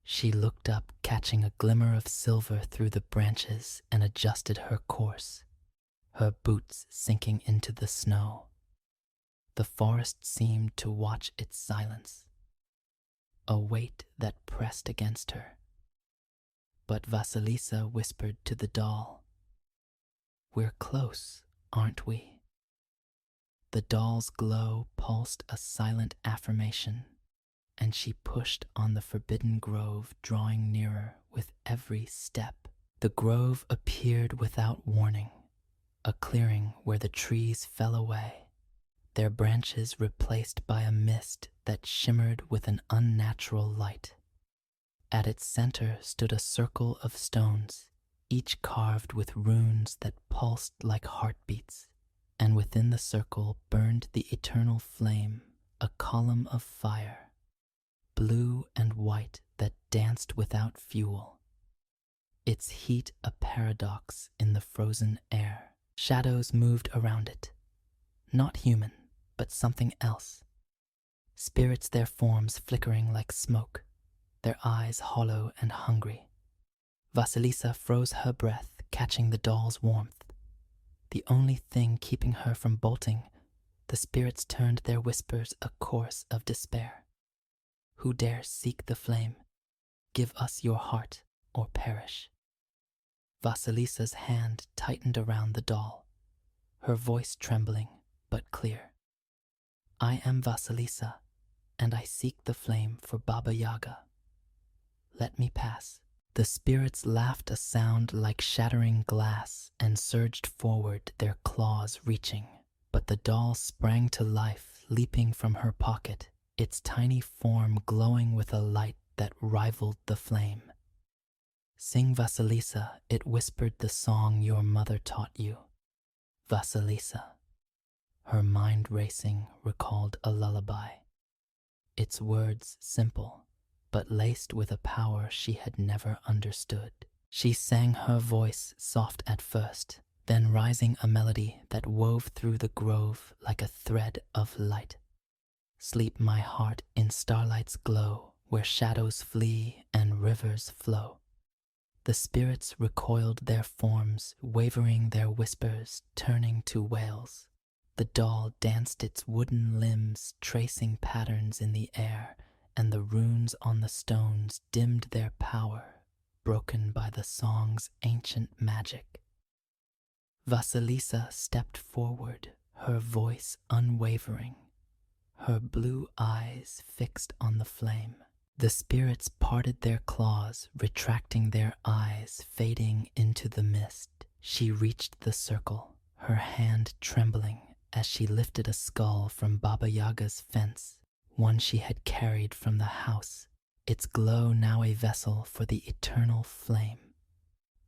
Speaker 1: She looked up, catching a glimmer of silver through the branches, and adjusted her course, her boots sinking into the snow. The forest seemed to watch its silence, a weight that pressed against her. But Vasilisa whispered to the doll, "We're close, aren't we?" The doll's glow pulsed a silent affirmation, and she pushed on the forbidden grove, drawing nearer with every step. The grove appeared without warning, a clearing where the trees fell away, their branches replaced by a mist that shimmered with an unnatural light. At its center stood a circle of stones, each carved with runes that pulsed like heartbeats, and within the circle burned the eternal flame, a column of fire, blue and white, that danced without fuel, its heat a paradox in the frozen air. Shadows moved around it, not human, but something else. Spirits, their forms flickering like smoke, their eyes hollow and hungry. Vasilisa froze her breath, catching the doll's warmth. The only thing keeping her from bolting, the spirits turned their whispers a chorus of despair. "Who dares seek the flame? Give us your heart or perish." Vasilisa's hand tightened around the doll, her voice trembling but clear. "I am Vasilisa, and I seek the flame for Baba Yaga. Let me pass." The spirits laughed a sound like shattering glass and surged forward, their claws reaching. But the doll sprang to life, leaping from her pocket, its tiny form glowing with a light that rivaled the flame. "Sing, Vasilisa," it whispered, "the song your mother taught you." Vasilisa. Her mind racing recalled a lullaby. Its words simple, but laced with a power she had never understood. She sang, her voice soft at first, then rising a melody that wove through the grove like a thread of light. "Sleep, my heart, in starlight's glow, where shadows flee and rivers flow." The spirits recoiled their forms, wavering their whispers, turning to wails. The doll danced its wooden limbs, tracing patterns in the air, and the runes on the stones dimmed their power, broken by the song's ancient magic. Vasilisa stepped forward, her voice unwavering, her blue eyes fixed on the flame. The spirits parted their claws, retracting their eyes, fading into the mist. She reached the circle, her hand trembling as she lifted a skull from Baba Yaga's fence, one she had carried from the house, its glow now a vessel for the eternal flame.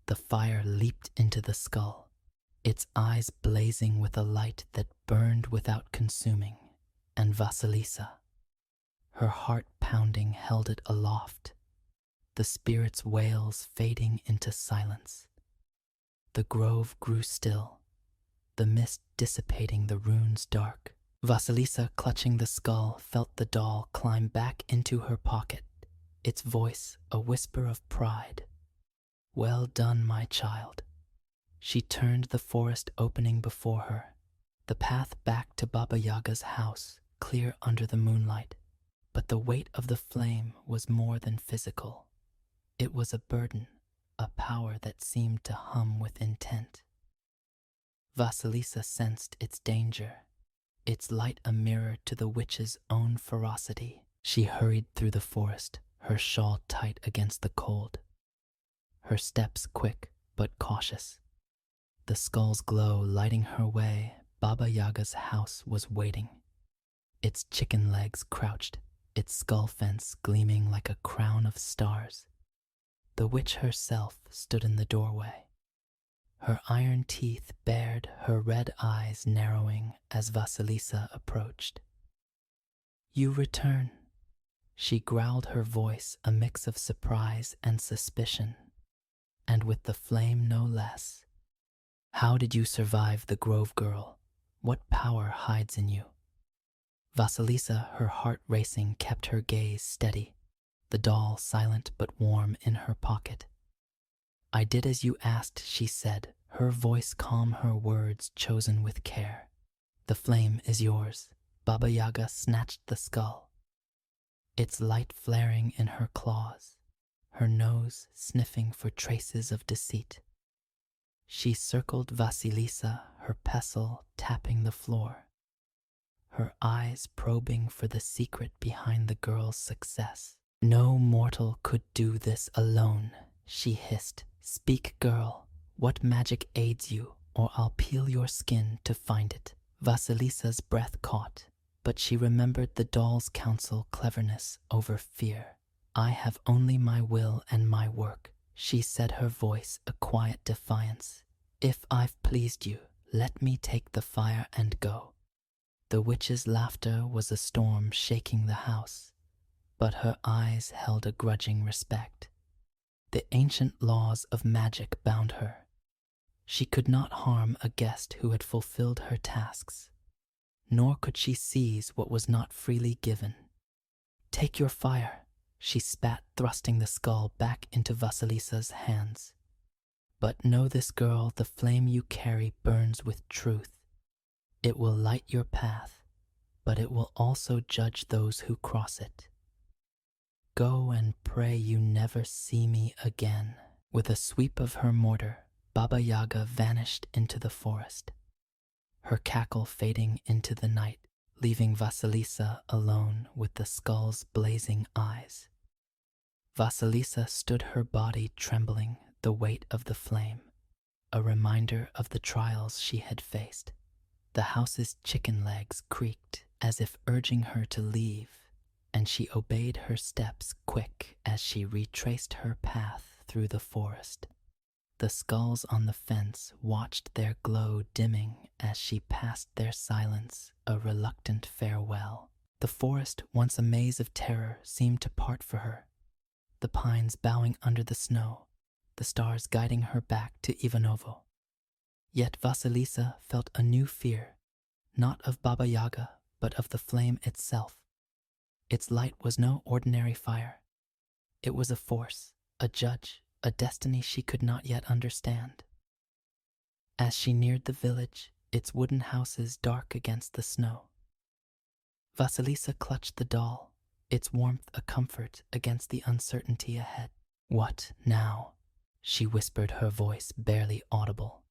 Speaker 1: The fire leaped into the skull, its eyes blazing with a light that burned without consuming, and Vasilisa, her heart pounding, held it aloft, the spirit's wails fading into silence. The grove grew still, the mist dissipating the runes dark. Vasilisa, clutching the skull, felt the doll climb back into her pocket, its voice a whisper of pride. "Well done, my child." She turned, the forest opening before her, the path back to Baba Yaga's house, clear under the moonlight. But the weight of the flame was more than physical. It was a burden, a power that seemed to hum with intent. Vasilisa sensed its danger, its light a mirror to the witch's own ferocity. She hurried through the forest, her shawl tight against the cold, her steps quick but cautious. The skull's glow lighting her way, Baba Yaga's house was waiting. Its chicken legs crouched, its skull fence gleaming like a crown of stars. The witch herself stood in the doorway, her iron teeth bared, her red eyes narrowing as Vasilisa approached. "You return," she growled, her voice a mix of surprise and suspicion, and with the flame no less. "How did you survive the Grove Girl? What power hides in you?" Vasilisa, her heart racing, kept her gaze steady, the doll silent but warm in her pocket. "I did as you asked," she said, her voice calm, her words chosen with care. "The flame is yours." Baba Yaga snatched the skull, its light flaring in her claws, her nose sniffing for traces of deceit. She circled Vasilisa, her pestle tapping the floor, her eyes probing for the secret behind the girl's success. "No mortal could do this alone," she hissed. "Speak, girl, what magic aids you, or I'll peel your skin to find it." Vasilisa's breath caught, but she remembered the doll's counsel, cleverness over fear. "I have only my will and my work," she said, her voice a quiet defiance. "If I've pleased you, let me take the fire and go." The witch's laughter was a storm shaking the house, but her eyes held a grudging respect. The ancient laws of magic bound her. She could not harm a guest who had fulfilled her tasks, nor could she seize what was not freely given. "Take your fire," she spat, thrusting the skull back into Vasilisa's hands. "But know this, girl, the flame you carry burns with truth. It will light your path, but it will also judge those who cross it. Go and pray you never see me again." With a sweep of her mortar, Baba Yaga vanished into the forest, her cackle fading into the night, leaving Vasilisa alone with the skull's blazing eyes. Vasilisa stood, her body trembling, the weight of the flame, a reminder of the trials she had faced. The house's chicken legs creaked as if urging her to leave, and she obeyed her steps quick as she retraced her path through the forest. The skulls on the fence watched their glow dimming as she passed their silence, a reluctant farewell. The forest, once a maze of terror, seemed to part for her, the pines bowing under the snow, the stars guiding her back to Ivanovo. Yet Vasilisa felt a new fear, not of Baba Yaga, but of the flame itself. Its light was no ordinary fire. It was a force, a judge, a destiny she could not yet understand. As she neared the village, its wooden houses dark against the snow, Vasilisa clutched the doll, its warmth a comfort against the uncertainty ahead. "What now?" she whispered, her voice barely audible.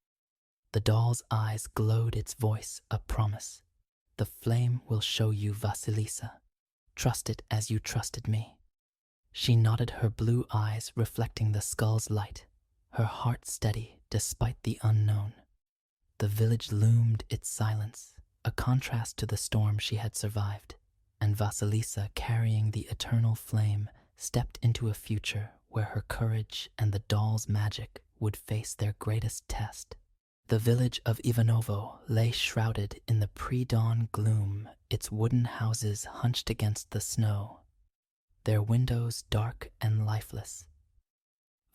Speaker 1: The doll's eyes glowed, its voice a promise. "The flame will show you, Vasilisa. Trust it as you trusted me." She nodded, her blue eyes reflecting the skull's light, her heart steady despite the unknown. The village loomed, its silence, a contrast to the storm she had survived, and Vasilisa, carrying the eternal flame, stepped into a future where her courage and the doll's magic would face their greatest test. The village of Ivanovo lay shrouded in the pre-dawn gloom, its wooden houses hunched against the snow, their windows dark and lifeless.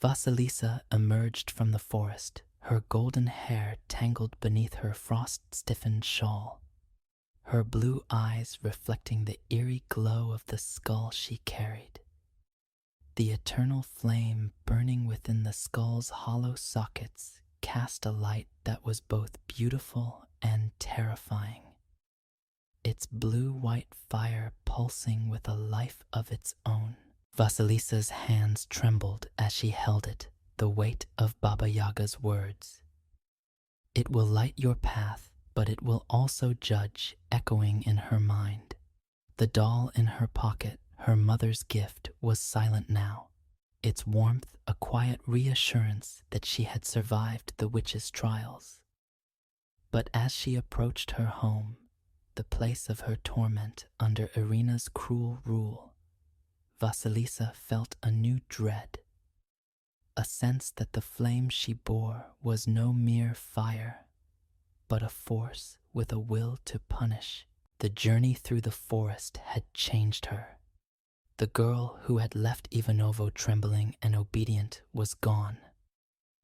Speaker 1: Vasilisa emerged from the forest, her golden hair tangled beneath her frost-stiffened shawl, her blue eyes reflecting the eerie glow of the skull she carried. The eternal flame burning within the skull's hollow sockets cast a light that was both beautiful and terrifying, its blue-white fire pulsing with a life of its own. Vasilisa's hands trembled as she held it, the weight of Baba Yaga's words. "It will light your path, but it will also judge," echoing in her mind. The doll in her pocket, her mother's gift, was silent now, its warmth a quiet reassurance that she had survived the witch's trials. But as she approached her home, the place of her torment under Irina's cruel rule, Vasilisa felt a new dread, a sense that the flame she bore was no mere fire, but a force with a will to punish. The journey through the forest had changed her. The girl who had left Ivanovo trembling and obedient was gone,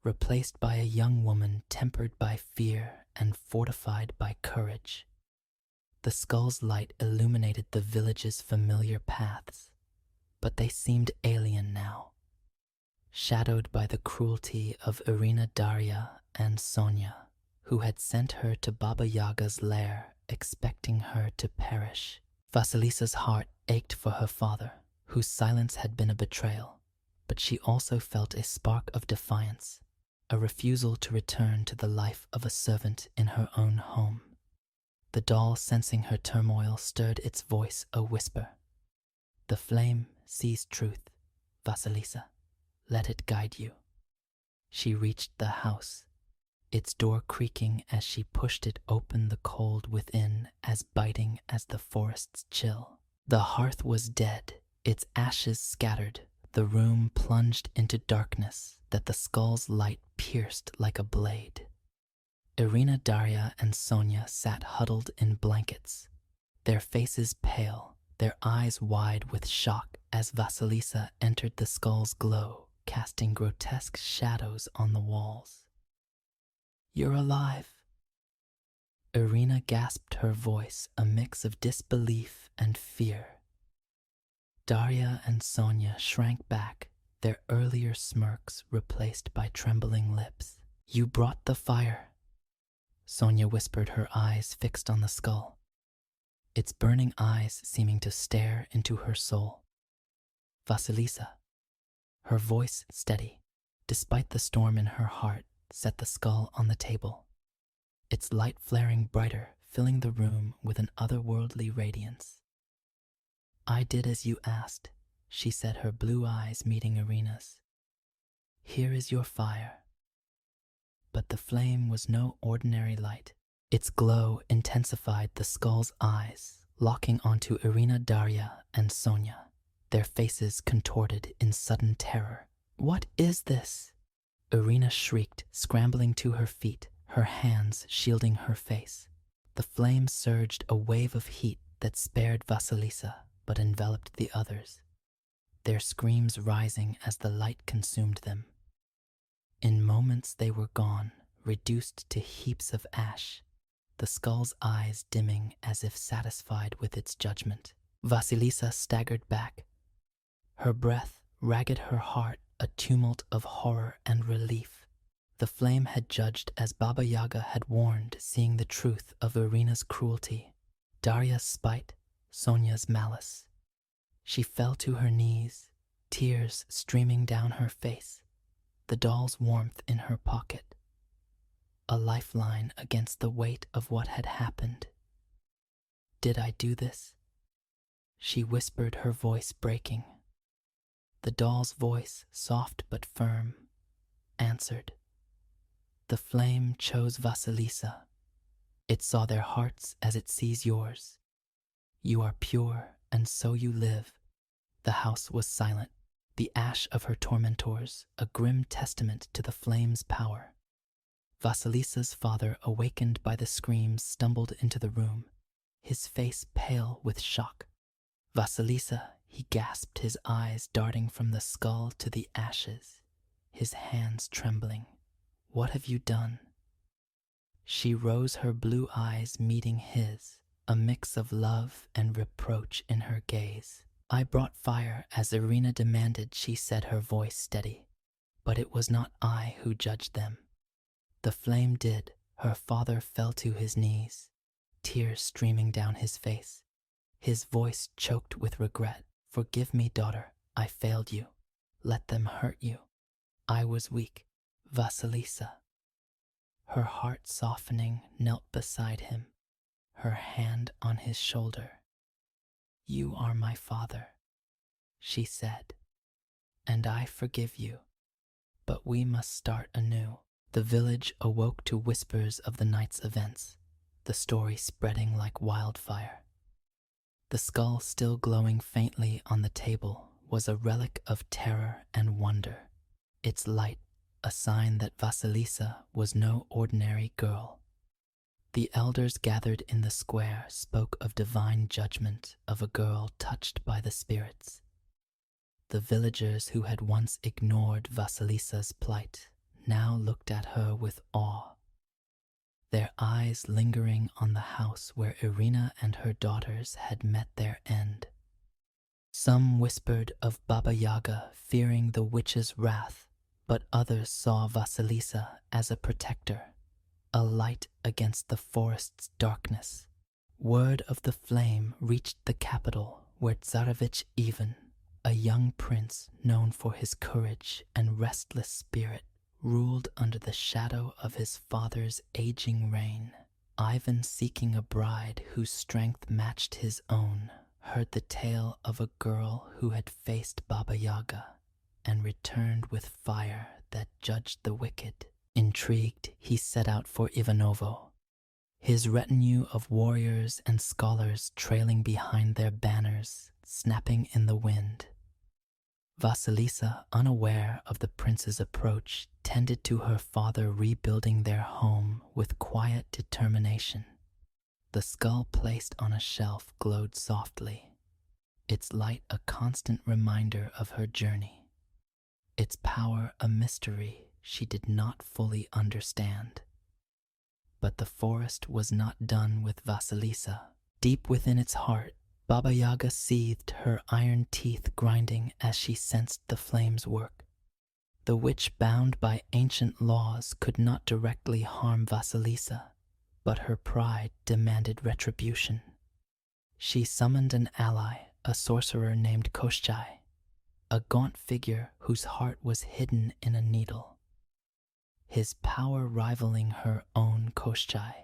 Speaker 1: replaced by a young woman tempered by fear and fortified by courage. The skull's light illuminated the village's familiar paths, but they seemed alien now, shadowed by the cruelty of Irina, Daria, and Sonia, who had sent her to Baba Yaga's lair, expecting her to perish. Vasilisa's heart ached for her father, whose silence had been a betrayal, but she also felt a spark of defiance, a refusal to return to the life of a servant in her own home. The doll, sensing her turmoil, stirred its voice a whisper. "The flame sees truth, Vasilisa. Let it guide you." She reached the house, its door creaking as she pushed it open, the cold within as biting as the forest's chill. The hearth was dead, its ashes scattered, the room plunged into darkness that the skull's light pierced like a blade. Irina, Daria, and Sonia sat huddled in blankets, their faces pale, their eyes wide with shock as Vasilisa entered the skull's glow, casting grotesque shadows on the walls. "You're alive." Irina gasped, her voice a mix of disbelief and fear. Daria and Sonia shrank back, their earlier smirks replaced by trembling lips. "You brought the fire," Sonia whispered, her eyes fixed on the skull, its burning eyes seeming to stare into her soul. Vasilisa, her voice steady, despite the storm in her heart, set the skull on the table, its light flaring brighter, filling the room with an otherworldly radiance. "I did as you asked," she said, her blue eyes meeting Irina's. "Here is your fire." But the flame was no ordinary light. Its glow intensified the skull's eyes, locking onto Irina, Daria, and Sonia, their faces contorted in sudden terror. "What is this?" Irina shrieked, scrambling to her feet, her hands shielding her face. The flame surged, a wave of heat that spared Vasilisa but enveloped the others, their screams rising as the light consumed them. In moments they were gone, reduced to heaps of ash, the skull's eyes dimming as if satisfied with its judgment. Vasilisa staggered back, her breath ragged, her heart a tumult of horror and relief. The flame had judged as Baba Yaga had warned, seeing the truth of Irina's cruelty, Darya's spite, Sonia's malice. She fell to her knees, tears streaming down her face, the doll's warmth in her pocket, a lifeline against the weight of what had happened. "Did I do this?" she whispered, her voice breaking. The doll's voice, soft but firm, answered. The flame chose Vasilisa. It saw their hearts as it sees yours. You are pure, and so you live. The house was silent, the ash of her tormentors, a grim testament to the flame's power. Vasilisa's father, awakened by the screams, stumbled into the room, his face pale with shock. "Vasilisa," he gasped, his eyes darting from the skull to the ashes, his hands trembling. "What have you done?" She rose, her blue eyes meeting his, a mix of love and reproach in her gaze. "I brought fire as Irina demanded," she said, her voice steady. "But it was not I who judged them. The flame did." Her father fell to his knees, tears streaming down his face, his voice choked with regret. "Forgive me, daughter. I failed you. Let them hurt you. I was weak." Vasilisa, her heart softening, knelt beside him, her hand on his shoulder. "You are my father," she said, "and I forgive you. But we must start anew." The village awoke to whispers of the night's events, the story spreading like wildfire. The skull, still glowing faintly on the table, was a relic of terror and wonder, its light a sign that Vasilisa was no ordinary girl. The elders gathered in the square spoke of divine judgment, of a girl touched by the spirits. The villagers who had once ignored Vasilisa's plight now looked at her with awe, their eyes lingering on the house where Irina and her daughters had met their end. Some whispered of Baba Yaga, fearing the witch's wrath, but others saw Vasilisa as a protector, a light against the forest's darkness. Word of the flame reached the capital, where Tsarevich Ivan, a young prince known for his courage and restless spirit, ruled under the shadow of his father's aging reign. Ivan, seeking a bride whose strength matched his own, heard the tale of a girl who had faced Baba Yaga and returned with fire that judged the wicked. Intrigued, he set out for Ivanovo, his retinue of warriors and scholars trailing behind their banners, snapping in the wind. Vasilisa, unaware of the prince's approach, tended to her father, rebuilding their home with quiet determination. The skull placed on a shelf glowed softly, its light a constant reminder of her journey, its power a mystery she did not fully understand. But the forest was not done with Vasilisa. Deep within its heart, Baba Yaga seethed, her iron teeth grinding as she sensed the flame's work. The witch, bound by ancient laws, could not directly harm Vasilisa, but her pride demanded retribution. She summoned an ally, a sorcerer named Koshchai, a gaunt figure whose heart was hidden in a needle, his power rivaling her own. Koshchai,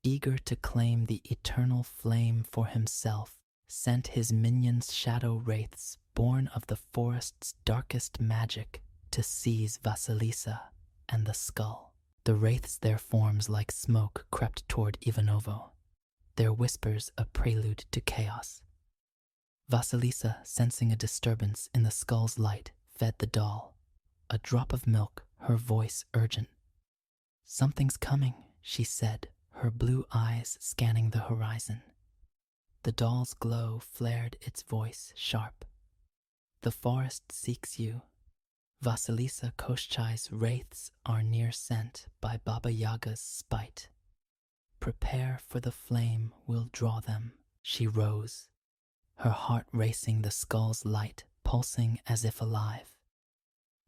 Speaker 1: eager to claim the eternal flame for himself, sent his minions, shadow wraiths born of the forest's darkest magic, to seize Vasilisa and the skull. The wraiths, their forms like smoke, crept toward Ivanovo, their whispers a prelude to chaos. Vasilisa, sensing a disturbance in the skull's light, fed the doll. A drop of milk, her voice urgent. "Something's coming," she said, her blue eyes scanning the horizon. The doll's glow flared, its voice sharp. "The forest seeks you. Vasilisa Koschai's wraiths are near, sent by Baba Yaga's spite. Prepare, for the flame will draw them." She rose, her heart racing, the skull's light pulsing as if alive.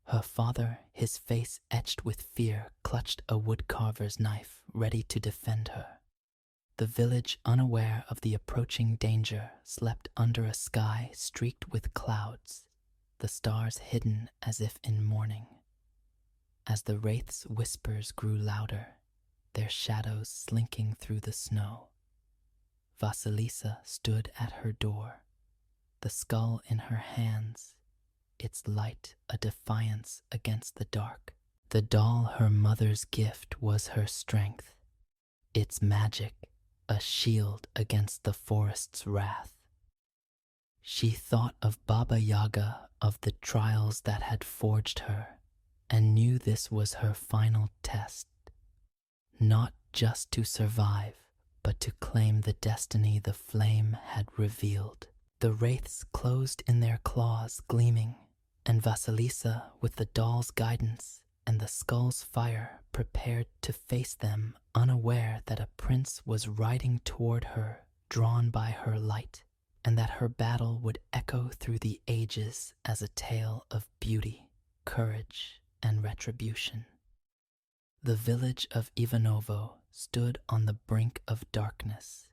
Speaker 1: Her father, his face etched with fear, clutched a woodcarver's knife, ready to defend her. The village, unaware of the approaching danger, slept under a sky streaked with clouds, the stars hidden as if in mourning. As the wraith's whispers grew louder, their shadows slinking through the snow, Vasilisa stood at her door, the skull in her hands, its light a defiance against the dark. The doll, her mother's gift, was her strength, its magic a shield against the forest's wrath. She thought of Baba Yaga, of the trials that had forged her, and knew this was her final test, not just to survive, but to claim the destiny the flame had revealed. The wraiths closed in their claws, gleaming, and Vasilisa, with the doll's guidance and the skull's fire, prepared to face them, unaware that a prince was riding toward her, drawn by her light, and that her battle would echo through the ages as a tale of beauty, courage, and retribution. The village of Ivanovo stood on the brink of darkness,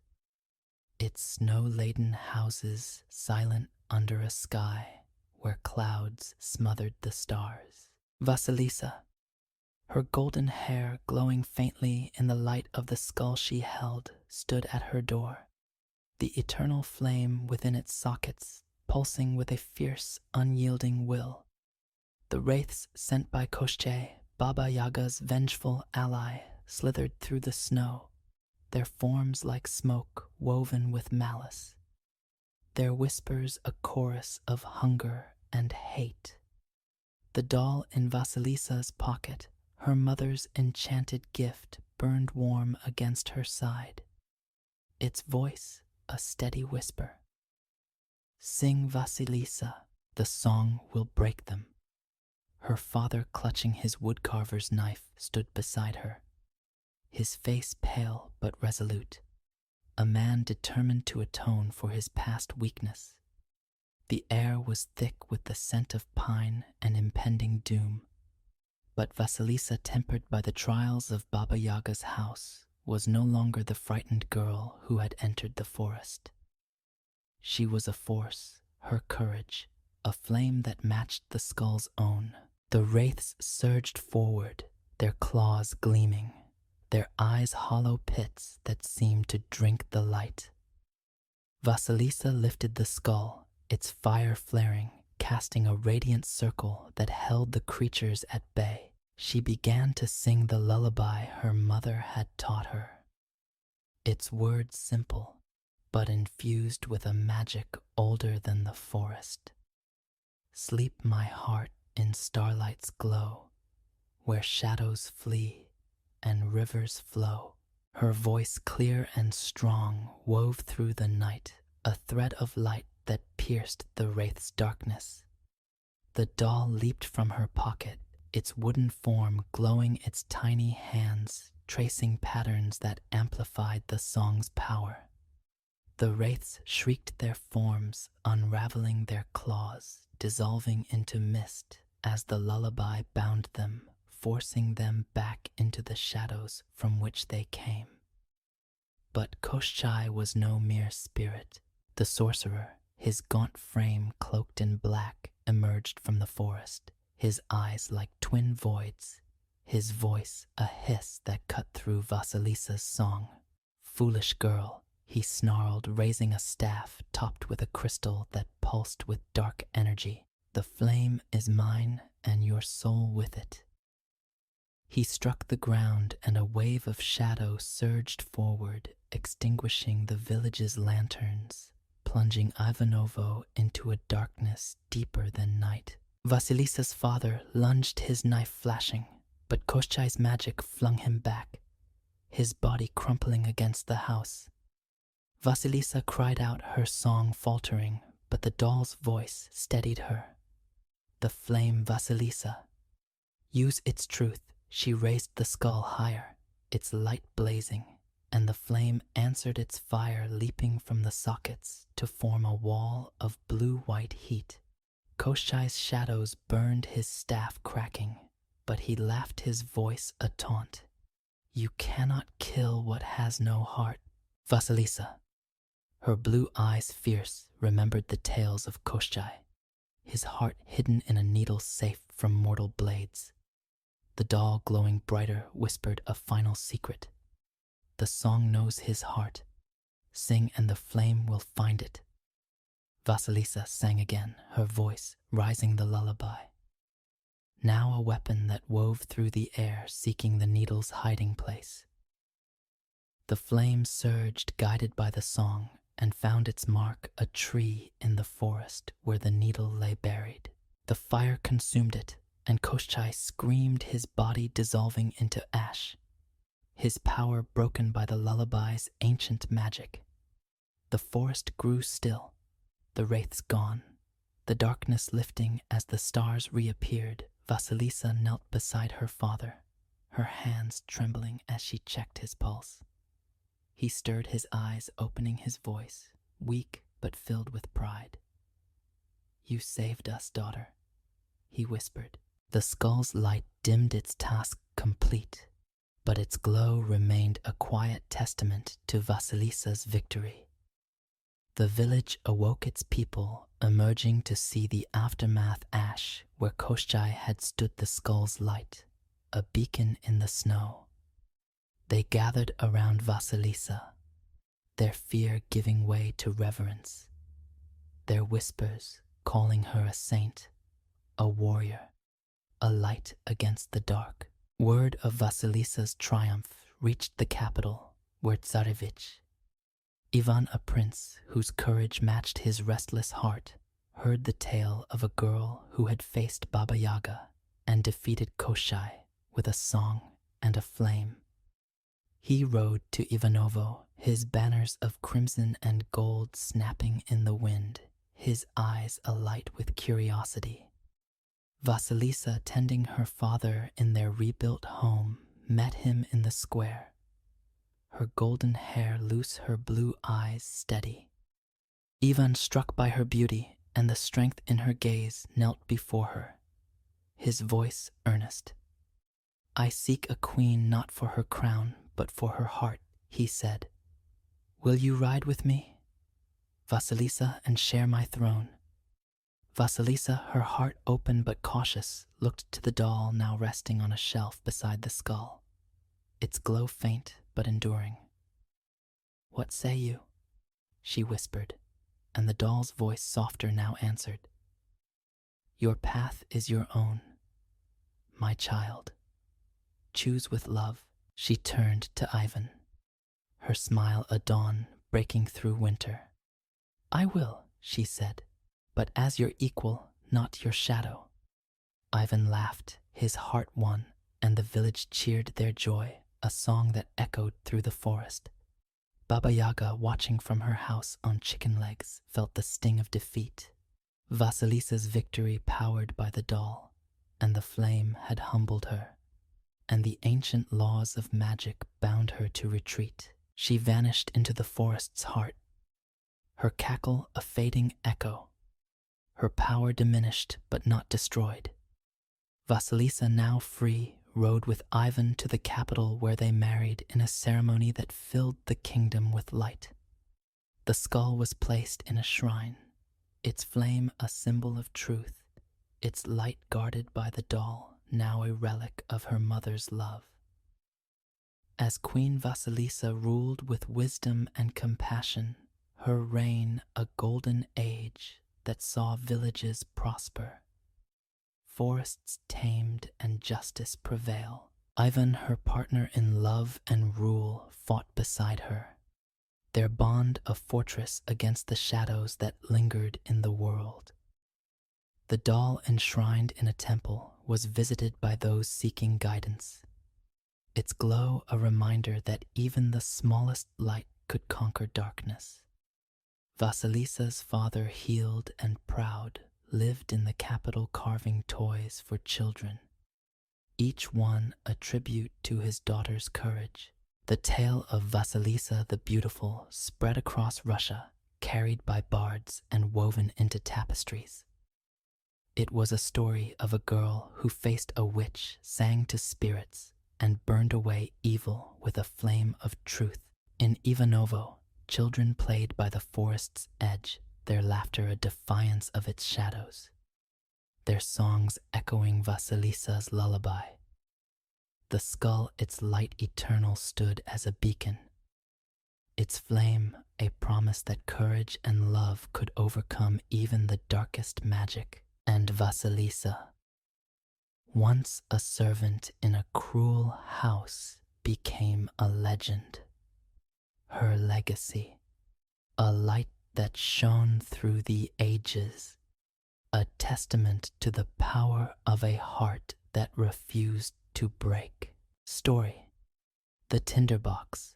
Speaker 1: its snow-laden houses silent under a sky where clouds smothered the stars. Vasilisa, her golden hair glowing faintly in the light of the skull she held, stood at her door, the eternal flame within its sockets pulsing with a fierce, unyielding will. The wraiths sent by Koschei, Baba Yaga's vengeful ally, slithered through the snow, their forms like smoke woven with malice, their whispers a chorus of hunger and hate. The doll in Vasilisa's pocket, her mother's enchanted gift, burned warm against her side, its voice a steady whisper. "Sing, Vasilisa, the song will break them." Her father, clutching his woodcarver's knife, stood beside her, his face pale but resolute, a man determined to atone for his past weakness. The air was thick with the scent of pine and impending doom, but Vasilisa, tempered by the trials of Baba Yaga's house, was no longer the frightened girl who had entered the forest. She was a force, her courage, a flame that matched the skull's own. The wraiths surged forward, their claws gleaming, their eyes hollow pits that seemed to drink the light. Vasilisa lifted the skull, its fire flaring, casting a radiant circle that held the creatures at bay. She began to sing the lullaby her mother had taught her, its words simple, but infused with a magic older than the forest. "Sleep, my heart, in starlight's glow, where shadows flee and rivers flow." Her voice, clear and strong, wove through the night, a thread of light that pierced the wraith's darkness. The doll leaped from her pocket, its wooden form glowing, its tiny hands tracing patterns that amplified the song's power. The wraiths shrieked their forms, unraveling their claws, dissolving into mist as the lullaby bound them, forcing them back into the shadows from which they came. But Koschei was no mere spirit. The sorcerer, his gaunt frame cloaked in black, emerged from the forest, his eyes like twin voids, his voice a hiss that cut through Vasilisa's song. "Foolish girl," he snarled, raising a staff topped with a crystal that pulsed with dark energy. "The flame is mine and your soul with it." He struck the ground and a wave of shadow surged forward, extinguishing the village's lanterns, plunging Ivanovo into a darkness deeper than night. Vasilisa's father lunged, his knife flashing, but Koschei's magic flung him back, his body crumpling against the house. Vasilisa cried out, her song faltering, but the doll's voice steadied her. The flame, Vasilisa. Use its truth. She raised the skull higher, its light blazing, and the flame answered its fire, leaping from the sockets to form a wall of blue-white heat. Koschei's shadows burned, his staff cracking, but he laughed, his voice a taunt. You cannot kill what has no heart. Vasilisa, her blue eyes fierce, remembered the tales of Koschei, his heart hidden in a needle safe from mortal blades. The doll, glowing brighter, whispered a final secret. The song knows his heart. Sing and the flame will find it. Vasilisa sang again, her voice rising the lullaby. Now a weapon that wove through the air, seeking the needle's hiding place. The flame surged, guided by the song, and found its mark, a tree in the forest where the needle lay buried. The fire consumed it, and Koschei screamed, his body dissolving into ash, his power broken by the lullaby's ancient magic. The forest grew still, the wraiths gone, the darkness lifting as the stars reappeared. Vasilisa knelt beside her father, her hands trembling as she checked his pulse. He stirred his eyes, opening his voice, weak but filled with pride. You saved us, daughter, he whispered. The skull's light dimmed, its task complete, but its glow remained a quiet testament to Vasilisa's victory. The village awoke its people, emerging to see the aftermath ash where Koschei had stood, the skull's light, a beacon in the snow. They gathered around Vasilisa, their fear giving way to reverence, their whispers calling her a saint, a warrior, a light against the dark. Word of Vasilisa's triumph reached the capital, where Tsarevich, Ivan, a prince whose courage matched his restless heart, heard the tale of a girl who had faced Baba Yaga and defeated Koschei with a song and a flame. He rode to Ivanovo, his banners of crimson and gold snapping in the wind, his eyes alight with curiosity. Vasilisa, tending her father in their rebuilt home, met him in the square, her golden hair loose, her blue eyes steady. Ivan, struck by her beauty and the strength in her gaze, knelt before her, his voice earnest. I seek a queen not for her crown, but for her heart, he said. Will you ride with me, Vasilisa, and share my throne? Vasilisa, her heart open but cautious, looked to the doll now resting on a shelf beside the skull, its glow faint but enduring. What say you? She whispered, and the doll's voice, softer now, answered. Your path is your own, my child. Choose with love. She turned to Ivan, her smile a dawn breaking through winter. I will, she said, but as your equal, not your shadow. Ivan laughed, his heart won, and the village cheered their joy, a song that echoed through the forest. Baba Yaga, watching from her house on chicken legs, felt the sting of defeat. Vasilisa's victory powered by the doll, and the flame had humbled her, and the ancient laws of magic bound her to retreat. She vanished into the forest's heart, her cackle a fading echo, her power diminished but not destroyed. Vasilisa, now free, rode with Ivan to the capital, where they married in a ceremony that filled the kingdom with light. The skull was placed in a shrine, its flame a symbol of truth, its light guarded by the doll, now a relic of her mother's love. As Queen Vasilisa ruled with wisdom and compassion, her reign a golden age that saw villages prosper, forests tamed, and justice prevail. Ivan, her partner in love and rule, fought beside her, their bond a fortress against the shadows that lingered in the world. The doll enshrined in a temple was visited by those seeking guidance, its glow a reminder that even the smallest light could conquer darkness. Vasilisa's father, healed and proud, lived in the capital carving toys for children, each one a tribute to his daughter's courage. The tale of Vasilisa the Beautiful spread across Russia, carried by bards and woven into tapestries. It was a story of a girl who faced a witch, sang to spirits, and burned away evil with a flame of truth. In Ivanovo, children played by the forest's edge, their laughter a defiance of its shadows, their songs echoing Vasilisa's lullaby. The skull, its light eternal, stood as a beacon, its flame a promise that courage and love could overcome even the darkest magic. And Vasilisa, once a servant in a cruel house, became a legend. Her legacy, a light that shone through the ages, a testament to the power of a heart that refused to break. Story: The Tinderbox.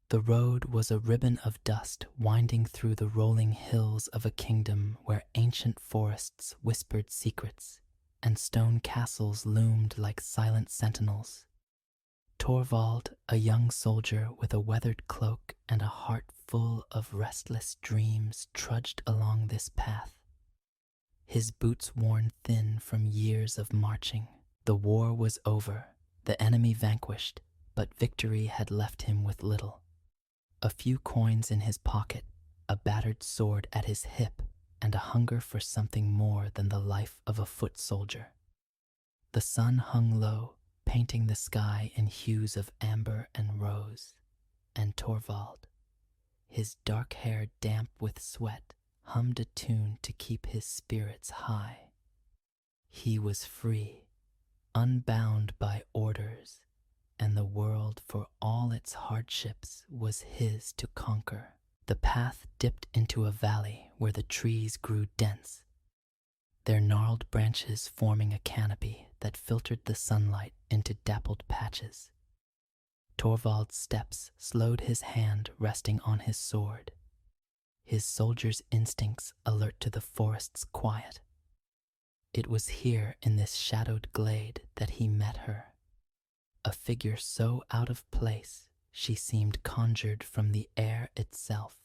Speaker 1: The road was a ribbon of dust winding through the rolling hills of a kingdom where ancient forests whispered secrets and stone castles loomed like silent sentinels. Torvald, a young soldier with a weathered cloak and a heart full of restless dreams, trudged along this path, his boots worn thin from years of marching. The war was over, the enemy vanquished, but victory had left him with little. A few coins in his pocket, a battered sword at his hip, and a hunger for something more than the life of a foot soldier. The sun hung low, painting the sky in hues of amber and rose, and Torvald, his dark hair damp with sweat, hummed a tune to keep his spirits high. He was free, unbound by orders, and the world, for all its hardships, was his to conquer. The path dipped into a valley where the trees grew dense, their gnarled branches forming a canopy that filtered the sunlight into dappled patches. Torvald's steps slowed, his hand resting on his sword, his soldier's instincts alert to the forest's quiet. It was here, in this shadowed glade, that he met her. A figure so out of place, she seemed conjured from the air itself.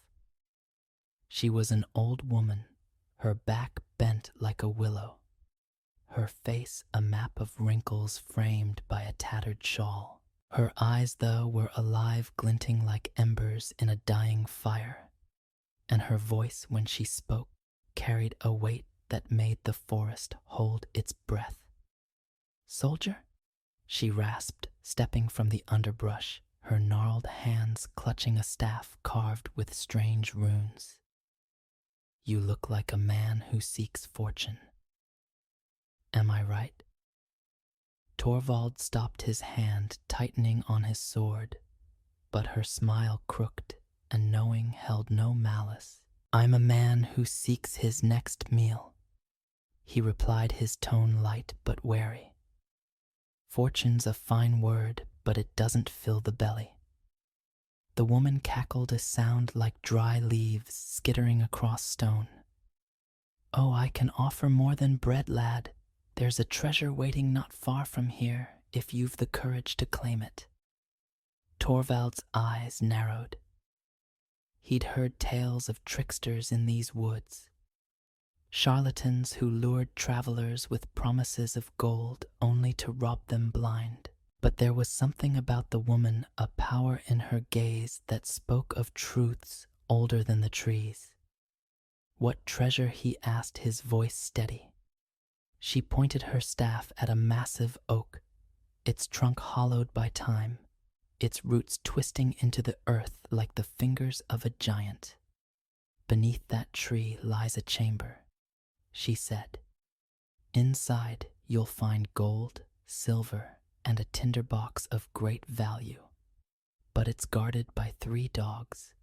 Speaker 1: She was an old woman, her back bent like a willow, her face a map of wrinkles framed by a tattered shawl. Her eyes, though, were alive, glinting like embers in a dying fire, and her voice, when she spoke, carried a weight that made the forest hold its breath. "Soldier?" she rasped, stepping from the underbrush, her gnarled hands clutching a staff carved with strange runes. "You look like a man who seeks fortune. Am I right?" Torvald stopped, his hand tightening on his sword, but her smile crooked, and knowing held no malice. "I'm a man who seeks his next meal," he replied, his tone light but wary. "Fortune's a fine word, but it doesn't fill the belly." The woman cackled, a sound like dry leaves skittering across stone. "Oh, I can offer more than bread, lad. There's a treasure waiting not far from here, if you've the courage to claim it." Torvald's eyes narrowed. He'd heard tales of tricksters in these woods, charlatans who lured travelers with promises of gold only to rob them blind. But there was something about the woman, a power in her gaze that spoke of truths older than the trees. "What treasure?" he asked, his voice steady. She pointed her staff at a massive oak, its trunk hollowed by time, its roots twisting into the earth like the fingers of a giant. "Beneath that tree lies a chamber," she said. "Inside you'll find gold, silver, and a tinderbox of great value. But it's guarded by 3 dogs.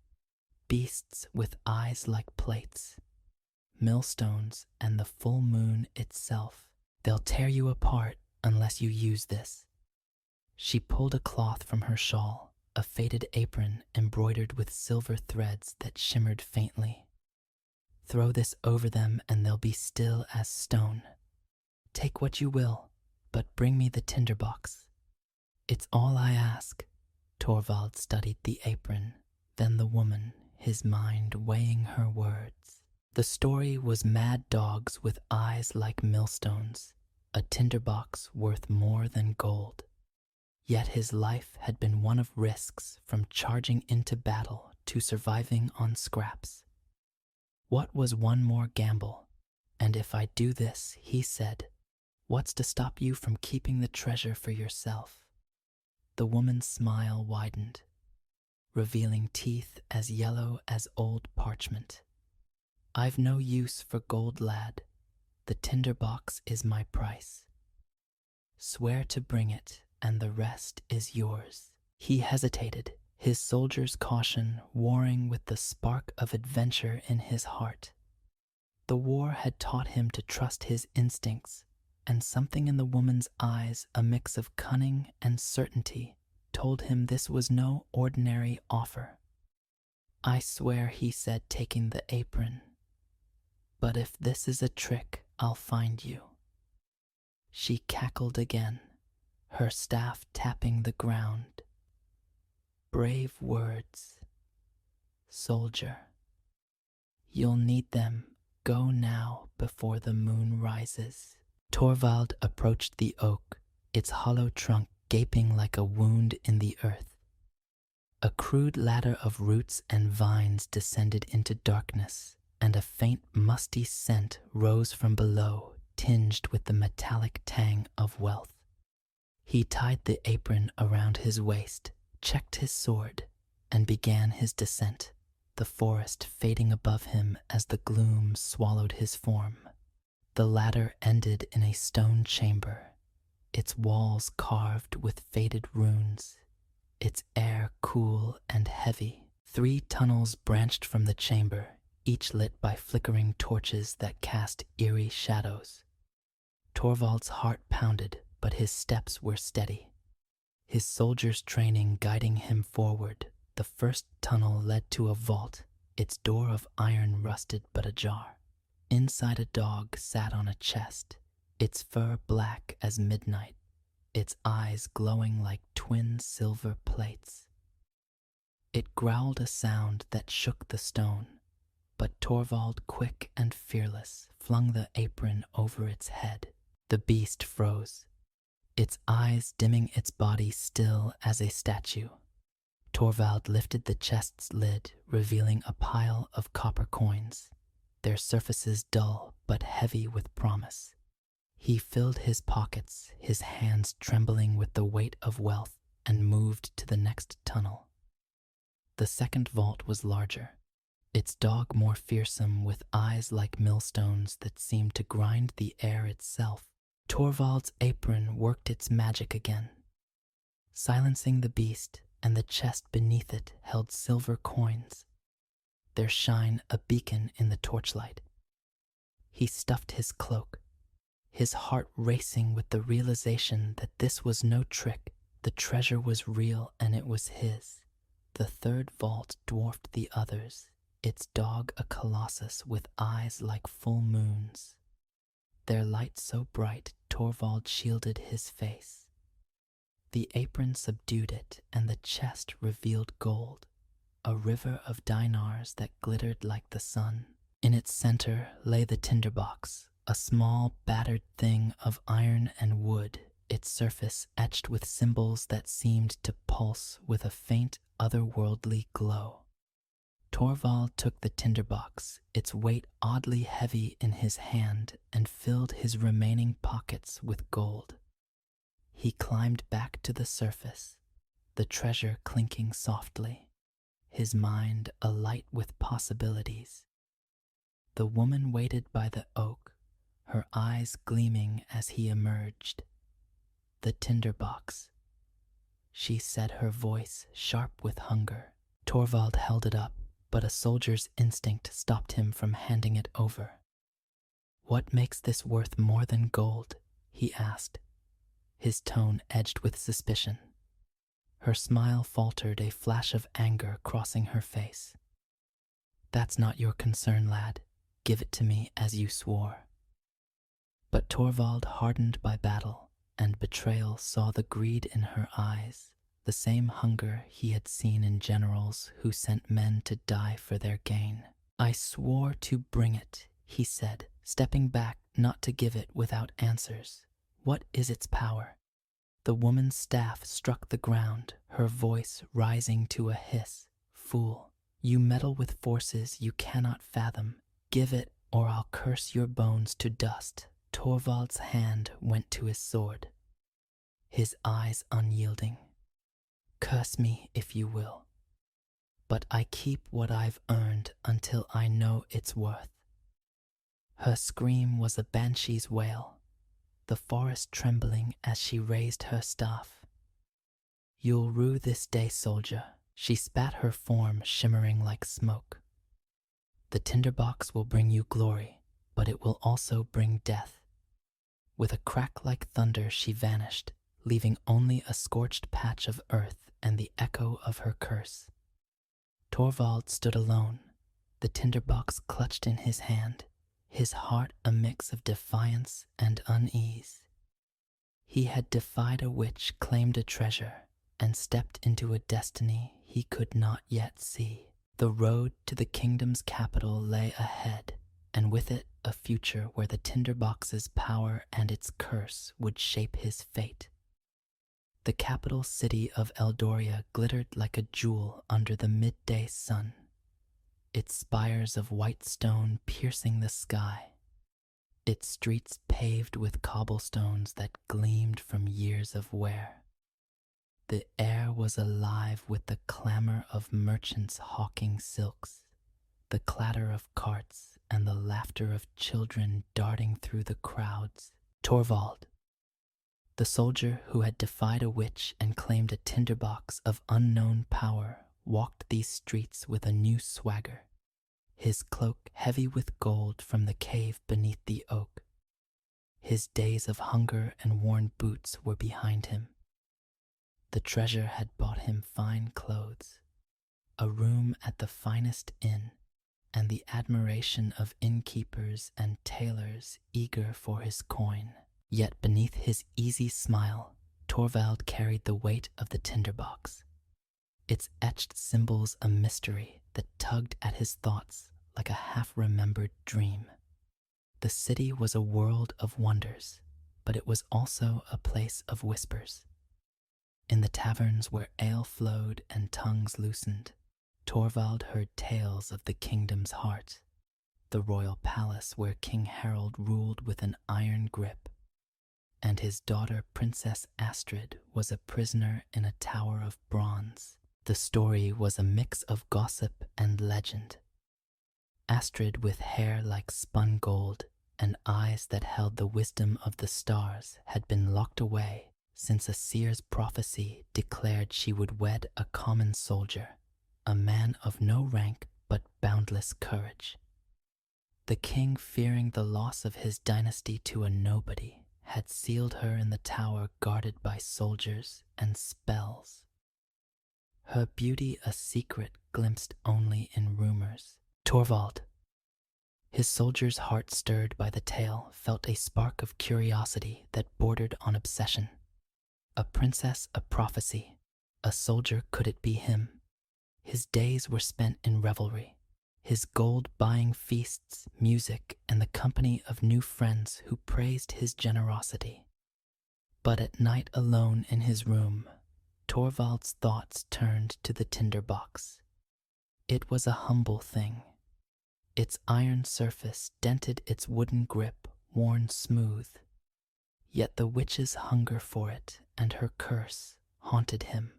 Speaker 1: beasts with eyes like plates, millstones, and the full moon itself. They'll tear you apart unless you use this. She pulled a cloth from her shawl, a faded apron embroidered with silver threads that shimmered faintly. Throw this over them and they'll be still as stone. Take what you will, but bring me the tinderbox. It's all I ask. Torvald studied the apron, then the woman, his mind weighing her words. The story was mad dogs with eyes like millstones, a tinderbox worth more than gold. Yet his life had been one of risks, from charging into battle to surviving on scraps. What was one more gamble? And if I do this, he said, what's to stop you from keeping the treasure for yourself? The woman's smile widened, revealing teeth as yellow as old parchment. I've no use for gold, lad. The tinderbox is my price. Swear to bring it, and the rest is yours. He hesitated, his soldier's caution warring with the spark of adventure in his heart. The war had taught him to trust his instincts, and something in the woman's eyes, a mix of cunning and certainty, told him this was no ordinary offer. I swear, he said, taking the apron. But if this is a trick, I'll find you. She cackled again, her staff tapping the ground. Brave words, soldier. You'll need them. Go now before the moon rises. Torvald approached the oak, its hollow trunk gaping like a wound in the earth. A crude ladder of roots and vines descended into darkness, and a faint musty scent rose from below, tinged with the metallic tang of wealth. He tied the apron around his waist, checked his sword, and began his descent, the forest fading above him as the gloom swallowed his form. The ladder ended in a stone chamber, its walls carved with faded runes, its air cool and heavy. 3 tunnels branched from the chamber, each lit by flickering torches that cast eerie shadows. Torvald's heart pounded, but his steps were steady, his soldier's training guiding him forward. The first tunnel led to a vault, its door of iron rusted but ajar. Inside a dog sat on a chest, its fur black as midnight, its eyes glowing like twin silver plates. It growled a sound that shook the stone, but Torvald, quick and fearless, flung the apron over its head. The beast froze, its eyes dimming, its body still as a statue. Torvald lifted the chest's lid, revealing a pile of copper coins, their surfaces dull but heavy with promise. He filled his pockets, his hands trembling with the weight of wealth, and moved to the next tunnel. The second vault was larger, its dog more fearsome, with eyes like millstones that seemed to grind the air itself. Torvald's apron worked its magic again, silencing the beast, and the chest beneath it held silver coins, their shine a beacon in the torchlight. He stuffed his cloak, his heart racing with the realization that this was no trick. The treasure was real and it was his. The third vault dwarfed the others, its dog a colossus with eyes like full moons. Their light so bright, Torvald shielded his face. The apron subdued it, and the chest revealed gold, a river of dinars that glittered like the sun. In its center lay the tinderbox, a small, battered thing of iron and wood, its surface etched with symbols that seemed to pulse with a faint, otherworldly glow. Torvald took the tinderbox, its weight oddly heavy in his hand, and filled his remaining pockets with gold. He climbed back to the surface, the treasure clinking softly, his mind alight with possibilities. The woman waited by the oak, her eyes gleaming as he emerged. The tinderbox, she said, her voice sharp with hunger. Torvald held it up, but a soldier's instinct stopped him from handing it over. "What makes this worth more than gold?" he asked, his tone edged with suspicion. Her smile faltered, a flash of anger crossing her face. "That's not your concern, lad. Give it to me as you swore." But Torvald, hardened by battle and betrayal, saw the greed in her eyes, the same hunger he had seen in generals who sent men to die for their gain. "I swore to bring it," he said, stepping back not to give it without answers. "What is its power?" The woman's staff struck the ground, her voice rising to a hiss. "Fool, you meddle with forces you cannot fathom. Give it, or I'll curse your bones to dust." Torvald's hand went to his sword, his eyes unyielding. "Curse me if you will, but I keep what I've earned until I know its worth." Her scream was a banshee's wail, the forest trembling as she raised her staff. "You'll rue this day, soldier." She spat, her form shimmering like smoke. "The tinderbox will bring you glory, but it will also bring death." With a crack like thunder, she vanished, leaving only a scorched patch of earth and the echo of her curse. Torvald stood alone, the tinderbox clutched in his hand, his heart a mix of defiance and unease. He had defied a witch, claimed a treasure, and stepped into a destiny he could not yet see. The road to the kingdom's capital lay ahead, and with it a future where the tinderbox's power and its curse would shape his fate. The capital city of Eldoria glittered like a jewel under the midday sun, its spires of white stone piercing the sky, its streets paved with cobblestones that gleamed from years of wear. The air was alive with the clamor of merchants hawking silks, the clatter of carts, and the laughter of children darting through the crowds. Torvald, the soldier who had defied a witch and claimed a tinderbox of unknown power, walked these streets with a new swagger, his cloak heavy with gold from the cave beneath the oak. His days of hunger and worn boots were behind him. The treasure had bought him fine clothes, a room at the finest inn, and the admiration of innkeepers and tailors eager for his coin. Yet beneath his easy smile, Torvald carried the weight of the tinderbox, its etched symbols a mystery that tugged at his thoughts like a half-remembered dream. The city was a world of wonders, but it was also a place of whispers. In the taverns where ale flowed and tongues loosened, Torvald heard tales of the kingdom's heart, the royal palace where King Harold ruled with an iron grip, and his daughter Princess Astrid was a prisoner in a tower of bronze. The story was a mix of gossip and legend. Astrid, with hair like spun gold and eyes that held the wisdom of the stars, had been locked away since a seer's prophecy declared she would wed a common soldier, a man of no rank but boundless courage. The king, fearing the loss of his dynasty to a nobody, had sealed her in the tower guarded by soldiers and spells. Her beauty a secret glimpsed only in rumors. Torvald, his soldier's heart stirred by the tale, felt a spark of curiosity that bordered on obsession. A princess, a prophecy, a soldier, could it be him? His days were spent in revelry, his gold buying feasts, music, and the company of new friends who praised his generosity. But at night, alone in his room, Torvald's thoughts turned to the tinderbox. It was a humble thing. Its iron surface dented, its wooden grip worn smooth. Yet the witch's hunger for it and her curse haunted him.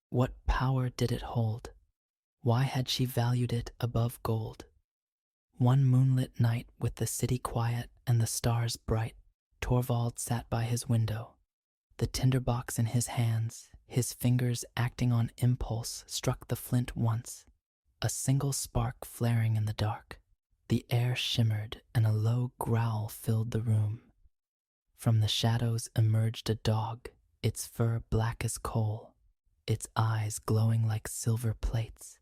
Speaker 1: What power did it hold? Why had she valued it above gold? One moonlit night, with the city quiet and the stars bright, Torvald sat by his window, the tinderbox in his hands. His fingers, acting on impulse, struck the flint once, a single spark flaring in the dark. The air shimmered and a low growl filled the room. From the shadows emerged a dog, its fur black as coal, its eyes glowing like silver plates.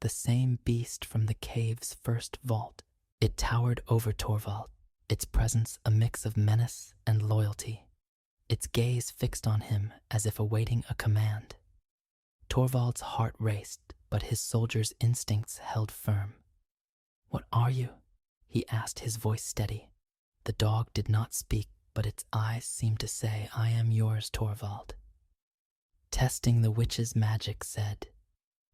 Speaker 1: The same beast from the cave's first vault. It towered over Torvald, its presence a mix of menace and loyalty, its gaze fixed on him as if awaiting a command. Torvald's heart raced, but his soldier's instincts held firm. "What are you?" he asked, his voice steady. The dog did not speak, but its eyes seemed to say, "I am yours, Torvald." Testing the witch's magic said,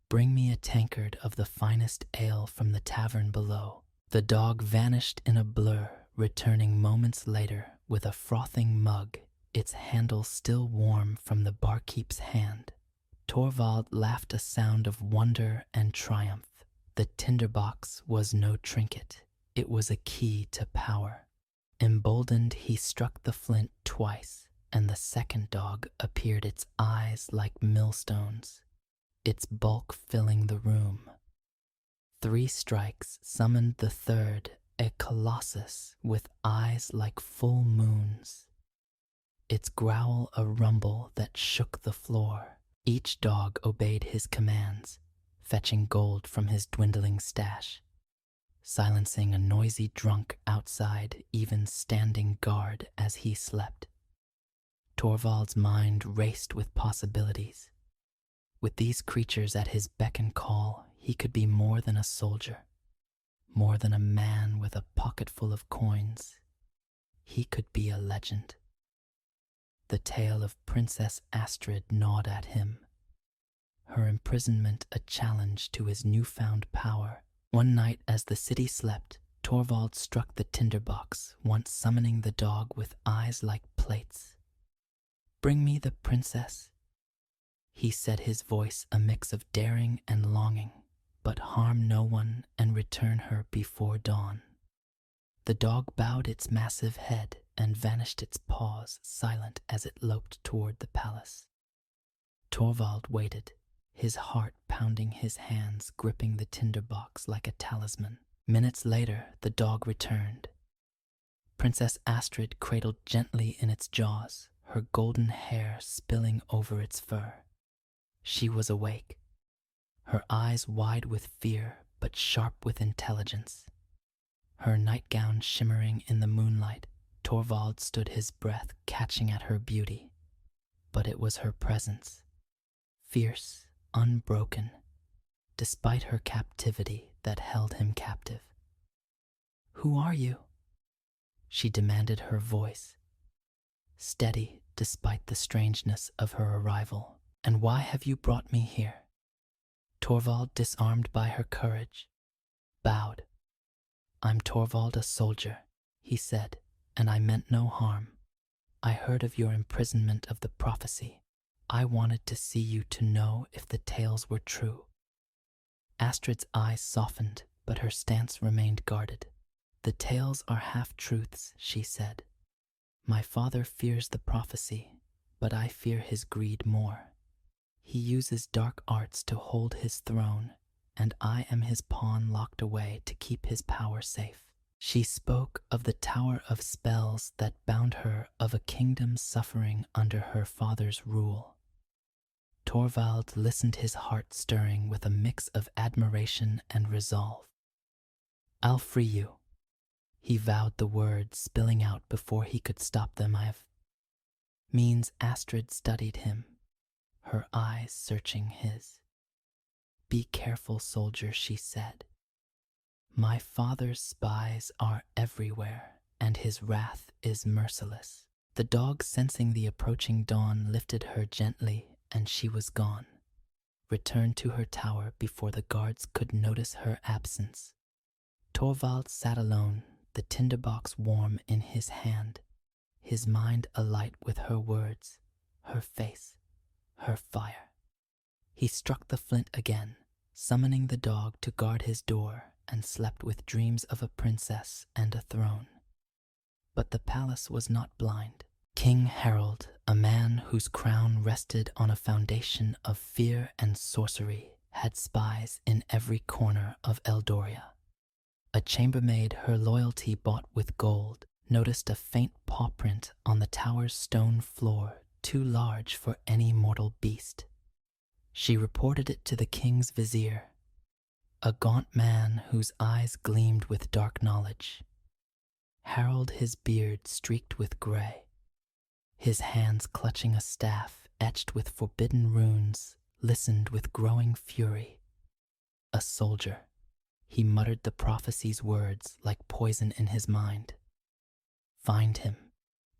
Speaker 1: "Bring me a tankard of the finest ale from the tavern below." The dog vanished in a blur, returning moments later with a frothing mug, its handle still warm from the barkeep's hand. Torvald laughed a sound of wonder and triumph. The tinderbox was no trinket. It was a key to power. Emboldened, he struck the flint twice, and the second dog appeared, its eyes like millstones, its bulk filling the room. 3 strikes summoned the third, a colossus with eyes like full moons, its growl a rumble that shook the floor. Each dog obeyed his commands, fetching gold from his dwindling stash, silencing a noisy drunk outside, even standing guard as he slept. Torvald's mind raced with possibilities. With these creatures at his beck and call, he could be more than a soldier, more than a man with a pocket full of coins. He could be a legend. The tale of Princess Astrid gnawed at him, her imprisonment a challenge to his newfound power. One night as the city slept, Torvald struck the tinderbox, once summoning the dog with eyes like plates. "Bring me the princess," he said, his voice a mix of daring and longing, "but harm no one and return her before dawn." The dog bowed its massive head and vanished, its paws silent as it loped toward the palace. Torvald waited, his heart pounding, his hands gripping the tinderbox like a talisman. Minutes later, the dog returned. Princess Astrid cradled gently in its jaws, her golden hair spilling over its fur. She was awake, her eyes wide with fear but sharp with intelligence. Her nightgown shimmering in the moonlight, Torvald stood, his breath catching at her beauty. But it was her presence, fierce, unbroken, despite her captivity, that held him captive. "Who are you?" she demanded, her voice steady despite the strangeness of her arrival. "And why have you brought me here?" Torvald, disarmed by her courage, bowed. "I'm Torvald, a soldier," he said, "and I meant no harm. I heard of your imprisonment, of the prophecy. I wanted to see you to know if the tales were true." Astrid's eyes softened, but her stance remained guarded. "The tales are half-truths," she said. "My father fears the prophecy, but I fear his greed more. He uses dark arts to hold his throne, and I am his pawn locked away to keep his power safe." She spoke of the tower of spells that bound her, of a kingdom suffering under her father's rule. Torvald listened, his heart stirring with a mix of admiration and resolve. "I'll free you," he vowed, the words spilling out before he could stop them. Means Astrid studied him, her eyes searching his. "Be careful, soldier," she said. "My father's spies are everywhere, and his wrath is merciless." The dog, sensing the approaching dawn, lifted her gently, and she was gone, returned to her tower before the guards could notice her absence. Torvald sat alone, the tinderbox warm in his hand, his mind alight with her words, her face, her fire. He struck the flint again, summoning the dog to guard his door, and slept with dreams of a princess and a throne. But the palace was not blind. King Harold, a man whose crown rested on a foundation of fear and sorcery, had spies in every corner of Eldoria. A chambermaid, her loyalty bought with gold, noticed a faint paw print on the tower's stone floor too large for any mortal beast. She reported it to the king's vizier, a gaunt man whose eyes gleamed with dark knowledge. Harold, his beard streaked with gray, his hands clutching a staff etched with forbidden runes, listened with growing fury. A soldier, he muttered the prophecy's words like poison in his mind. Find him,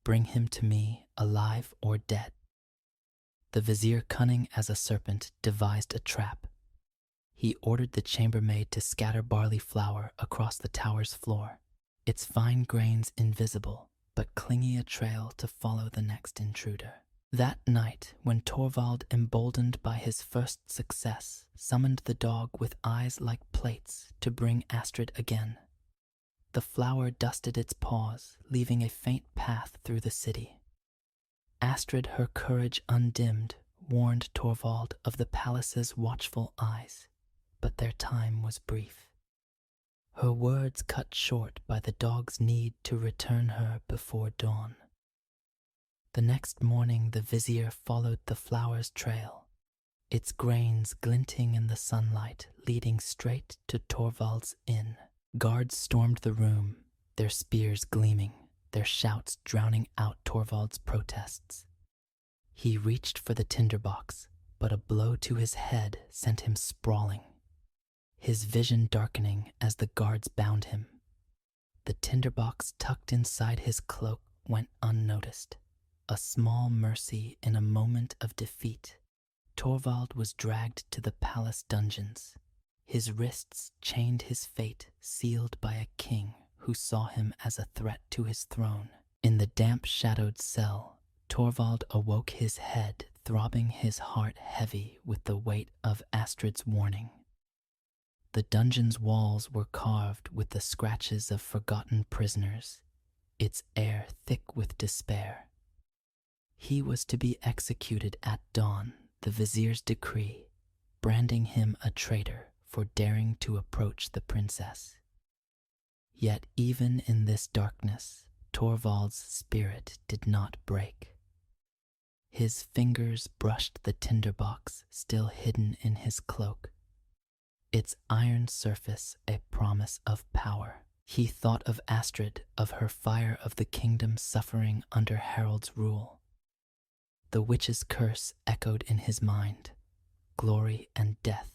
Speaker 1: bring him to me, alive or dead. The vizier, cunning as a serpent, devised a trap. He ordered the chambermaid to scatter barley flour across the tower's floor, its fine grains invisible, but clinging a trail to follow the next intruder. That night, when Torvald, emboldened by his first success, summoned the dog with eyes like plates to bring Astrid again, the flower dusted its paws, leaving a faint path through the city. Astrid, her courage undimmed, warned Torvald of the palace's watchful eyes, but their time was brief. Her words cut short by the dog's need to return her before dawn. The next morning the vizier followed the flower's trail, its grains glinting in the sunlight, leading straight to Torvald's inn. Guards stormed the room, their spears gleaming, their shouts drowning out Torvald's protests. He reached for the tinderbox, but a blow to his head sent him sprawling, his vision darkening as the guards bound him. The tinderbox tucked inside his cloak went unnoticed, a small mercy in a moment of defeat. Torvald was dragged to the palace dungeons, his wrists chained, his fate sealed by a king who saw him as a threat to his throne. In the damp, shadowed cell, Torvald awoke, his head throbbing, his heart heavy with the weight of Astrid's warning. The dungeon's walls were carved with the scratches of forgotten prisoners, its air thick with despair. He was to be executed at dawn, the vizier's decree, branding him a traitor for daring to approach the princess. Yet even in this darkness, Torvald's spirit did not break. His fingers brushed the tinderbox still hidden in his cloak, its iron surface a promise of power. He thought of Astrid, of her fire, of the kingdom suffering under Harold's rule. The witch's curse echoed in his mind, glory and death.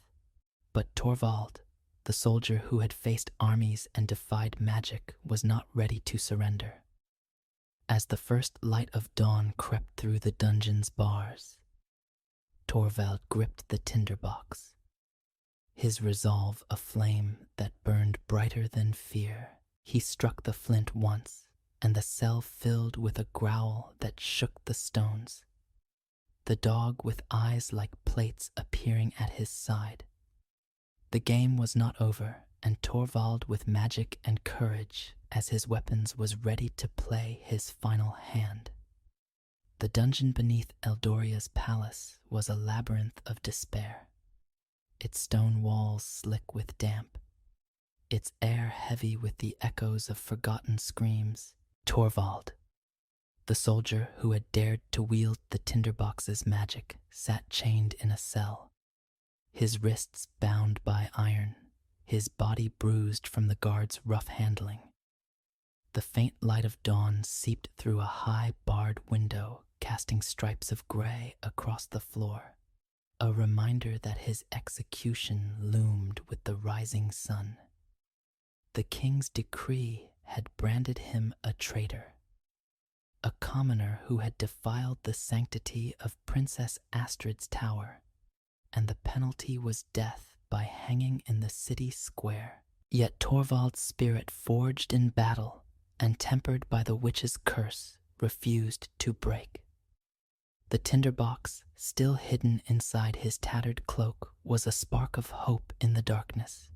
Speaker 1: But Torvald, the soldier who had faced armies and defied magic, was not ready to surrender. As the first light of dawn crept through the dungeon's bars, Torvald gripped the tinderbox, his resolve a flame that burned brighter than fear. He struck the flint once, and the cell filled with a growl that shook the stones, the dog with eyes like plates appearing at his side. The game was not over, and Torvald, with magic and courage as his weapons, was ready to play his final hand. The dungeon beneath Eldoria's palace was a labyrinth of despair, its stone walls slick with damp, its air heavy with the echoes of forgotten screams. Torvald, the soldier who had dared to wield the tinderbox's magic, sat chained in a cell, his wrists bound by iron, his body bruised from the guard's rough handling. The faint light of dawn seeped through a high barred window, casting stripes of gray across the floor, a reminder that his execution loomed with the rising sun. The king's decree had branded him a traitor, a commoner who had defiled the sanctity of Princess Astrid's tower, and the penalty was death by hanging in the city square. Yet Torvald's spirit, forged in battle and tempered by the witch's curse, refused to break. The tinderbox, still hidden inside his tattered cloak, was a spark of hope in the darkness,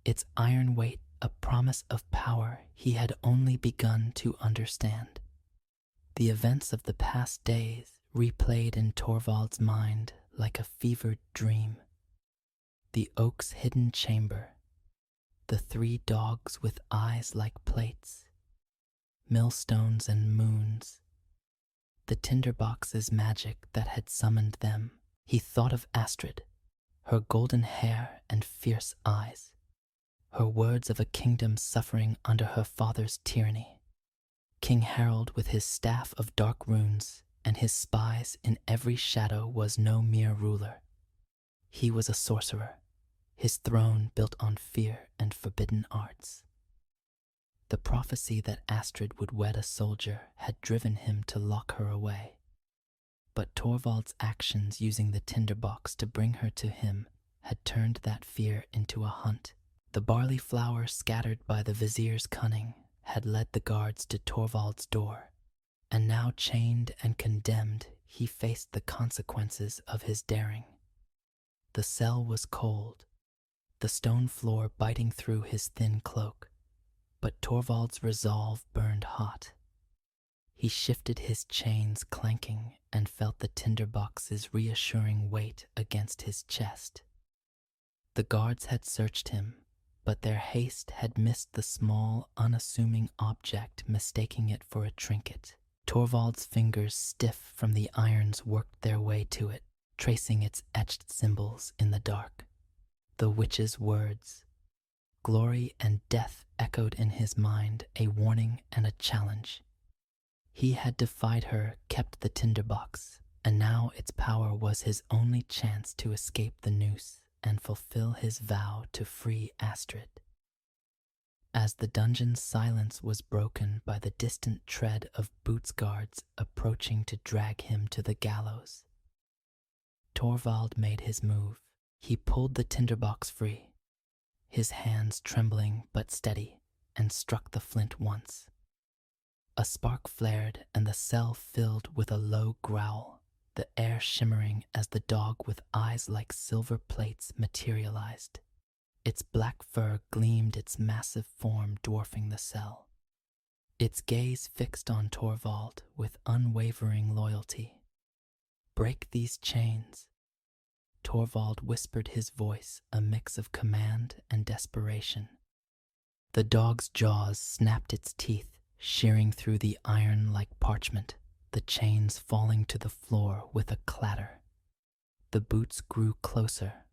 Speaker 1: its iron weight a promise of power he had only begun to understand. The events of the past days replayed in Torvald's mind like a fevered dream. the oak's hidden chamber, the three dogs with eyes like plates, millstones and moons, the tinderbox's magic that had summoned them. He thought of Astrid, her golden hair and fierce eyes, her words of a kingdom suffering under her father's tyranny. King Harold with his staff of dark runes and his spies in every shadow was no mere ruler. He was a sorcerer, his throne built on fear and forbidden arts. The prophecy that Astrid would wed a soldier had driven him to lock her away. But Torvald's actions using the tinderbox to bring her to him had turned that fear into a hunt. The barley flour scattered by the vizier's cunning had led the guards to Torvald's door, and now chained and condemned, he faced the consequences of his daring. The cell was cold, the stone floor biting through his thin cloak, but Torvald's resolve burned hot. He shifted his chains clanking and felt the tinderbox's reassuring weight against his chest. The guards had searched him, but their haste had missed the small, unassuming object, mistaking it for a trinket. Torvald's fingers, stiff from the irons, worked their way to it, tracing its etched symbols in the dark. The witch's words, glory and death, echoed in his mind, a warning and a challenge. He had defied her, kept the tinderbox, and now its power was his only chance to escape the noose and fulfill his vow to free Astrid. As the dungeon's silence was broken by the distant tread of boots guards approaching to drag him to the gallows, Torvald made his move. He pulled the tinderbox free, his hands trembling but steady, and struck the flint once. A spark flared and the cell filled with a low growl, the air shimmering as the dog with eyes like silver plates materialized. Its black fur gleamed, its massive form dwarfing the cell. Its gaze fixed on Torvald with unwavering loyalty. "Break these chains," Torvald whispered, his voice a mix of command and desperation. The dog's jaws snapped its teeth, shearing through the iron like parchment, the chains falling to the floor with a clatter. The boots grew closer,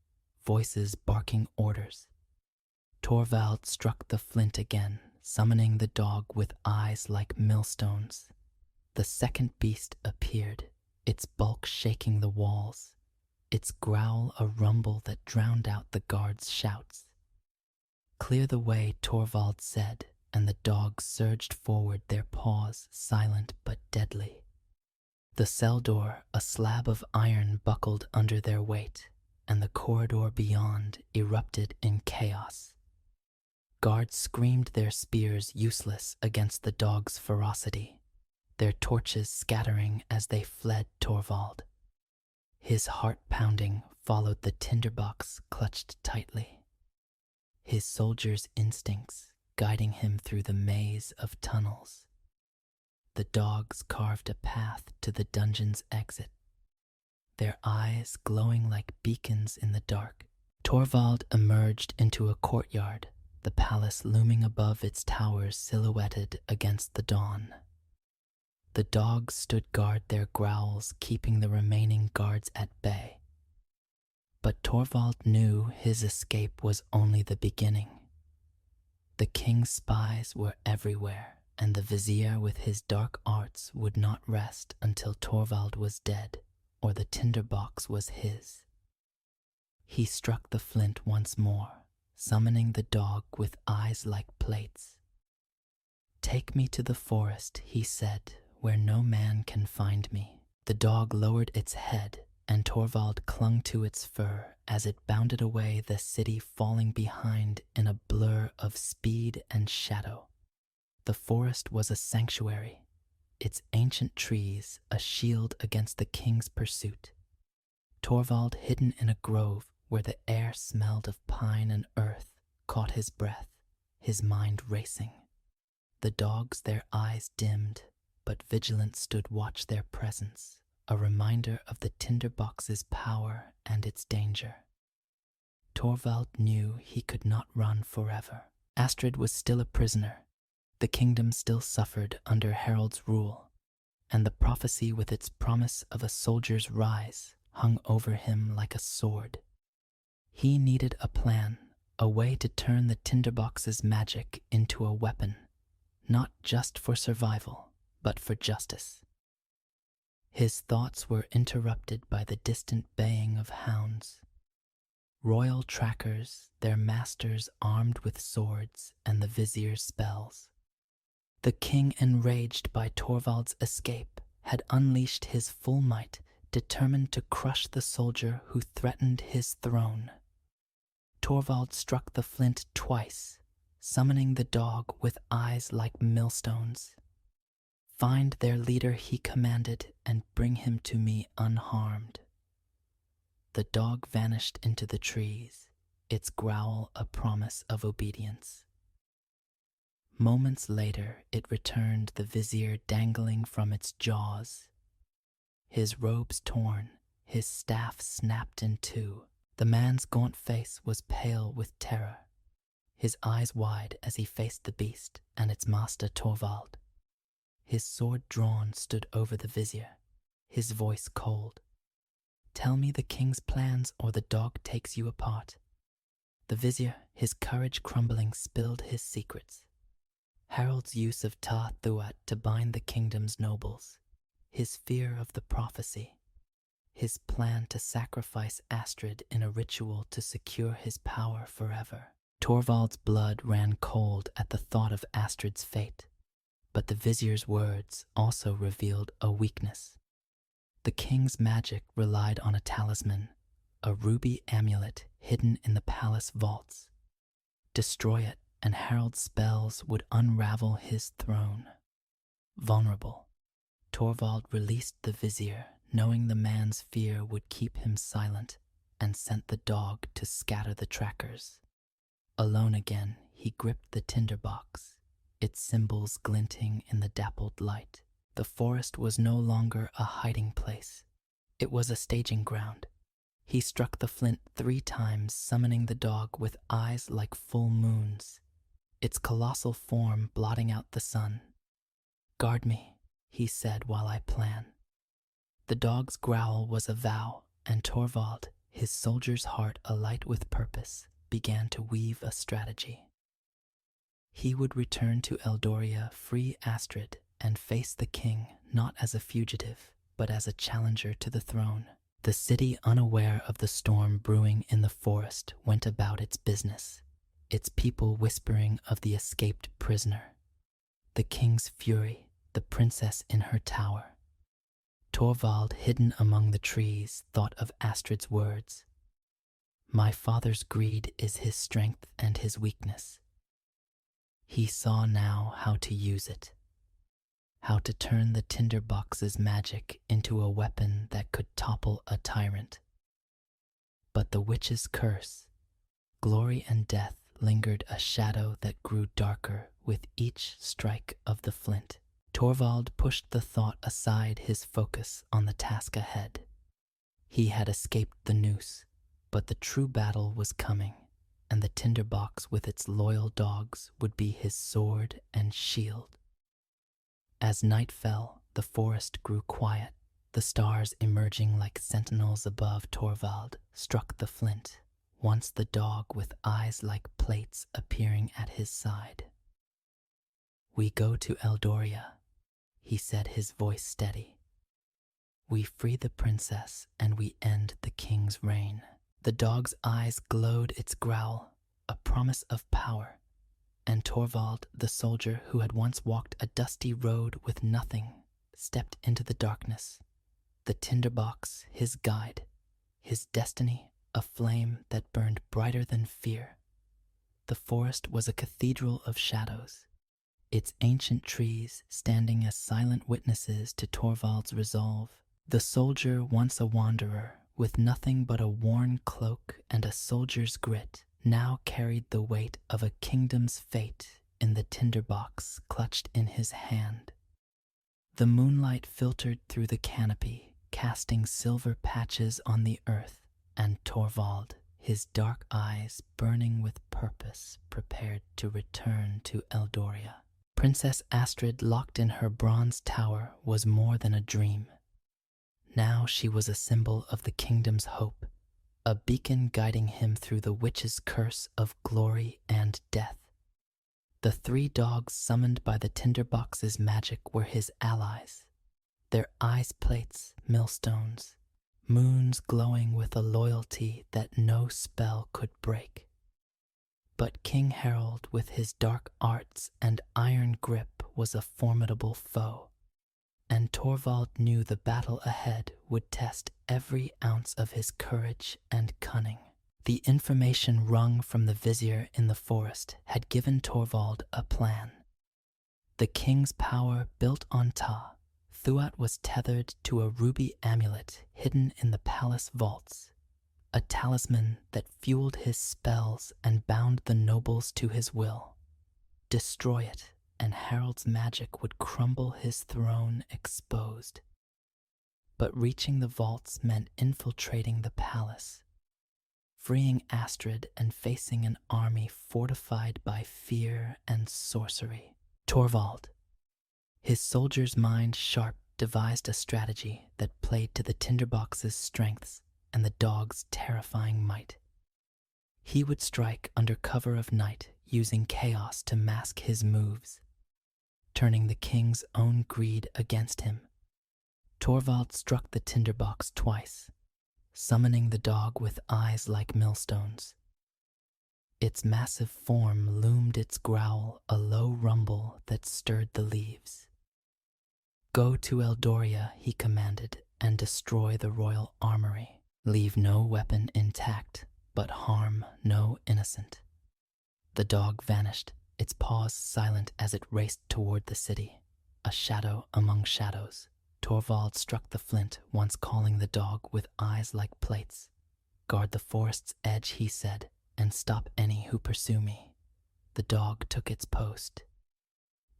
Speaker 1: voices barking orders. Torvald struck the flint again, summoning the dog with eyes like millstones. The second beast appeared, its bulk shaking the walls, its growl a rumble that drowned out the guards' shouts. "Clear the way," Torvald said, and the dogs surged forward, their paws silent but deadly. The cell door, a slab of iron, buckled under their weight, and the corridor beyond erupted in chaos. Guards screamed, their spears useless against the dog's ferocity, their torches scattering as they fled Torvald. His heart pounding followed the tinderbox clutched tightly, his soldier's instincts guiding him through the maze of tunnels. The dogs carved a path to the dungeon's exit, their eyes glowing like beacons in the dark. Torvald emerged into a courtyard, the palace looming above its towers silhouetted against the dawn. The dogs stood guard, their growls keeping the remaining guards at bay. But Torvald knew his escape was only the beginning. The king's spies were everywhere, and the vizier with his dark arts would not rest until Torvald was dead or the tinderbox was his. He struck the flint once more, summoning the dog with eyes like plates. "Take me to the forest," he said, "where no man can find me." The dog lowered its head, and Torvald clung to its fur as it bounded away, the city falling behind in a blur of speed and shadow. The forest was a sanctuary, its ancient trees a shield against the king's pursuit. Torvald, hidden in a grove where the air smelled of pine and earth, caught his breath, his mind racing. The dogs, their eyes dimmed, but vigilant, stood watch, their presence a reminder of the tinderbox's power and its danger. Torvald knew he could not run forever. Astrid was still a prisoner. The kingdom still suffered under Harold's rule, and the prophecy with its promise of a soldier's rise hung over him like a sword. He needed a plan, a way to turn the tinderbox's magic into a weapon, not just for survival, but for justice. His thoughts were interrupted by the distant baying of hounds. Royal trackers, their masters armed with swords and the vizier's spells. The king, enraged by Torvald's escape, had unleashed his full might, determined to crush the soldier who threatened his throne. Torvald struck the flint twice, summoning the dog with eyes like millstones. "Find their leader," he commanded, "and bring him to me unharmed." The dog vanished into the trees, its growl a promise of obedience. Moments later, it returned, the vizier dangling from its jaws. His robes torn, his staff snapped in two. The man's gaunt face was pale with terror, his eyes wide as he faced the beast and its master Torvald. His sword drawn stood over the vizier, his voice cold. "Tell me the king's plans or the dog takes you apart." The vizier, his courage crumbling, spilled his secrets. Harold's use of Ta Thuat to bind the kingdom's nobles, his fear of the prophecy, his plan to sacrifice Astrid in a ritual to secure his power forever. Torvald's blood ran cold at the thought of Astrid's fate, but the vizier's words also revealed a weakness. The king's magic relied on a talisman, a ruby amulet hidden in the palace vaults. Destroy it, and Harold's spells would unravel his throne. Vulnerable, Torvald released the vizier, knowing the man's fear would keep him silent, and sent the dog to scatter the trackers. Alone again, he gripped the tinderbox, its symbols glinting in the dappled light. The forest was no longer a hiding place. It was a staging ground. He struck the flint 3 times, summoning the dog with eyes like full moons, its colossal form blotting out the sun. "Guard me," he said, "while I plan." The dog's growl was a vow, and Torvald, his soldier's heart alight with purpose, began to weave a strategy. He would return to Eldoria, free Astrid, and face the king not as a fugitive, but as a challenger to the throne. The city, unaware of the storm brewing in the forest, went about its business, its people whispering of the escaped prisoner, the king's fury, the princess in her tower. Torvald, hidden among the trees, thought of Astrid's words. "My father's greed is his strength and his weakness." He saw now how to use it, how to turn the tinderbox's magic into a weapon that could topple a tyrant. But the witch's curse, glory and death, lingered, a shadow that grew darker with each strike of the flint. Torvald pushed the thought aside, his focus on the task ahead. He had escaped the noose, but the true battle was coming, and the tinderbox with its loyal dogs would be his sword and shield. As night fell, the forest grew quiet. The stars, emerging like sentinels above Torvald, struck the flint, once the dog with eyes like plates appearing at his side. "We go to Eldoria," he said, his voice steady. "We free the princess and we end the king's reign." The dog's eyes glowed, its growl a promise of power, and Torvald, the soldier who had once walked a dusty road with nothing, stepped into the darkness. The tinderbox, his guide, his destiny, a flame that burned brighter than fear. The forest was a cathedral of shadows, its ancient trees standing as silent witnesses to Torvald's resolve. The soldier, once a wanderer, with nothing but a worn cloak and a soldier's grit, now carried the weight of a kingdom's fate in the tinderbox clutched in his hand. The moonlight filtered through the canopy, casting silver patches on the earth, and Torvald, his dark eyes burning with purpose, prepared to return to Eldoria. Princess Astrid, locked in her bronze tower, was more than a dream. Now she was a symbol of the kingdom's hope, a beacon guiding him through the witch's curse of glory and death. The three dogs summoned by the tinderbox's magic were his allies, their eyes plates, millstones, moons glowing with a loyalty that no spell could break. But King Harold, with his dark arts and iron grip, was a formidable foe, and Torvald knew the battle ahead would test every ounce of his courage and cunning. The information wrung from the vizier in the forest had given Torvald a plan. The king's power built on Ta, Thuat was tethered to a ruby amulet hidden in the palace vaults, a talisman that fueled his spells and bound the nobles to his will. Destroy it, and Harold's magic would crumble, his throne exposed. But reaching the vaults meant infiltrating the palace, freeing Astrid and facing an army fortified by fear and sorcery. Torvald, his soldier's mind sharp, devised a strategy that played to the tinderbox's strengths and the dog's terrifying might. He would strike under cover of night, using chaos to mask his moves, turning the king's own greed against him. Torvald struck the tinderbox twice, summoning the dog with eyes like millstones. Its massive form loomed, its growl a low rumble that stirred the leaves. "Go to Eldoria," he commanded, "and destroy the royal armory. Leave no weapon intact, but harm no innocent." The dog vanished, its paws silent as it raced toward the city, a shadow among shadows. Torvald struck the flint, once calling the dog with eyes like plates. "Guard the forest's edge," he said, "and stop any who pursue me." The dog took its post,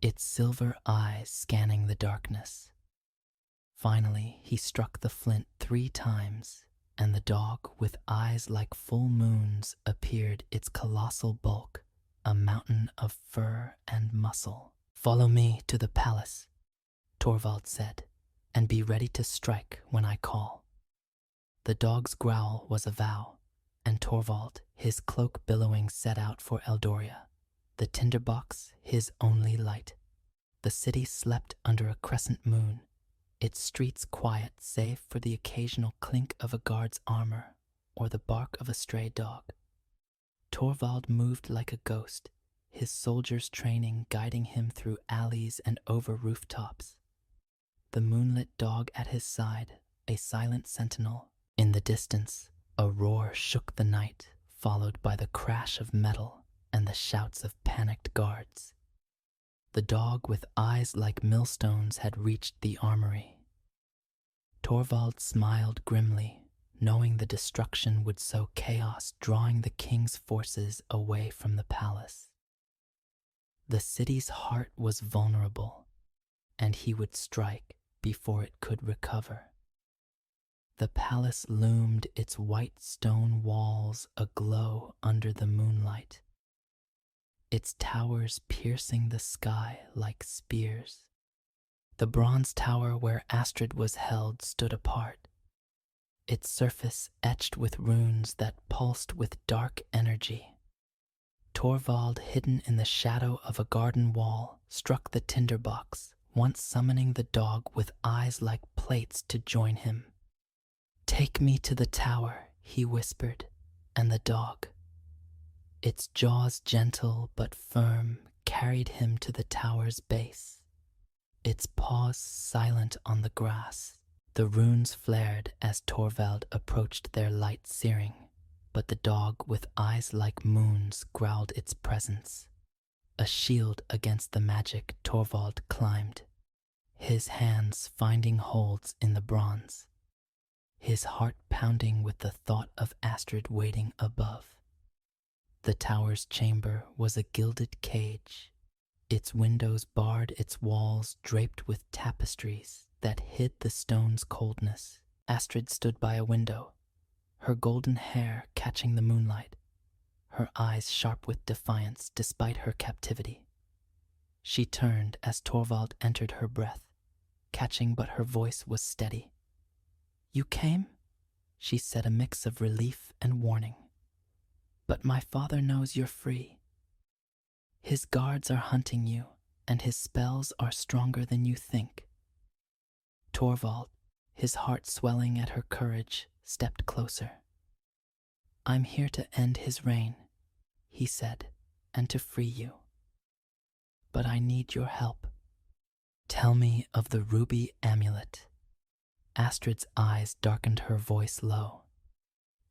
Speaker 1: its silver eyes scanning the darkness. Finally, he struck the flint 3 times, and the dog, with eyes like full moons, appeared, its colossal bulk a mountain of fur and muscle. "Follow me to the palace," Torvald said, "and be ready to strike when I call." The dog's growl was a vow, and Torvald, his cloak billowing, set out for Eldoria, the tinderbox his only light. The city slept under a crescent moon, its streets quiet save for the occasional clink of a guard's armor or the bark of a stray dog. Torvald moved like a ghost, his soldiers' training guiding him through alleys and over rooftops. The moonlit dog at his side, a silent sentinel. In the distance, a roar shook the night, followed by the crash of metal and the shouts of panicked guards. The dog with eyes like millstones had reached the armory. Torvald smiled grimly, knowing the destruction would sow chaos, drawing the king's forces away from the palace. The city's heart was vulnerable, and he would strike before it could recover. The palace loomed, its white stone walls aglow under the moonlight, its towers piercing the sky like spears. The bronze tower where Astrid was held stood apart, its surface etched with runes that pulsed with dark energy. Torvald, hidden in the shadow of a garden wall, struck the tinderbox, once summoning the dog with eyes like plates to join him. "Take me to the tower," he whispered, and the dog, its jaws gentle but firm, carried him to the tower's base, its paws silent on the grass. The runes flared as Torvald approached, their light searing, but the dog with eyes like moons growled its presence. A shield against the magic, Torvald climbed, his hands finding holds in the bronze, his heart pounding with the thought of Astrid waiting above. The tower's chamber was a gilded cage, its windows barred, its walls draped with tapestries that hid the stone's coldness. Astrid stood by a window, her golden hair catching the moonlight, her eyes sharp with defiance despite her captivity. She turned as Torvald entered her breath, catching but her voice was steady. "You came?" she said, a mix of relief and warning. "But my father knows you're free. His guards are hunting you, and his spells are stronger than you think." Torvald, his heart swelling at her courage, stepped closer. "I'm here to end his reign," he said, "and to free you. But I need your help." "Tell me of the ruby amulet." Astrid's eyes darkened, her voice low.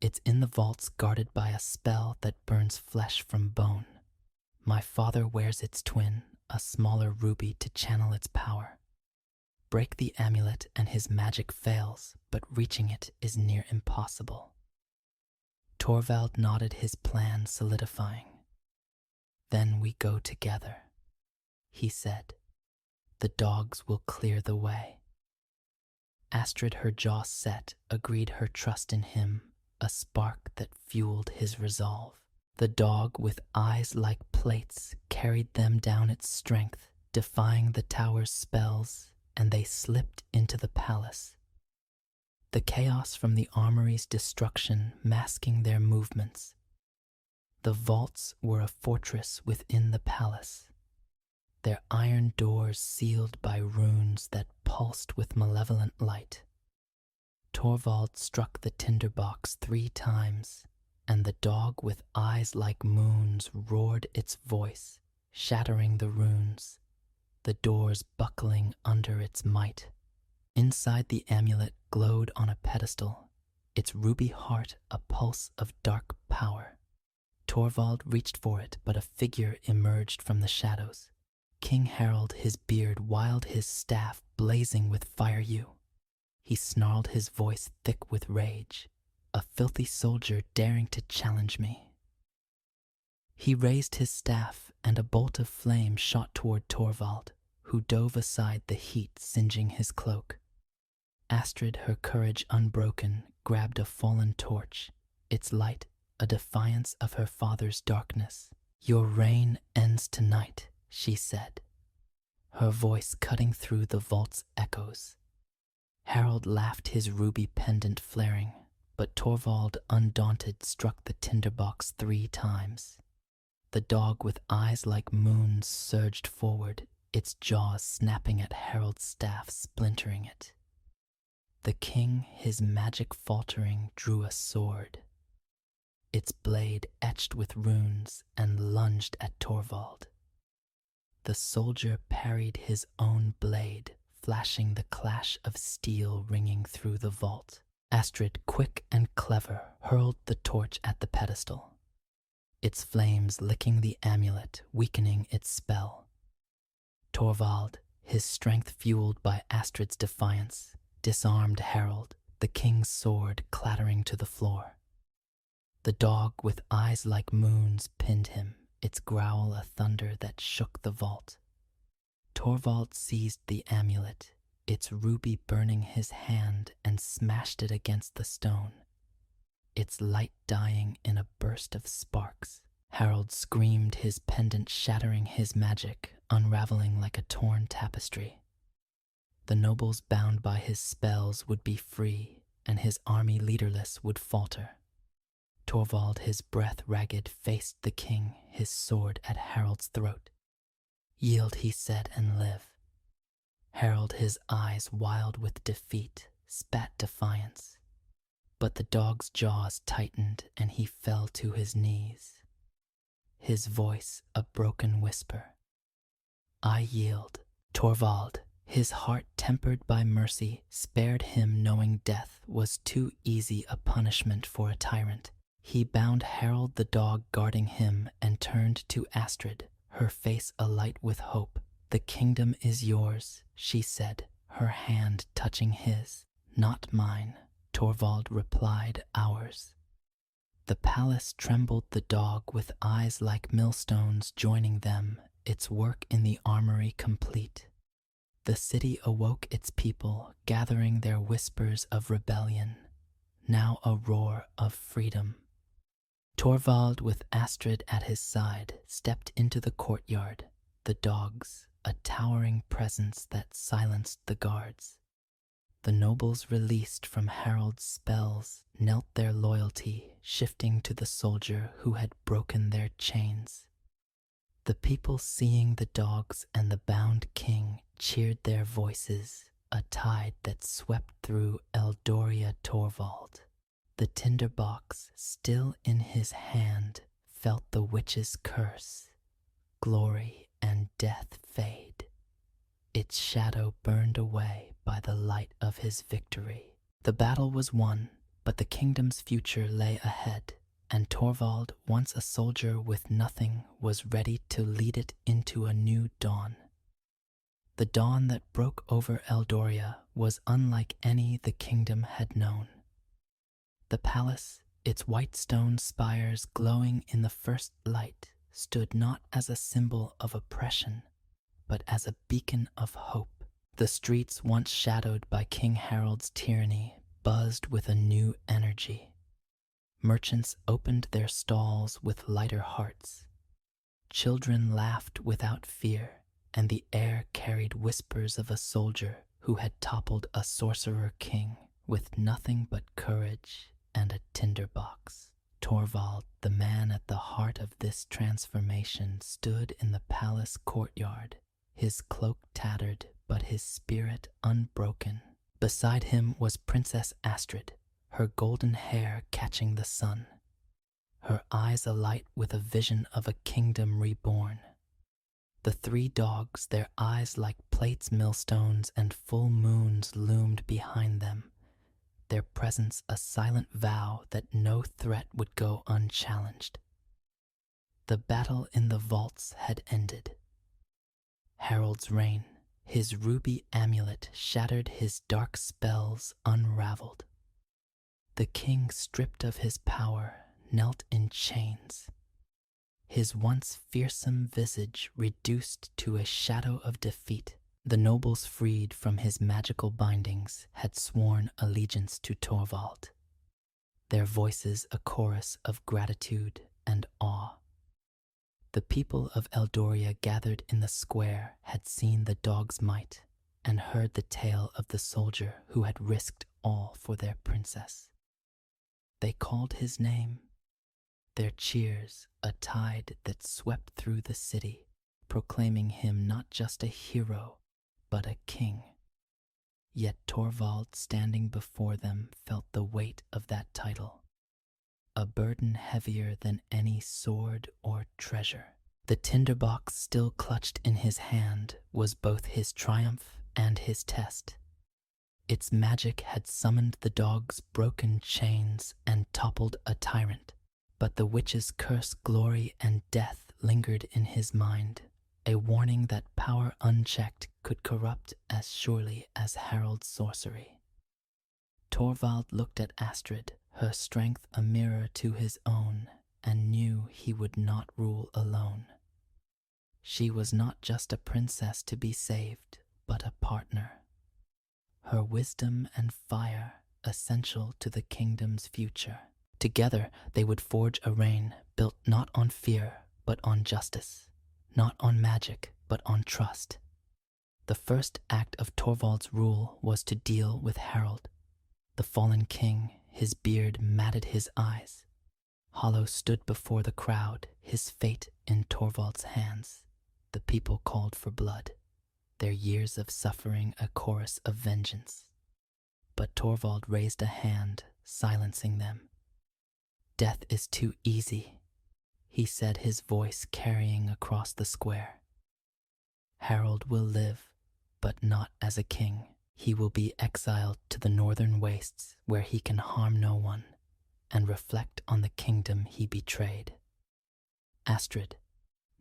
Speaker 1: "It's in the vaults guarded by a spell that burns flesh from bone. My father wears its twin, a smaller ruby, to channel its power. Break the amulet and his magic fails, but reaching it is near impossible." Torvald nodded, his plan solidifying. "Then we go together," he said. "The dogs will clear the way." Astrid, her jaw set, agreed, her trust in him a spark that fueled his resolve. The dog, with eyes like plates, carried them down its strength, defying the tower's spells, and they slipped into the palace. The chaos from the armory's destruction masking their movements. The vaults were a fortress within the palace, their iron doors sealed by runes that pulsed with malevolent light. Torvald struck the tinderbox 3 times, and the dog, with eyes like moons, roared its voice, shattering the runes, the doors buckling under its might. Inside, the amulet glowed on a pedestal, its ruby heart a pulse of dark power. Torvald reached for it, but a figure emerged from the shadows. King Harold, his beard wild, his staff blazing with fire hue. He snarled, his voice thick with rage. "A filthy soldier daring to challenge me." He raised his staff, and a bolt of flame shot toward Torvald, who dove aside, the heat singeing his cloak. Astrid, her courage unbroken, grabbed a fallen torch, its light a defiance of her father's darkness. "Your reign ends tonight," she said, her voice cutting through the vault's echoes. Harold laughed, his ruby pendant flaring, but Torvald, undaunted, struck the tinderbox 3 times. The dog, with eyes like moons, surged forward, its jaws snapping at Harold's staff, splintering it. The king, his magic faltering, drew a sword, its blade etched with runes, and lunged at Torvald. The soldier parried his own blade, flashing, the clash of steel ringing through the vault. Astrid, quick and clever, hurled the torch at the pedestal, its flames licking the amulet, weakening its spell. Torvald, his strength fueled by Astrid's defiance, disarmed Harold, the king's sword clattering to the floor. The dog, with eyes like moons, pinned him, its growl a thunder that shook the vault. Torvald seized the amulet, its ruby burning his hand, and smashed it against the stone, its light dying in a burst of sparks. Harold screamed, his pendant shattering, his magic unraveling like a torn tapestry. The nobles bound by his spells would be free, and his army leaderless would falter. Torvald, his breath ragged, faced the king, his sword at Harold's throat. "Yield," he said, "and live." Harold, his eyes wild with defeat, spat defiance. But the dog's jaws tightened, and he fell to his knees. His voice a broken whisper. "I yield." Torvald, his heart tempered by mercy, spared him, knowing death was too easy a punishment for a tyrant. He bound Harold, the dog guarding him, and turned to Astrid, her face alight with hope. "The kingdom is yours," she said, her hand touching his. "Not mine," Torvald replied, "ours." The palace trembled, the dog, with eyes like millstones, joining them, its work in the armory complete. The city awoke its people, gathering their whispers of rebellion. now a roar of freedom. Torvald, with Astrid at his side, stepped into the courtyard, the dogs, a towering presence that silenced the guards. The nobles released from Harold's spells knelt their loyalty, shifting to the soldier who had broken their chains. The people, seeing the dogs and the bound king, cheered their voices, a tide that swept through Eldoria. Torvald, the tinderbox still in his hand, felt the witch's curse. Glory and death fade. Its shadow burned away by the light of his victory. The battle was won, but the kingdom's future lay ahead, and Torvald, once a soldier with nothing, was ready to lead it into a new dawn. The dawn that broke over Eldoria was unlike any the kingdom had known. The palace, its white stone spires glowing in the first light, stood not as a symbol of oppression, but as a beacon of hope. The streets, once shadowed by King Harold's tyranny, buzzed with a new energy. Merchants opened their stalls with lighter hearts. Children laughed without fear, and the air carried whispers of a soldier who had toppled a sorcerer king with nothing but courage and a tinderbox. Torvald, the man at the heart of this transformation, stood in the palace courtyard, his cloak tattered but his spirit unbroken. Beside him was Princess Astrid, her golden hair catching the sun, her eyes alight with a vision of a kingdom reborn. The three dogs, their eyes like plates, millstones, and full moons, loomed behind them, their presence a silent vow that no threat would go unchallenged. The battle in the vaults had ended. Harold's reign, his ruby amulet shattered, his dark spells unraveled. The king, stripped of his power, knelt in chains, his once fearsome visage reduced to a shadow of defeat. The nobles, freed from his magical bindings, had sworn allegiance to Torvald, their voices a chorus of gratitude and awe. The people of Eldoria gathered in the square had seen the dog's might and heard the tale of the soldier who had risked all for their princess. They called his name, their cheers a tide that swept through the city, proclaiming him not just a hero, but a king. Yet Torvald, standing before them, felt the weight of that title, a burden heavier than any sword or treasure. The tinderbox, still clutched in his hand, was both his triumph and his test. Its magic had summoned the dog's broken chains and toppled a tyrant, but the witch's curse, glory, and death lingered in his mind, a warning that power unchecked could corrupt as surely as Harold's sorcery. Torvald looked at Astrid, her strength a mirror to his own, and knew he would not rule alone. She was not just a princess to be saved, but a partner. Her wisdom and fire essential to the kingdom's future. Together they would forge a reign built not on fear, but on justice, not on magic, but on trust. The first act of Torvald's rule was to deal with Harold, the fallen king. His beard matted his eyes. Hollow stood before the crowd, his fate in Torvald's hands. The people called for blood, their years of suffering a chorus of vengeance. But Torvald raised a hand, silencing them. "Death is too easy," he said, his voice carrying across the square. "Harold will live, but not as a king. He will be exiled to the northern wastes where he can harm no one and reflect on the kingdom he betrayed." Astrid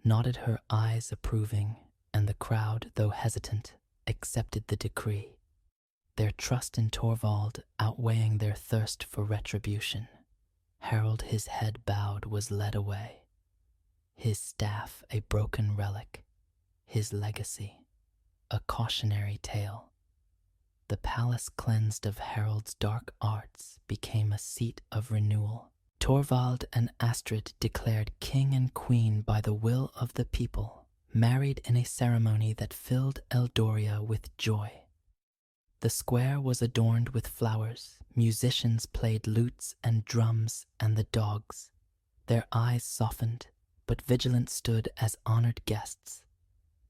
Speaker 1: nodded, her eyes approving, and the crowd, though hesitant, accepted the decree, their trust in Torvald outweighing their thirst for retribution. Harold, his head bowed, was led away, his staff a broken relic, his legacy a cautionary tale. the palace cleansed of Harold's dark arts became a seat of renewal. Torvald and Astrid, declared king and queen by the will of the people, married in a ceremony that filled Eldoria with joy. The square was adorned with flowers, musicians played lutes and drums, and the dogs, their eyes softened, but vigilant, stood as honored guests,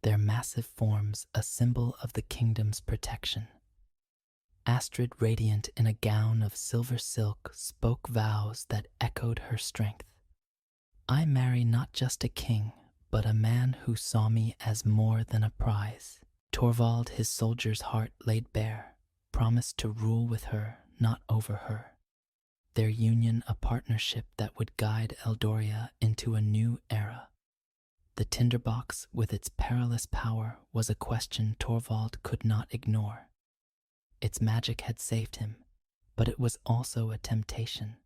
Speaker 1: their massive forms a symbol of the kingdom's protection. Astrid, radiant in a gown of silver silk, spoke vows that echoed her strength. "I marry not just a king, but a man who saw me as more than a prize." Torvald, his soldier's heart laid bare, promised to rule with her, not over her. Their union a partnership that would guide Eldoria into a new era. The tinderbox, with its perilous power, was a question Torvald could not ignore. Its magic had saved him, but it was also a temptation,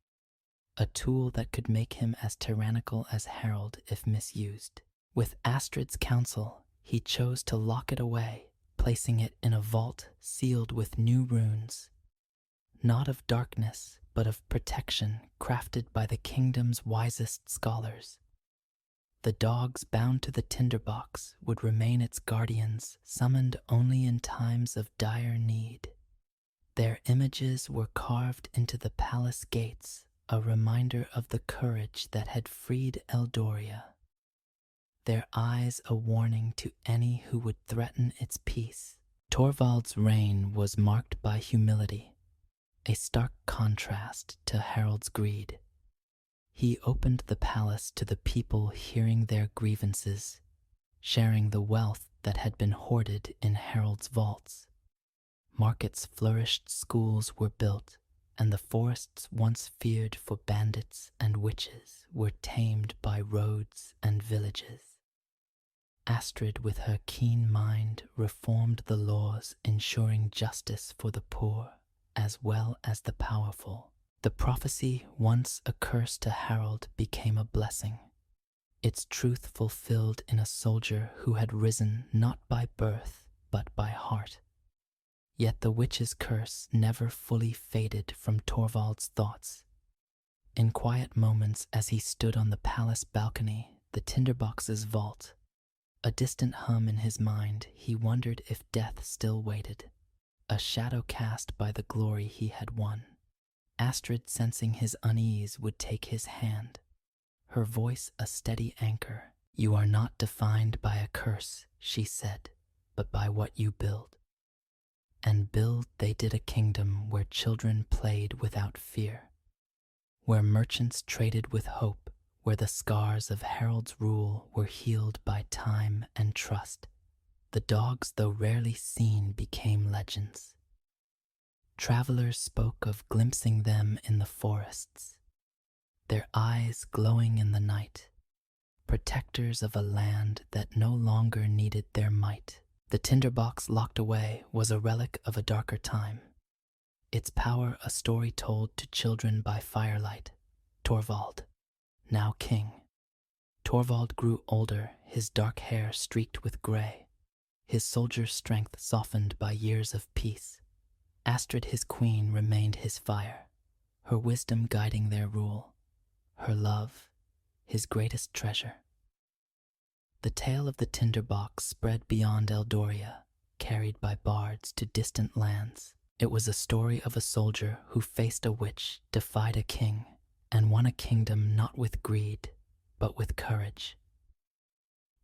Speaker 1: a tool that could make him as tyrannical as Harold if misused. With Astrid's counsel, he chose to lock it away, placing it in a vault sealed with new runes, not of darkness, but of protection, crafted by the kingdom's wisest scholars. The dogs bound to the tinderbox would remain its guardians, summoned only in times of dire need. Their images were carved into the palace gates, a reminder of the courage that had freed Eldoria. Their eyes a warning to any who would threaten its peace. Torvald's reign was marked by humility, a stark contrast to Harold's greed. He opened the palace to the people, hearing their grievances, sharing the wealth that had been hoarded in Harold's vaults. Markets flourished, schools were built, and the forests once feared for bandits and witches were tamed by roads and villages. Astrid, with her keen mind, reformed the laws, ensuring justice for the poor as well as the powerful. The prophecy, once a curse to Harold, became a blessing, its truth fulfilled in a soldier who had risen not by birth but by heart. Yet the witch's curse never fully faded from Torvald's thoughts. In quiet moments as he stood on the palace balcony, the tinderbox's vault, a distant hum in his mind, he wondered if death still waited, a shadow cast by the glory he had won. Astrid, sensing his unease, would take his hand, her voice a steady anchor. "You are not defined by a curse," she said, "but by what you build." And build they did, a kingdom where children played without fear, where merchants traded with hope, where the scars of Harold's rule were healed by time and trust. The dogs, though rarely seen, became legends. Travelers spoke of glimpsing them in the forests, their eyes glowing in the night, protectors of a land that no longer needed their might. The tinderbox, locked away, was a relic of a darker time, its power a story told to children by firelight. Torvald, now king. Torvald grew older, his dark hair streaked with gray, his soldier's strength softened by years of peace. Astrid, his queen, remained his fire, her wisdom guiding their rule, her love his greatest treasure. The tale of the tinderbox spread beyond Eldoria, carried by bards to distant lands. It was a story of a soldier who faced a witch, defied a king, and won a kingdom not with greed, but with courage.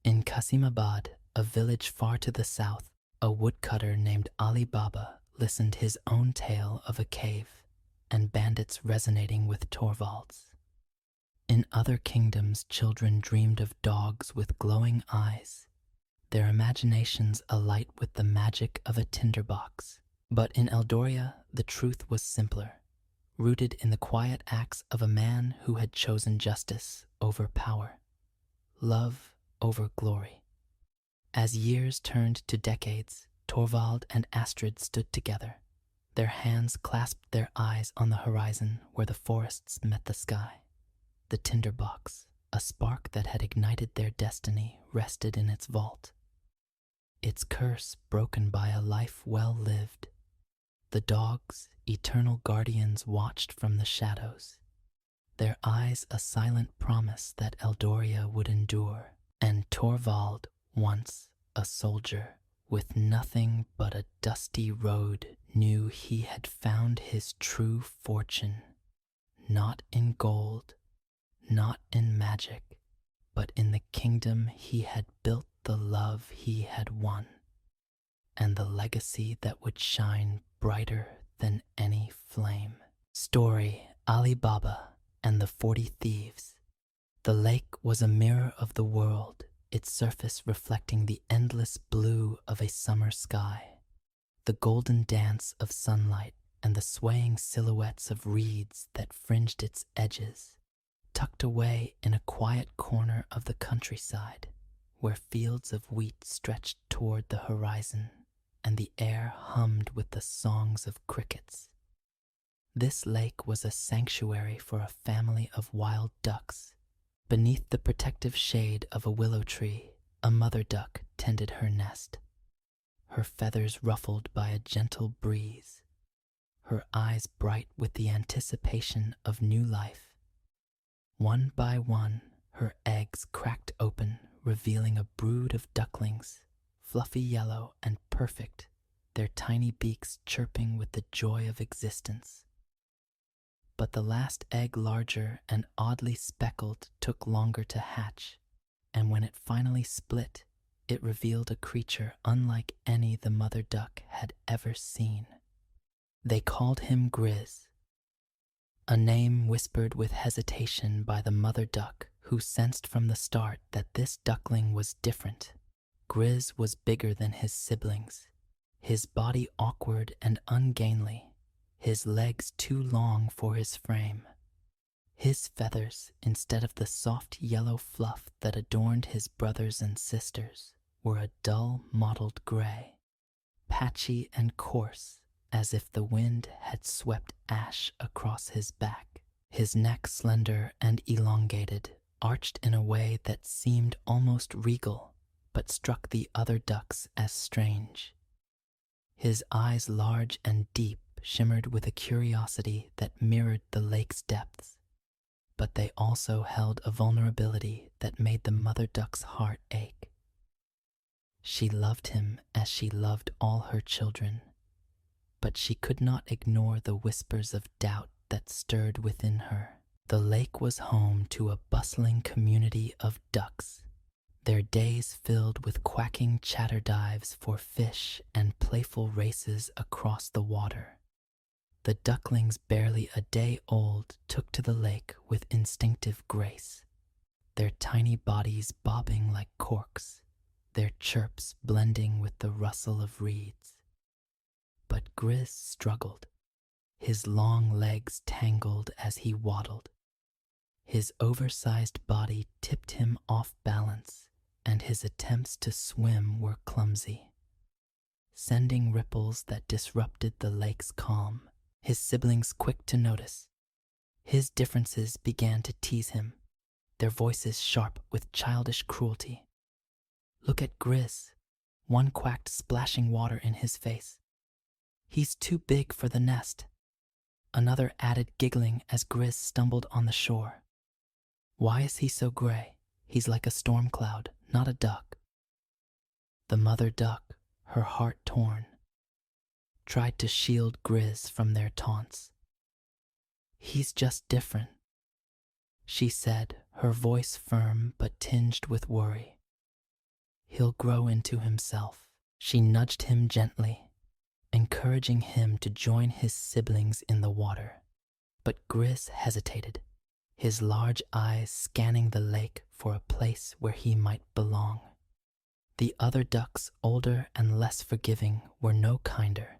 Speaker 1: In Qasimabad, a village far to the south, a woodcutter named Ali Baba listened his own tale of a cave and bandits resonating with Torvald's. In other kingdoms, children dreamed of dogs with glowing eyes, their imaginations alight with the magic of a tinderbox. But in Eldoria, the truth was simpler, rooted in the quiet acts of a man who had chosen justice over power, love over glory. As years turned to decades, Torvald and Astrid stood together. Their hands clasped, their eyes on the horizon where the forests met the sky. The tinderbox, a spark that had ignited their destiny, rested in its vault, its curse broken by a life well lived. The dogs, eternal guardians, watched from the shadows, their eyes a silent promise that Eldoria would endure. And Torvald, once a soldier, with nothing but a dusty road, knew he had found his true fortune, not in gold, not in magic, but in the kingdom he had built, the love he had won, and the legacy that would shine brighter than any flame. Story: Ali Baba and the 40 Thieves. The lake was a mirror of the world, its surface reflecting the endless blue of a summer sky. The golden dance of sunlight and the swaying silhouettes of reeds that fringed its edges, tucked away in a quiet corner of the countryside, where fields of wheat stretched toward the horizon and the air hummed with the songs of crickets. This lake was a sanctuary for a family of wild ducks. Beneath the protective shade of a willow tree, a mother duck tended her nest, her feathers ruffled by a gentle breeze, her eyes bright with the anticipation of new life. One by one, her eggs cracked open, revealing a brood of ducklings, fluffy yellow and perfect, their tiny beaks chirping with the joy of existence. But the last egg, larger and oddly speckled, took longer to hatch, and when it finally split, it revealed a creature unlike any the mother duck had ever seen. They called him Grizz, a name whispered with hesitation by the mother duck, who sensed from the start that this duckling was different. Grizz was bigger than his siblings, his body awkward and ungainly, his legs too long for his frame. His feathers, instead of the soft yellow fluff that adorned his brothers and sisters, were a dull mottled gray, patchy and coarse, as if the wind had swept ash across his back. His neck, slender and elongated, arched in a way that seemed almost regal, but struck the other ducks as strange. His eyes, large and deep, shimmered with a curiosity that mirrored the lake's depths, but they also held a vulnerability that made the mother duck's heart ache. She loved him as she loved all her children, but she could not ignore the whispers of doubt that stirred within her. The lake was home to a bustling community of ducks, their days filled with quacking chatter dives for fish and playful races across the water. The ducklings, barely a day old, took to the lake with instinctive grace, their tiny bodies bobbing like corks, their chirps blending with the rustle of reeds. But Grizz struggled, his long legs tangled as he waddled. His oversized body tipped him off balance, and his attempts to swim were clumsy, sending ripples that disrupted the lake's calm. His siblings, quick to notice his differences, began to tease him, their voices sharp with childish cruelty. "Look at Grizz," one quacked, splashing water in his face. "He's too big for the nest." Another added, giggling as Grizz stumbled on the shore. "Why is he so gray? He's like a storm cloud, not a duck." The mother duck, her heart torn, tried to shield Grizz from their taunts. "He's just different," she said, her voice firm but tinged with worry. "He'll grow into himself." She nudged him gently, encouraging him to join his siblings in the water. But Grizz hesitated, his large eyes scanning the lake for a place where he might belong. The other ducks, older and less forgiving, were no kinder.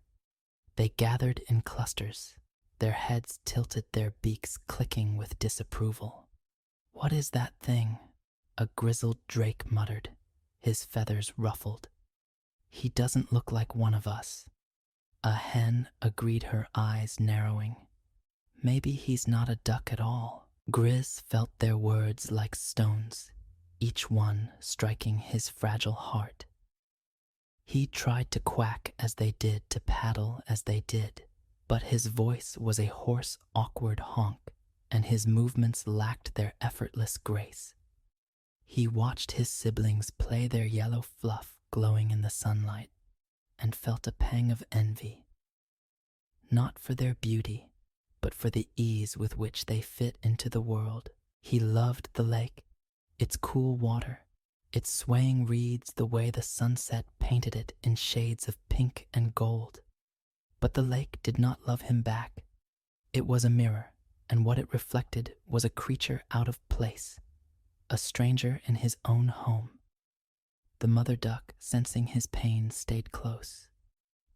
Speaker 1: They gathered in clusters, their heads tilted, their beaks clicking with disapproval. "What is that thing?" a grizzled drake muttered, his feathers ruffled. "He doesn't look like one of us." A hen agreed, her eyes narrowing. "Maybe he's not a duck at all." Grizz felt their words like stones, each one striking his fragile heart. He tried to quack as they did, to paddle as they did, but his voice was a hoarse, awkward honk, and his movements lacked their effortless grace. He watched his siblings play their yellow fluff glowing in the sunlight, and felt a pang of envy, not for their beauty, but for the ease with which they fit into the world. He loved the lake, its cool water, its swaying reeds, the way the sunset painted it in shades of pink and gold. But the lake did not love him back. It was a mirror, and what it reflected was a creature out of place, a stranger in his own home. The mother duck, sensing his pain, stayed close,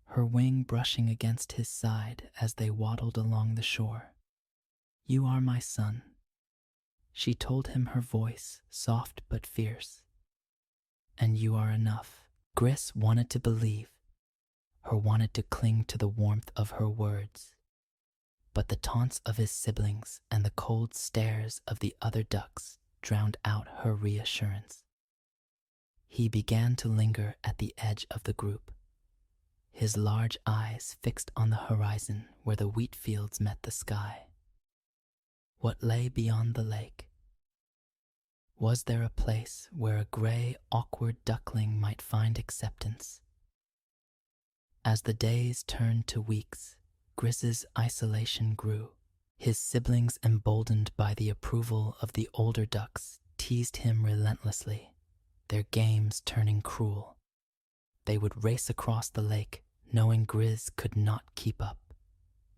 Speaker 1: her wing brushing against his side as they waddled along the shore. "You are my son," she told him, her voice soft but fierce. "And you are enough." Gris wanted to believe her, wanted to cling to the warmth of her words. But the taunts of his siblings and the cold stares of the other ducks drowned out her reassurance. He began to linger at the edge of the group, his large eyes fixed on the horizon where the wheat fields met the sky. What lay beyond the lake? Was there a place where a gray, awkward duckling might find acceptance? As the days turned to weeks, Gris's isolation grew. His siblings, emboldened by the approval of the older ducks, teased him relentlessly, their games turning cruel. They would race across the lake, knowing Gris could not keep up,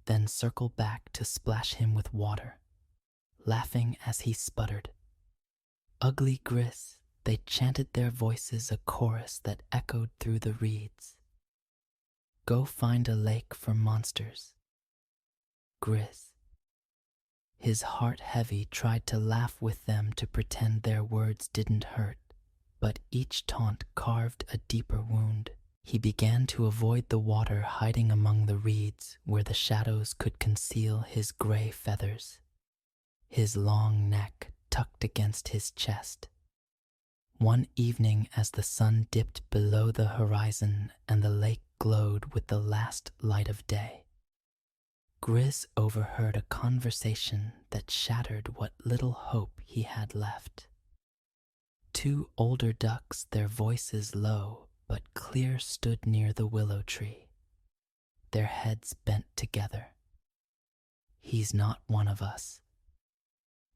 Speaker 1: then circle back to splash him with water, laughing as he sputtered. "Ugly Gris," they chanted, their voices a chorus that echoed through the reeds. "Go find a lake for monsters." Gris, his heart heavy, tried to laugh with them, to pretend their words didn't hurt, but each taunt carved a deeper wound. He began to avoid the water, hiding among the reeds where the shadows could conceal his gray feathers, his long neck tucked against his chest. One evening, as the sun dipped below the horizon and the lake glowed with the last light of day, Gris overheard a conversation that shattered what little hope he had left. Two older ducks, their voices low but clear, stood near the willow tree, their heads bent together. "He's not one of us,"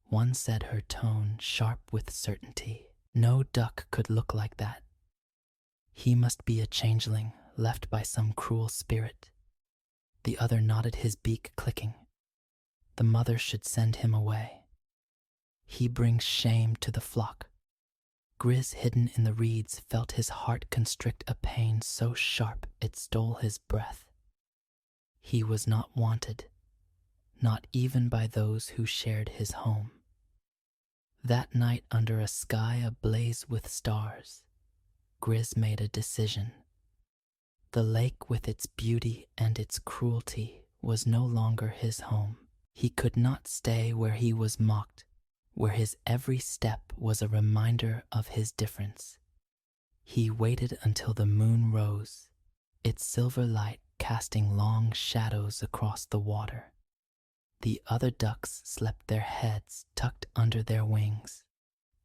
Speaker 1: one said, her tone sharp with certainty. "No duck could look like that. He must be a changeling, left by some cruel spirit." The other nodded, his beak clicking. "The mother should send him away. He brings shame to the flock." Gris, hidden in the reeds, felt his heart constrict, a pain so sharp it stole his breath. He was not wanted, not even by those who shared his home. That night, under a sky ablaze with stars, Gris made a decision. The lake, with its beauty and its cruelty, was no longer his home. He could not stay where he was mocked, where his every step was a reminder of his difference. He waited until the moon rose, its silver light casting long shadows across the water. The other ducks slept, their heads tucked under their wings,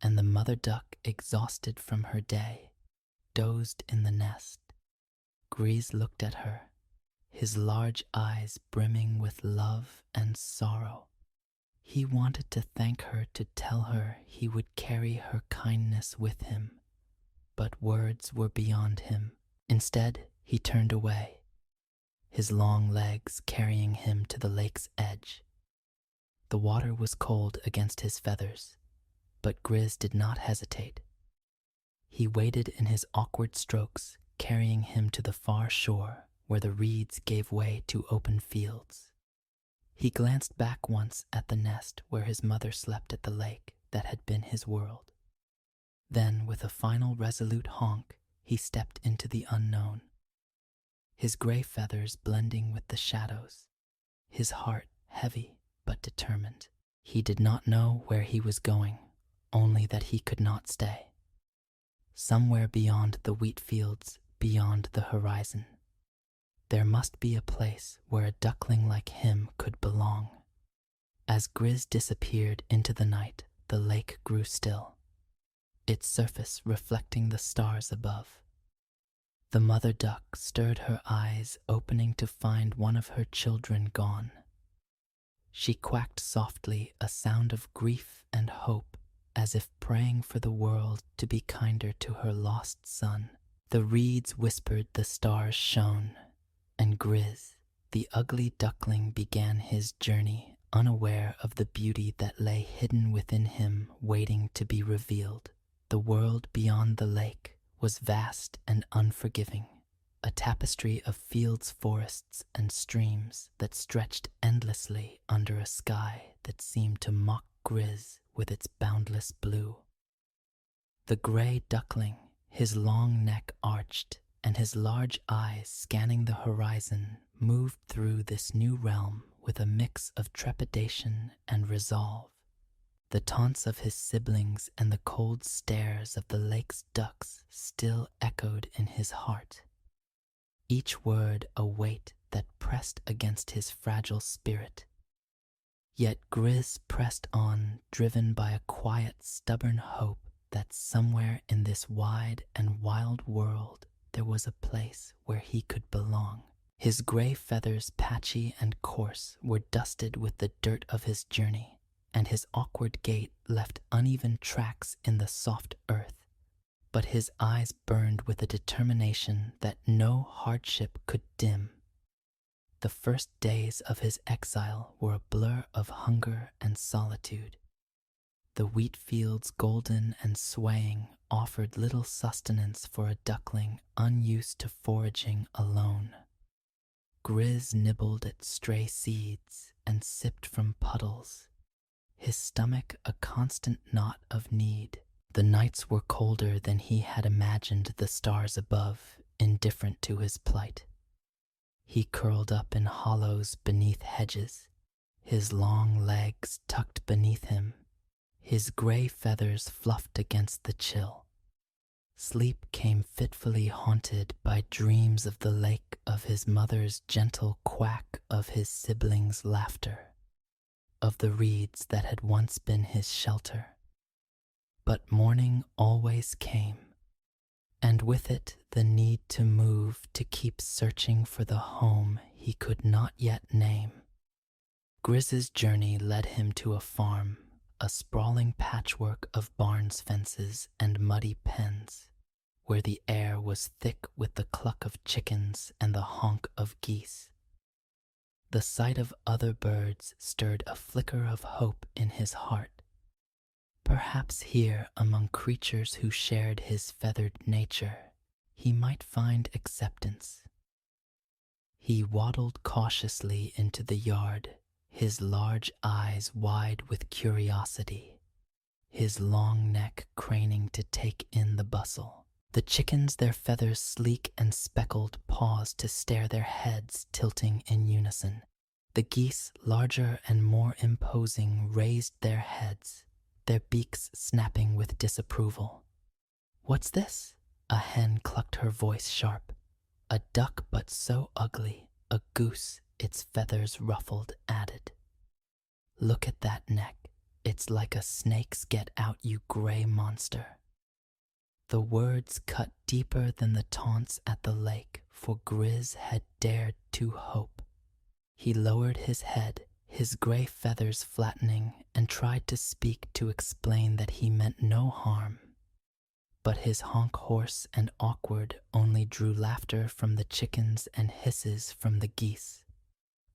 Speaker 1: and the mother duck, exhausted from her day, dozed in the nest. Gris looked at her, his large eyes brimming with love and sorrow. He wanted to thank her, to tell her he would carry her kindness with him, but words were beyond him. Instead, he turned away, his long legs carrying him to the lake's edge. The water was cold against his feathers, but Gris did not hesitate. He waded in his awkward strokes, carrying him to the far shore where the reeds gave way to open fields. He glanced back once at the nest where his mother slept, at the lake that had been his world. Then, with a final resolute honk, he stepped into the unknown, his gray feathers blending with the shadows, his heart heavy but determined. He did not know where he was going, only that he could not stay. Somewhere beyond the wheat fields, beyond the horizon. There must be a place where a duckling like him could belong. As Grizz disappeared into the night, the lake grew still, its surface reflecting the stars above. The mother duck stirred her eyes, opening to find one of her children gone. She quacked softly, a sound of grief and hope, as if praying for the world to be kinder to her lost son. The reeds whispered, the stars shone, and Grizz, the ugly duckling, began his journey, unaware of the beauty that lay hidden within him, waiting to be revealed. The world beyond the lake was vast and unforgiving, a tapestry of fields, forests, and streams that stretched endlessly under a sky that seemed to mock Grizz with its boundless blue. The gray duckling, his long neck arched and his large eyes scanning the horizon, moved through this new realm with a mix of trepidation and resolve. The taunts of his siblings and the cold stares of the lake's ducks still echoed in his heart, each word a weight that pressed against his fragile spirit. Yet Grizz pressed on, driven by a quiet, stubborn hope that somewhere in this wide and wild world there was a place where he could belong. His gray feathers, patchy and coarse, were dusted with the dirt of his journey, and his awkward gait left uneven tracks in the soft earth. But his eyes burned with a determination that no hardship could dim. The first days of his exile were a blur of hunger and solitude. The wheat fields, golden and swaying, offered little sustenance for a duckling unused to foraging alone. Grizz nibbled at stray seeds and sipped from puddles, his stomach a constant knot of need. The nights were colder than he had imagined, the stars above, indifferent to his plight. He curled up in hollows beneath hedges, his long legs tucked beneath him, his gray feathers fluffed against the chill. Sleep came fitfully haunted by dreams of the lake, of his mother's gentle quack, of his siblings' laughter, of the reeds that had once been his shelter. But morning always came, and with it the need to move, to keep searching for the home he could not yet name. Grizz's journey led him to a farm, a sprawling patchwork of barns, fences, and muddy pens, where the air was thick with the cluck of chickens and the honk of geese. The sight of other birds stirred a flicker of hope in his heart. Perhaps here, among creatures who shared his feathered nature, he might find acceptance. He waddled cautiously into the yard, his large eyes wide with curiosity, his long neck craning to take in the bustle. The chickens, their feathers sleek and speckled, paused to stare, their heads tilting in unison. The geese, larger and more imposing, raised their heads, their beaks snapping with disapproval. "What's this?" A hen clucked, her voice sharp. A duck, but so ugly, a goose, its feathers ruffled, added. "Look at that neck. It's like a snake's. Get out, you gray monster." The words cut deeper than the taunts at the lake, for Grizz had dared to hope. He lowered his head, his gray feathers flattening, and tried to speak, to explain that he meant no harm. But his honk, hoarse and awkward, only drew laughter from the chickens and hisses from the geese.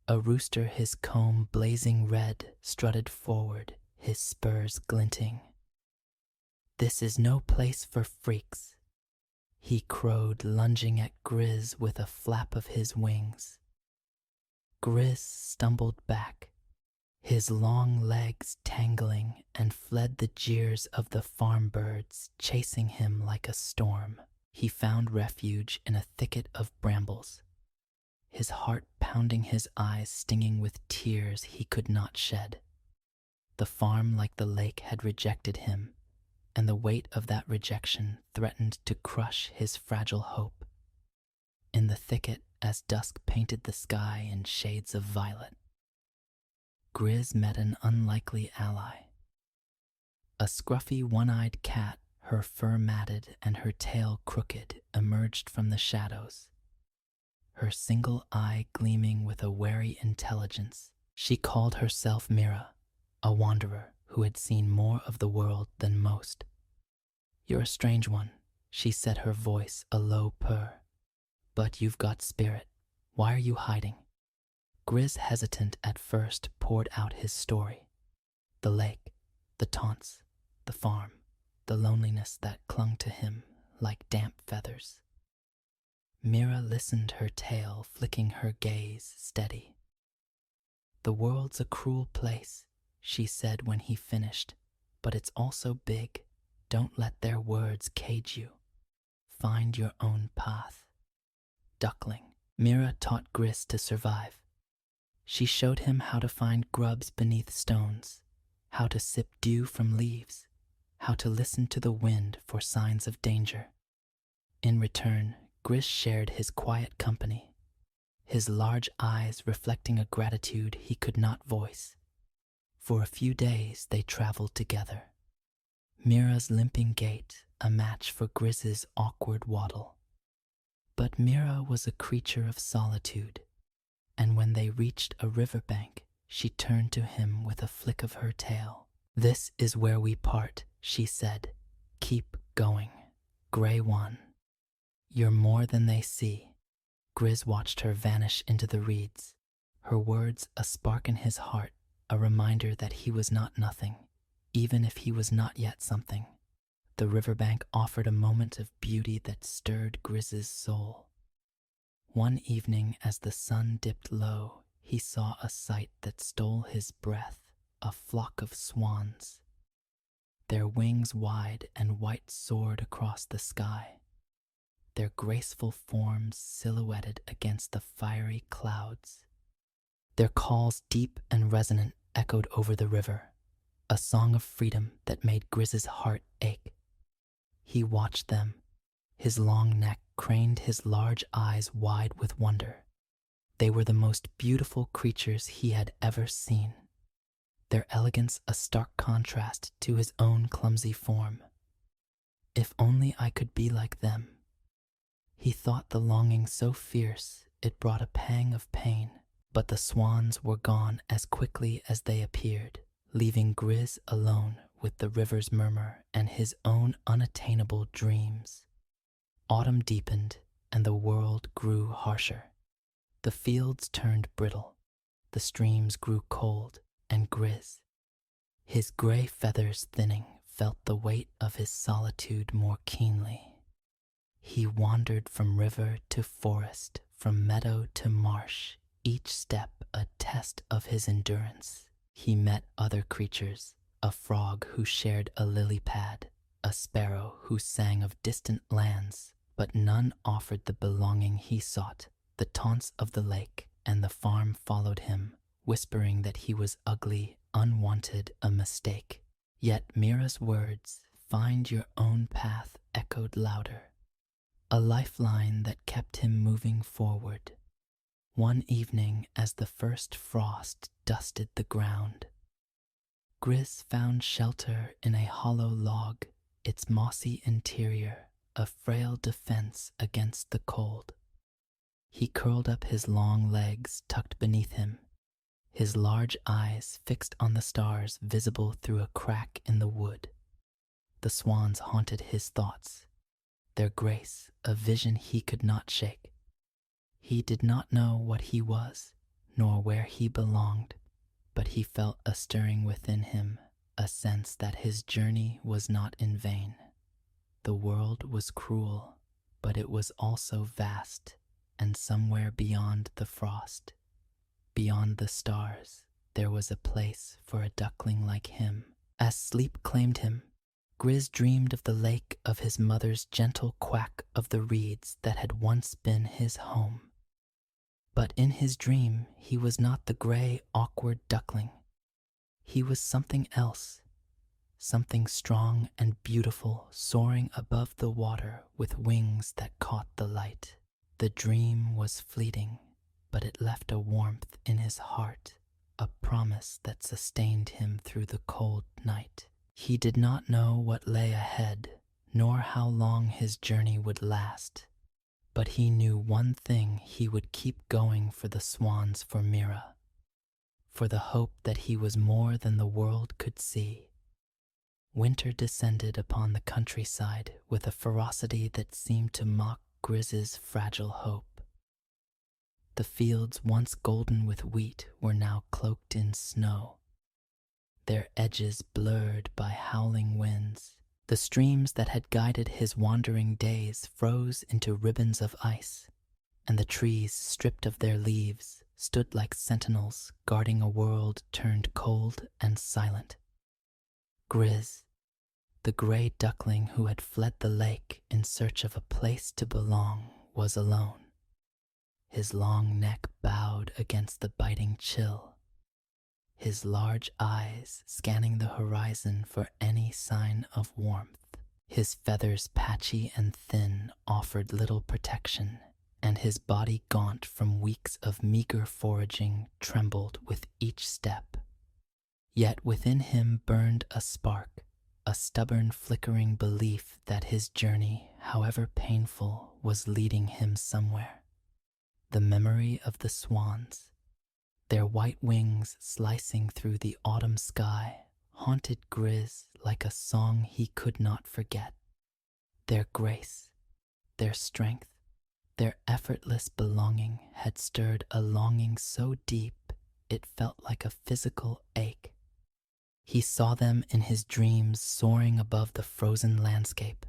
Speaker 1: A rooster, his comb blazing red, strutted forward, his spurs glinting. "This is no place for freaks," he crowed, lunging at Grizz with a flap of his wings. Grizz stumbled back, his long legs tangling, and fled the jeers of the farm birds, chasing him like a storm. He found refuge in a thicket of brambles, his heart pounding, his eyes stinging with tears he could not shed. The farm, like the lake, had rejected him, and the weight of that rejection threatened to crush his fragile hope. in the thicket as dusk painted the sky in shades of violet. Grizz met an unlikely ally. A scruffy one-eyed cat, her fur matted and her tail crooked, emerged from the shadows. Her single eye gleaming with a wary intelligence. She called herself Mira, a wanderer who had seen more of the world than most. "You're a strange one," she said, her voice a low purr. "But you've got spirit. Why are you hiding?" Grizz, hesitant at first, poured out his story. The lake, the taunts, the farm, the loneliness that clung to him like damp feathers. Mira listened, her tail flicking, her gaze steady. "The world's a cruel place," she said when he finished, "but it's also big. Don't let their words cage you. Find your own path." Duckling, Mira taught Grizz to survive. She showed him how to find grubs beneath stones, how to sip dew from leaves, how to listen to the wind for signs of danger. In return, Grizz shared his quiet company, his large eyes reflecting a gratitude he could not voice. For a few days they traveled together. Mira's limping gait a match for Grizz's awkward waddle. But Mira was a creature of solitude, and when they reached a riverbank, she turned to him with a flick of her tail. "This is where we part," she said. "Keep going, Gray One. You're more than they see." Grizz watched her vanish into the reeds, her words a spark in his heart, a reminder that he was not nothing, even if he was not yet something. The riverbank offered a moment of beauty that stirred Grizz's soul. One evening, as the sun dipped low, he saw a sight that stole his breath, a flock of swans. Their wings wide and white soared across the sky, their graceful forms silhouetted against the fiery clouds. Their calls, deep and resonant, echoed over the river, a song of freedom that made Grizz's heart ache. He watched them, his long neck craned, his large eyes wide with wonder. They were the most beautiful creatures he had ever seen, their elegance a stark contrast to his own clumsy form. If only I could be like them. He thought, the longing so fierce it brought a pang of pain. But the swans were gone as quickly as they appeared, leaving Grizz alone with the river's murmur and his own unattainable dreams. Autumn deepened and the world grew harsher. The fields turned brittle, the streams grew cold, and Grizz, his gray feathers thinning, felt the weight of his solitude more keenly. He wandered from river to forest, from meadow to marsh, each step a test of his endurance. He met other creatures, a frog who shared a lily pad, a sparrow who sang of distant lands, but none offered the belonging he sought. The taunts of the lake and the farm followed him, whispering that he was ugly, unwanted, a mistake. Yet Mira's words, "Find your own path," echoed louder, a lifeline that kept him moving forward. One evening, as the first frost dusted the ground, Grizz found shelter in a hollow log, its mossy interior a frail defense against the cold. He curled up, his long legs tucked beneath him, his large eyes fixed on the stars visible through a crack in the wood. The swans haunted his thoughts, their grace a vision he could not shake. He did not know what he was, nor where he belonged, but he felt a stirring within him, a sense that his journey was not in vain. The world was cruel, but it was also vast, and somewhere beyond the frost, beyond the stars, there was a place for a duckling like him. As sleep claimed him, Grizz dreamed of the lake, of his mother's gentle quack, of the reeds that had once been his home. But in his dream, he was not the gray, awkward duckling. He was something else, something strong and beautiful, soaring above the water with wings that caught the light. The dream was fleeting, but it left a warmth in his heart, a promise that sustained him through the cold night. He did not know what lay ahead, nor how long his journey would last, but he knew one thing: he would keep going for the swans, for Mira, for the hope that he was more than the world could see. Winter descended upon the countryside with a ferocity that seemed to mock Griz's fragile hope. The fields, once golden with wheat, were now cloaked in snow, their edges blurred by howling winds. The streams that had guided his wandering days froze into ribbons of ice, and the trees, stripped of their leaves, stood like sentinels guarding a world turned cold and silent. Grizz, the gray duckling who had fled the lake in search of a place to belong, was alone, his long neck bowed against the biting chill, his large eyes scanning the horizon for any sign of warmth. His feathers, patchy and thin, offered little protection, and his body, gaunt from weeks of meager foraging, trembled with each step. Yet within him burned a spark, a stubborn, flickering belief that his journey, however painful, was leading him somewhere. The memory of the swans, their white wings slicing through the autumn sky, haunted Grizz like a song he could not forget. Their grace, their strength, their effortless belonging had stirred a longing so deep it felt like a physical ache. He saw them in his dreams soaring above the frozen landscape,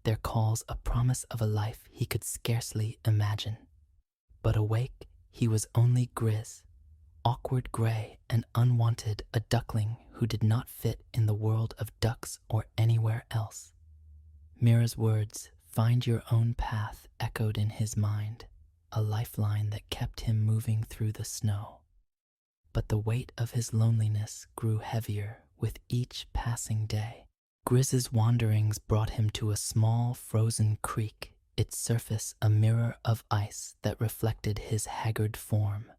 Speaker 1: their calls a promise of a life he could scarcely imagine. But awake, he was only Grizz, awkward, gray, and unwanted, a duckling who did not fit in the world of ducks or anywhere else. Mira's words, "Find your own path," echoed in his mind, a lifeline that kept him moving through the snow. But the weight of his loneliness grew heavier with each passing day. Grizz's wanderings brought him to a small frozen creek, its surface a mirror of ice that reflected his haggard form.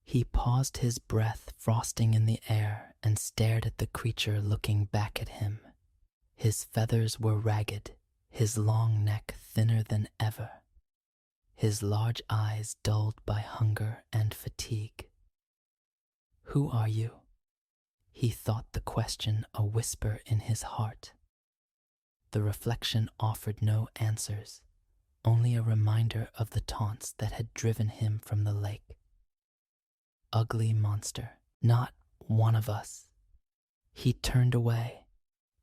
Speaker 1: He paused, his breath frosting in the air, and stared at the creature looking back at him. His feathers were ragged, his long neck thinner than ever, his large eyes dulled by hunger and fatigue. "Who are you?" He thought the question a whisper in his heart. The reflection offered no answers, only a reminder of the taunts that had driven him from the lake. "Ugly monster, not one of us." He turned away,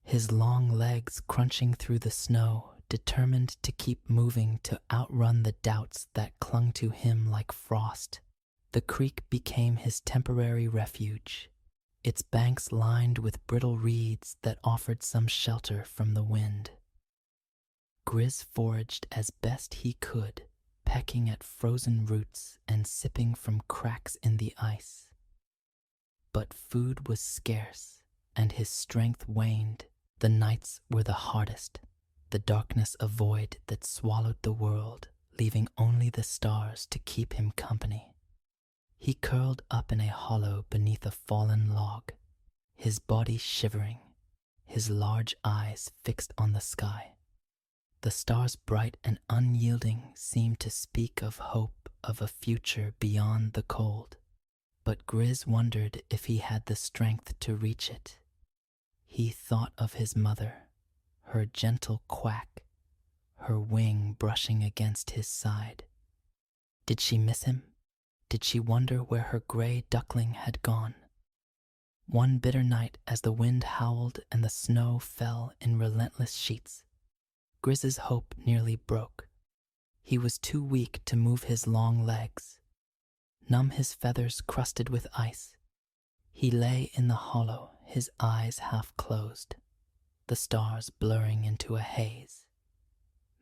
Speaker 1: his long legs crunching through the snow, determined to keep moving to outrun the doubts that clung to him like frost. The creek became his temporary refuge, its banks lined with brittle reeds that offered some shelter from the wind. Grizz foraged as best he could, pecking at frozen roots and sipping from cracks in the ice. But food was scarce, and his strength waned. The nights were the hardest, the darkness a void that swallowed the world, leaving only the stars to keep him company. He curled up in a hollow beneath a fallen log, his body shivering, his large eyes fixed on the sky. The stars, bright and unyielding, seemed to speak of hope, of a future beyond the cold. But Grizz wondered if he had the strength to reach it. He thought of his mother, her gentle quack, her wing brushing against his side. Did she miss him? Did she wonder where her gray duckling had gone? One bitter night, as the wind howled and the snow fell in relentless sheets, Grizz's hope nearly broke. He was too weak to move his long legs. Numb, his feathers crusted with ice, he lay in the hollow, his eyes half closed, the stars blurring into a haze.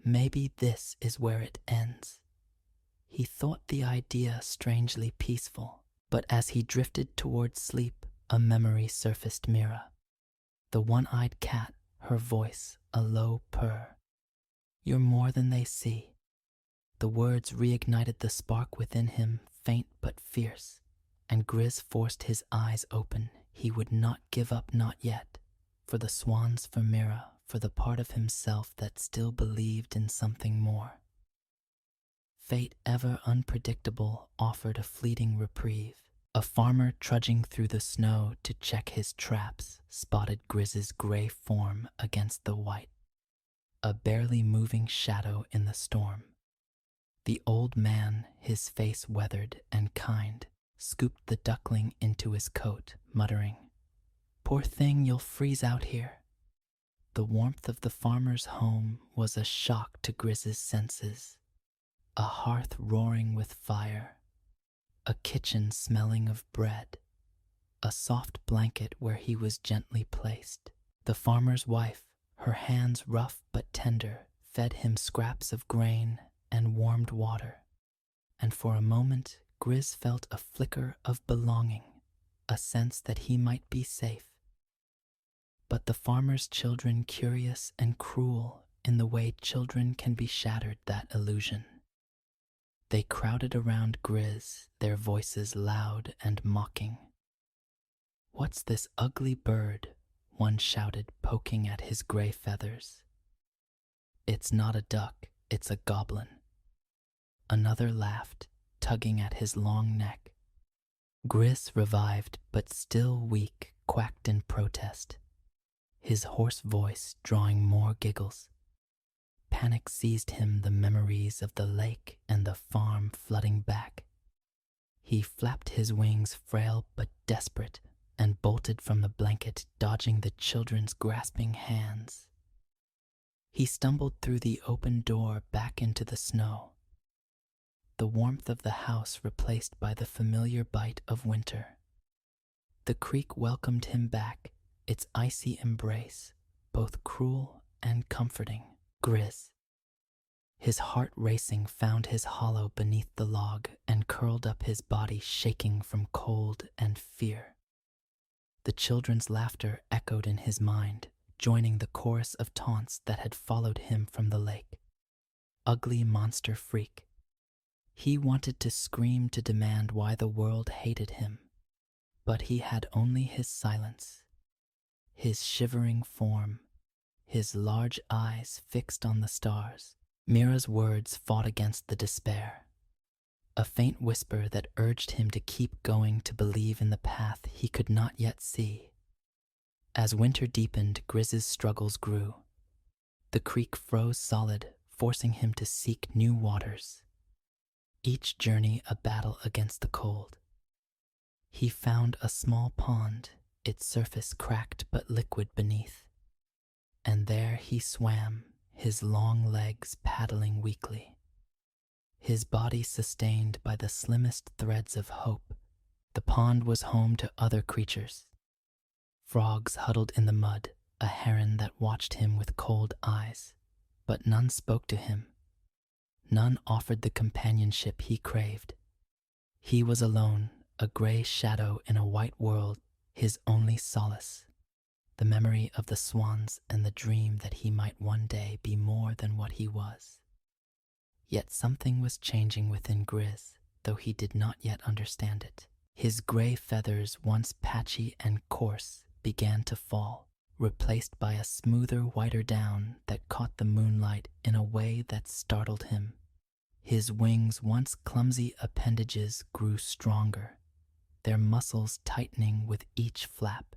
Speaker 1: Maybe this is where it ends. He thought the idea strangely peaceful, but as he drifted towards sleep, a memory surfaced. Mira, the one-eyed cat, her voice a low purr. "You're more than they see. The words reignited the spark within him, faint but fierce, and Grizz forced his eyes open. He would not give up, not yet. For the swans, for Mira, for the part of himself that still believed in something more. Fate, ever unpredictable, offered a fleeting reprieve. A farmer trudging through the snow to check his traps spotted Grizz's gray form against the white, a barely moving shadow in the storm. The old man, his face weathered and kind, scooped the duckling into his coat, muttering, "Poor thing, you'll freeze out here." The warmth of the farmer's home was a shock to Grizz's senses. A hearth roaring with fire, a kitchen smelling of bread, a soft blanket where he was gently placed. The farmer's wife, her hands rough but tender, fed him scraps of grain and warmed water. And for a moment, Grizz felt a flicker of belonging, a sense that he might be safe. But the farmer's children, curious and cruel in the way children can be, shattered that illusion. They crowded around Grizz, their voices loud and mocking. "What's this ugly bird?" one shouted, poking at his gray feathers. "It's not a duck, it's a goblin." Another laughed, tugging at his long neck. Grizz, revived but still weak, quacked in protest, his hoarse voice drawing more giggles. Panic seized him, the memories of the lake and the farm flooding back. He flapped his wings, frail but desperate, and bolted from the blanket, dodging the children's grasping hands. He stumbled through the open door back into the snow, the warmth of the house replaced by the familiar bite of winter. The creek welcomed him back, its icy embrace, both cruel and comforting. Grizz, his heart racing, found his hollow beneath the log and curled up, his body shaking from cold and fear. The children's laughter echoed in his mind, joining the chorus of taunts that had followed him from the lake. Ugly monster freak. He wanted to scream, to demand why the world hated him, but he had only his silence, his shivering form, his large eyes fixed on the stars. Mira's words fought against the despair, a faint whisper that urged him to keep going, to believe in the path he could not yet see. As winter deepened, Grizz's struggles grew. The creek froze solid, forcing him to seek new waters. Each journey a battle against the cold. He found a small pond, its surface cracked but liquid beneath. And there he swam, his long legs paddling weakly, his body sustained by the slimmest threads of hope. The pond was home to other creatures. Frogs huddled in the mud, a heron that watched him with cold eyes, but none spoke to him. None offered the companionship he craved. He was alone, a gray shadow in a white world, his only solace. The memory of the swans and the dream that he might one day be more than what he was. Yet something was changing within Grizz, though he did not yet understand it. His gray feathers, once patchy and coarse, began to fall, replaced by a smoother, whiter down that caught the moonlight in a way that startled him. His wings, once clumsy appendages, grew stronger, their muscles tightening with each flap.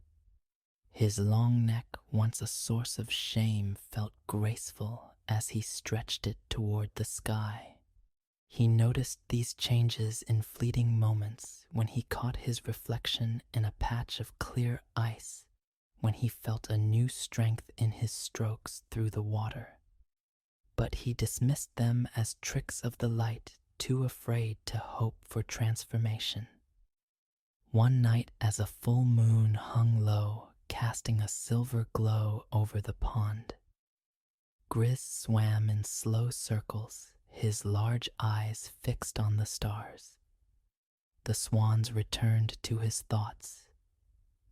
Speaker 1: His long neck, once a source of shame, felt graceful as he stretched it toward the sky. He noticed these changes in fleeting moments, when he caught his reflection in a patch of clear ice, when he felt a new strength in his strokes through the water. But he dismissed them as tricks of the light, too afraid to hope for transformation. One night, as a full moon hung low, casting a silver glow over the pond, Grizz swam in slow circles, his large eyes fixed on the stars. The swans returned to his thoughts,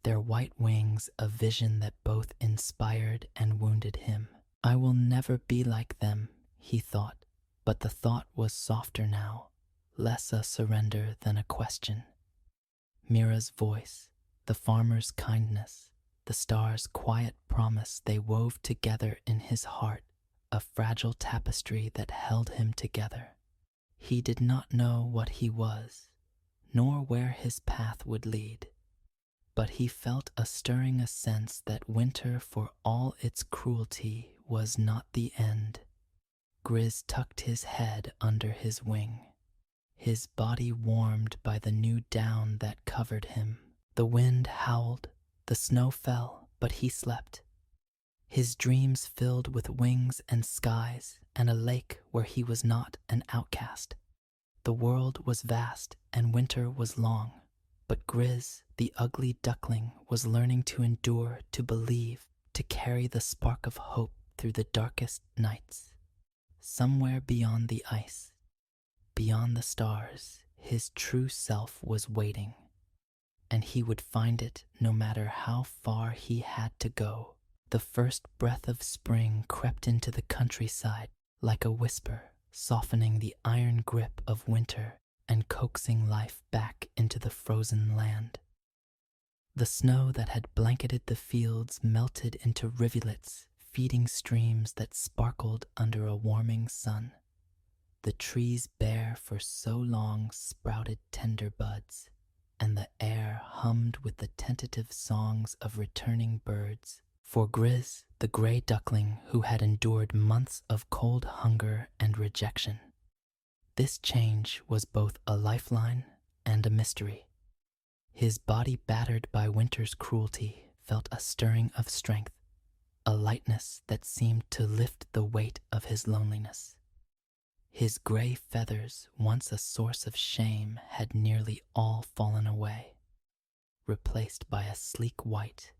Speaker 1: their white wings a vision that both inspired and wounded him. "I will never be like them," he thought, But the thought was softer now, less a surrender than a question. Mira's voice, the farmer's kindness, the stars' quiet promise, they wove together in his heart, a fragile tapestry that held him together. He did not know what he was, nor where his path would lead, but he felt a stirring a sense that winter, for all its cruelty, was not the end. Grizz tucked his head under his wing, his body warmed by the new down that covered him. The wind howled, the snow fell, but he slept. His dreams filled with wings and skies and a lake where he was not an outcast. The world was vast and winter was long, but Grizz, the ugly duckling, was learning to endure, to believe, to carry the spark of hope through the darkest nights. Somewhere beyond the ice, beyond the stars, his true self was waiting, and he would find it no matter how far he had to go. The first breath of spring crept into the countryside like a whisper, softening the iron grip of winter and coaxing life back into the frozen land. The snow that had blanketed the fields melted into rivulets, feeding streams that sparkled under a warming sun. The trees bare for so long sprouted tender buds, and the air hummed with the tentative songs of returning birds. For Grizz, the gray duckling who had endured months of cold hunger and rejection, this change was both a lifeline and a mystery. His body battered by winter's cruelty felt a stirring of strength, a lightness that seemed to lift the weight of his loneliness. His gray feathers, once a source of shame, had nearly all fallen away, replaced by a sleek white,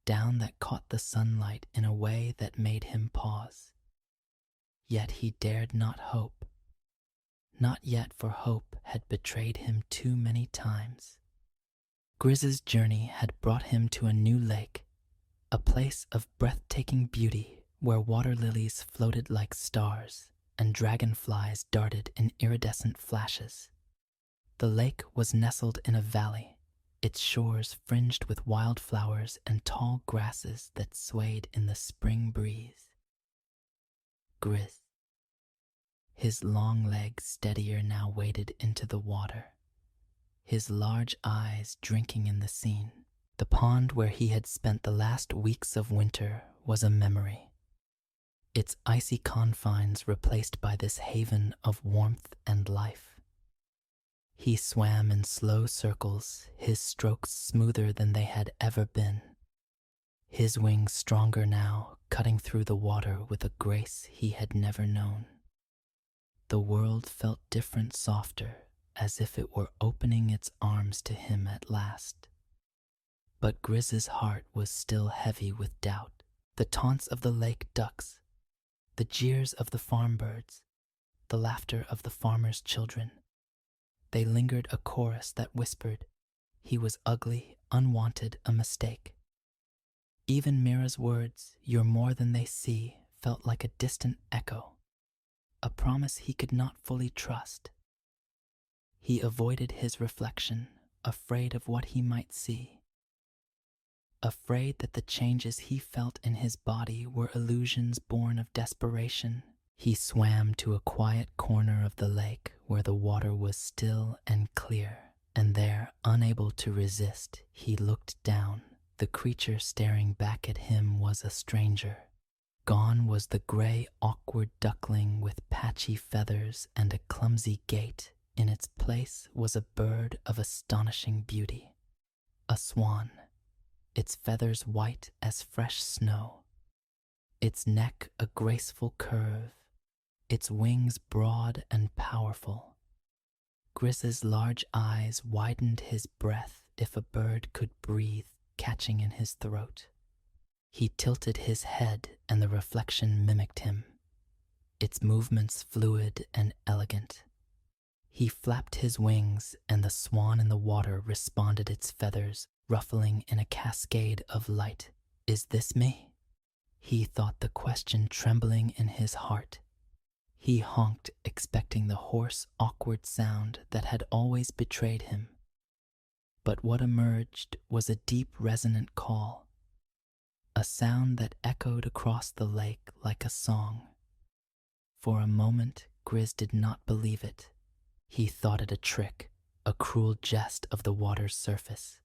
Speaker 1: down that caught the sunlight in a way that made him pause. Yet he dared not hope. Not yet, for hope had betrayed him too many times. Grizz's journey had brought him to a new lake, a place of breathtaking beauty where water lilies floated like stars and dragonflies darted in iridescent flashes. The lake was nestled in a valley, its shores fringed with wildflowers and tall grasses that swayed in the spring breeze. Grizz, his long legs steadier, now waded into the water, his large eyes drinking in the scene. The pond where he had spent the last weeks of winter was a memory, its icy confines replaced by this haven of warmth and life. He swam in slow circles, his strokes smoother than they had ever been, his wings stronger now, cutting through the water with a grace he had never known. The world felt different, softer, as if it were opening its arms to him at last. But Grizz's heart was still heavy with doubt. The taunts of the lake ducks, the jeers of the farm birds, the laughter of the farmer's children, they lingered, a chorus that whispered he was ugly, unwanted, a mistake. Even Mira's words, "You're more than they see," felt like a distant echo, a promise he could not fully trust. He avoided his reflection, afraid of what he might see, afraid that the changes he felt in his body were illusions born of desperation. He swam to a quiet corner of the lake where the water was still and clear, and there, unable to resist, he looked down. The creature staring back at him was a stranger. Gone was the gray, awkward duckling with patchy feathers and a clumsy gait. In its place was a bird of astonishing beauty, a swan, its feathers white as fresh snow, its neck a graceful curve, its wings broad and powerful. Grizz's large eyes widened his breath if a bird could breathe, catching in his throat. He tilted his head and the reflection mimicked him, its movements fluid and elegant. He flapped his wings and the swan in the water responded, its feathers ruffling in a cascade of light. "Is this me?" He thought, the question trembling in his heart. He honked, expecting the hoarse, awkward sound that had always betrayed him. But what emerged was a deep, resonant call, a sound that echoed across the lake like a song. For a moment, Grizz did not believe it. He thought it a trick, a cruel jest of the water's surface,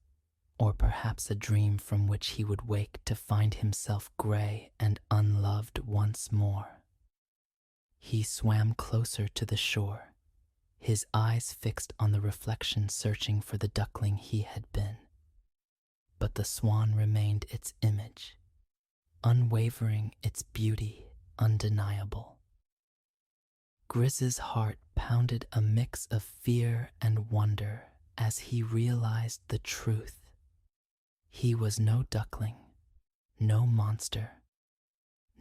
Speaker 1: or perhaps a dream from which he would wake to find himself gray and unloved once more. He swam closer to the shore, his eyes fixed on the reflection, searching for the duckling he had been. But the swan remained its image, unwavering, its beauty undeniable. Grizz's heart pounded a mix of fear and wonder as he realized the truth. He was no duckling, no monster,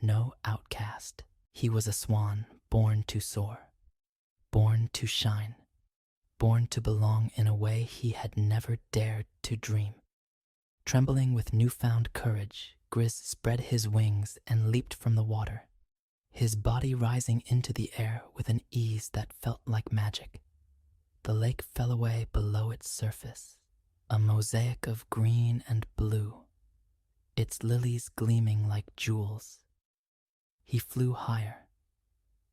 Speaker 1: no outcast. He was a swan born to soar, born to shine, born to belong in a way he had never dared to dream. Trembling with newfound courage, Grizz spread his wings and leaped from the water, his body rising into the air with an ease that felt like magic. The lake fell away below its surface, a mosaic of green and blue, its lilies gleaming like jewels. He flew higher,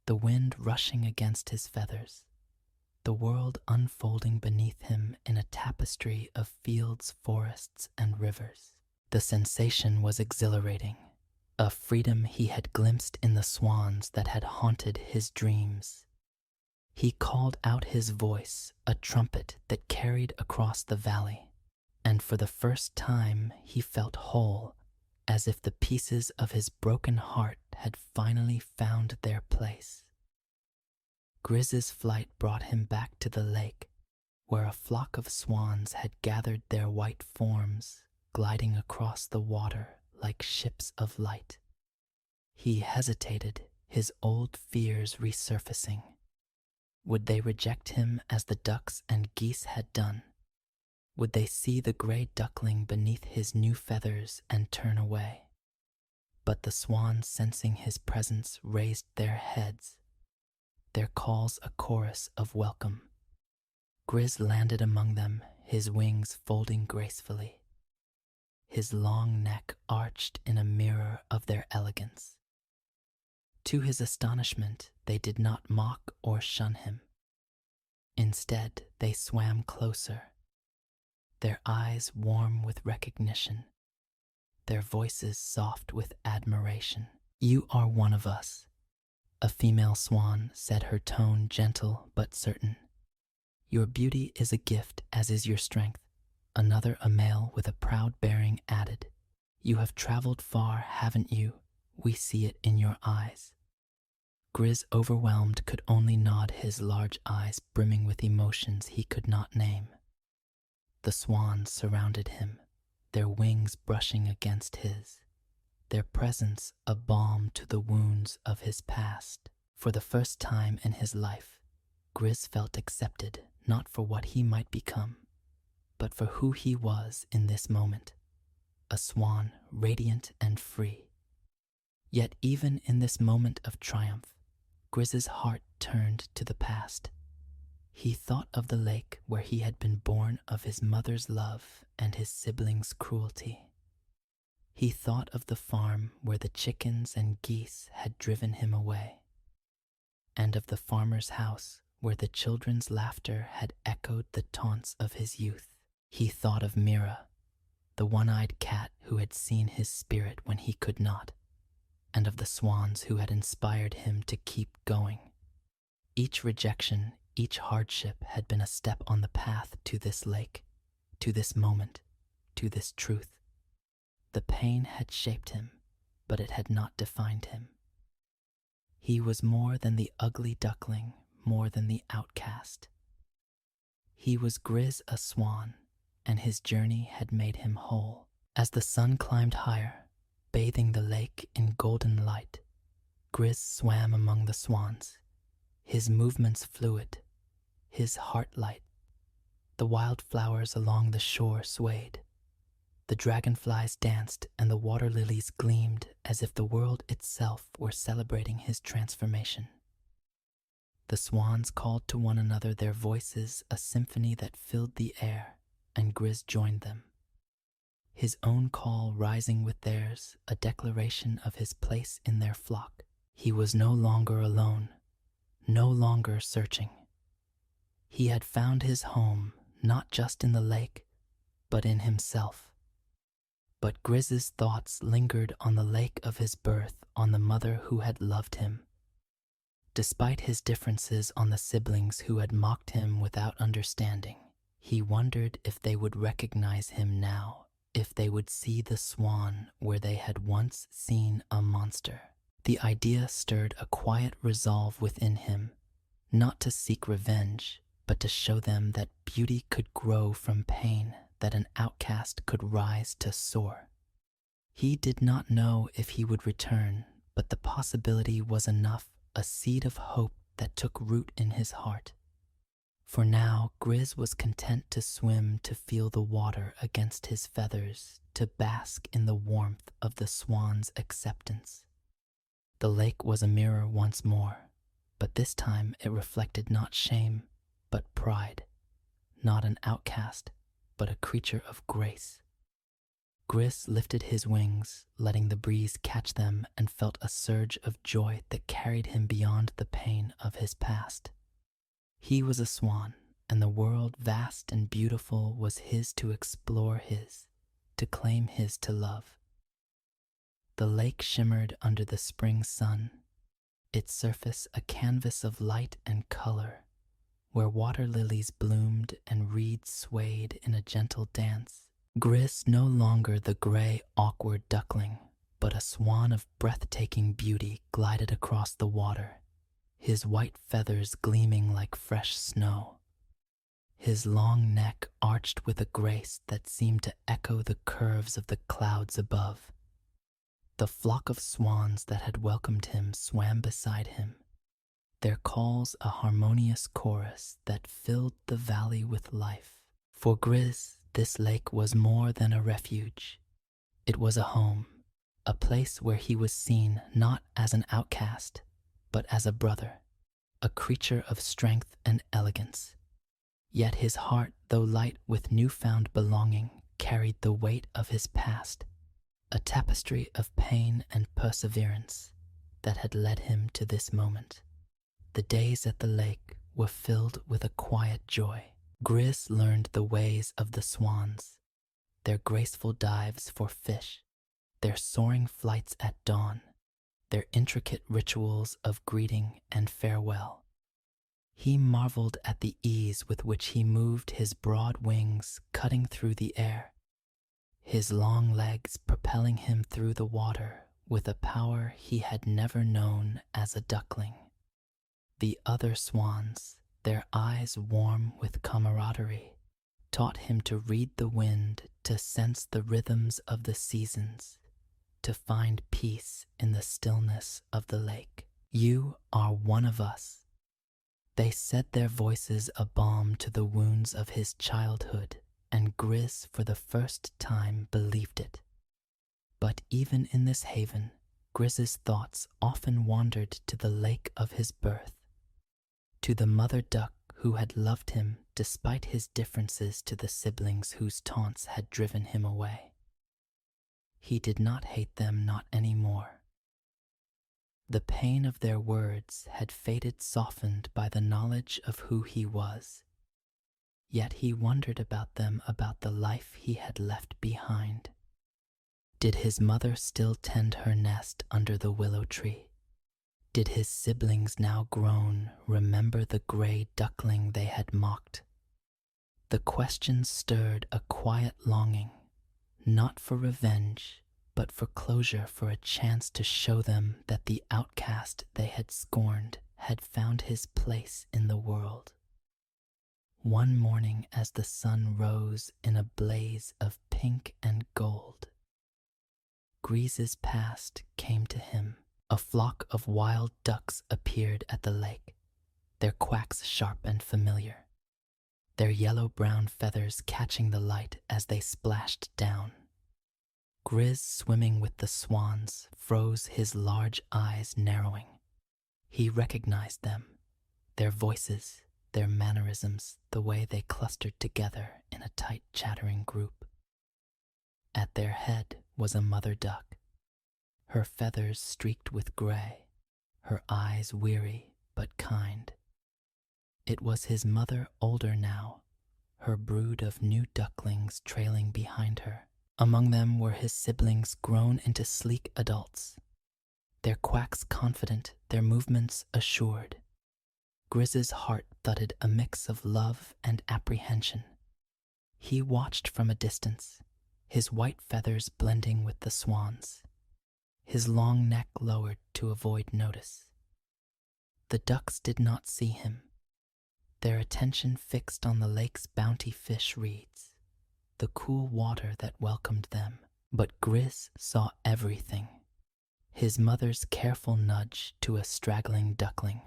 Speaker 1: the wind rushing against his feathers, the world unfolding beneath him in a tapestry of fields, forests, and rivers. The sensation was exhilarating, a freedom he had glimpsed in the swans that had haunted his dreams. He called out his voice, a trumpet that carried across the valley, and for the first time he felt whole, as if the pieces of his broken heart had finally found their place. Grizz's flight brought him back to the lake, where a flock of swans had gathered their white forms, gliding across the water like ships of light. He hesitated, his old fears resurfacing. Would they reject him as the ducks and geese had done? Would they see the gray duckling beneath his new feathers and turn away? But the swans, sensing his presence, raised their heads, their calls a chorus of welcome. Grizz landed among them, his wings folding gracefully, his long neck arched in a mirror of their elegance. To his astonishment, they did not mock or shun him. Instead, they swam closer, their eyes warm with recognition, their voices soft with admiration. "You are one of us," a female swan said, her tone gentle but certain. "Your beauty is a gift, as is your strength." Another, a male with a proud bearing, added, "You have traveled far, haven't you? We see it in your eyes." Grizz, overwhelmed, could only nod, his large eyes brimming with emotions he could not name. The swans surrounded him, their wings brushing against his, their presence a balm to the wounds of his past. For the first time in his life, Grizz felt accepted, not for what he might become, but for who he was in this moment, a swan radiant and free. Yet even in this moment of triumph, Grizz's heart turned to the past. He thought of the lake where he had been born, of his mother's love and his siblings' cruelty. He thought of the farm where the chickens and geese had driven him away, and of the farmer's house where the children's laughter had echoed the taunts of his youth. He thought of Mira, the one-eyed cat who had seen his spirit when he could not, and of the swans who had inspired him to keep going. Each rejection, each hardship had been a step on the path to this lake, to this moment, to this truth. The pain had shaped him, but it had not defined him. He was more than the ugly duckling, more than the outcast. He was Grizz, a swan, and his journey had made him whole. As the sun climbed higher, bathing the lake in golden light, Grizz swam among the swans, his movements fluid, his heart light. The wildflowers along the shore swayed, the dragonflies danced, and the water lilies gleamed as if the world itself were celebrating his transformation. The swans called to one another, their voices a symphony that filled the air, and Grizz joined them. His own call rising with theirs, a declaration of his place in their flock. He was no longer alone, no longer searching. He had found his home not just in the lake, but in himself. But Grizz's thoughts lingered on the lake of his birth, on the mother who had loved him. Despite his differences, on the siblings who had mocked him without understanding, he wondered if they would recognize him now, if they would see the swan where they had once seen a monster. The idea stirred a quiet resolve within him, not to seek revenge, but to show them that beauty could grow from pain, that an outcast could rise to soar. He did not know if he would return, but the possibility was enough, a seed of hope that took root in his heart. For now, Grizz was content to swim, to feel the water against his feathers, to bask in the warmth of the swan's acceptance. The lake was a mirror once more, but this time it reflected not shame, but pride, not an outcast, but a creature of grace. Grizz lifted his wings, letting the breeze catch them, and felt a surge of joy that carried him beyond the pain of his past. He was a swan, and the world, vast and beautiful, was his to explore, his to claim, his to love. The lake shimmered under the spring sun, its surface a canvas of light and color, where water lilies bloomed and reeds swayed in a gentle dance. Grizz, no longer the gray, awkward duckling, but a swan of breathtaking beauty, glided across the water, his white feathers gleaming like fresh snow. His long neck arched with a grace that seemed to echo the curves of the clouds above. The flock of swans that had welcomed him swam beside him, their calls a harmonious chorus that filled the valley with life. For Grizz, this lake was more than a refuge. It was a home, a place where he was seen not as an outcast, but as a brother, a creature of strength and elegance. Yet his heart, though light with newfound belonging, carried the weight of his past, a tapestry of pain and perseverance that had led him to this moment. The days at the lake were filled with a quiet joy. Grizz learned the ways of the swans, their graceful dives for fish, their soaring flights at dawn, their intricate rituals of greeting and farewell. He marveled at the ease with which he moved his broad wings, cutting through the air, his long legs propelling him through the water with a power he had never known as a duckling. The other swans, their eyes warm with camaraderie, taught him to read the wind, to sense the rhythms of the seasons, to find peace in the stillness of the lake. "You are one of us." They set their voices a balm to the wounds of his childhood, and Grizz for the first time believed it. But even in this haven, Grizz's thoughts often wandered to the lake of his birth, to the mother duck who had loved him despite his differences, to the siblings whose taunts had driven him away. He did not hate them, not anymore. The pain of their words had faded, softened by the knowledge of who he was. Yet he wondered about them, about the life he had left behind. Did his mother still tend her nest under the willow tree? Did his siblings, now grown, remember the gray duckling they had mocked? The question stirred a quiet longing, not for revenge, but for closure, for a chance to show them that the outcast they had scorned had found his place in the world. One morning, as the sun rose in a blaze of pink and gold, Grizz's past came to him. A flock of wild ducks appeared at the lake, their quacks sharp and familiar, their yellow-brown feathers catching the light as they splashed down. Grizz, swimming with the swans, froze, his large eyes narrowing. He recognized them, Their voices, their mannerisms, the way they clustered together in a tight chattering group. At their head was a mother duck, her feathers streaked with gray, her eyes weary but kind. It was his mother, older now, her brood of new ducklings trailing behind her. Among them were his siblings grown into sleek adults, their quacks confident, their movements assured. Grizz's heart thudded a mix of love and apprehension. He watched from a distance, his white feathers blending with the swan's, his long neck lowered to avoid notice. The ducks did not see him, their attention fixed on the lake's bounty fish reeds, the cool water that welcomed them. But Grizz saw everything. His mother's careful nudge to a straggling duckling,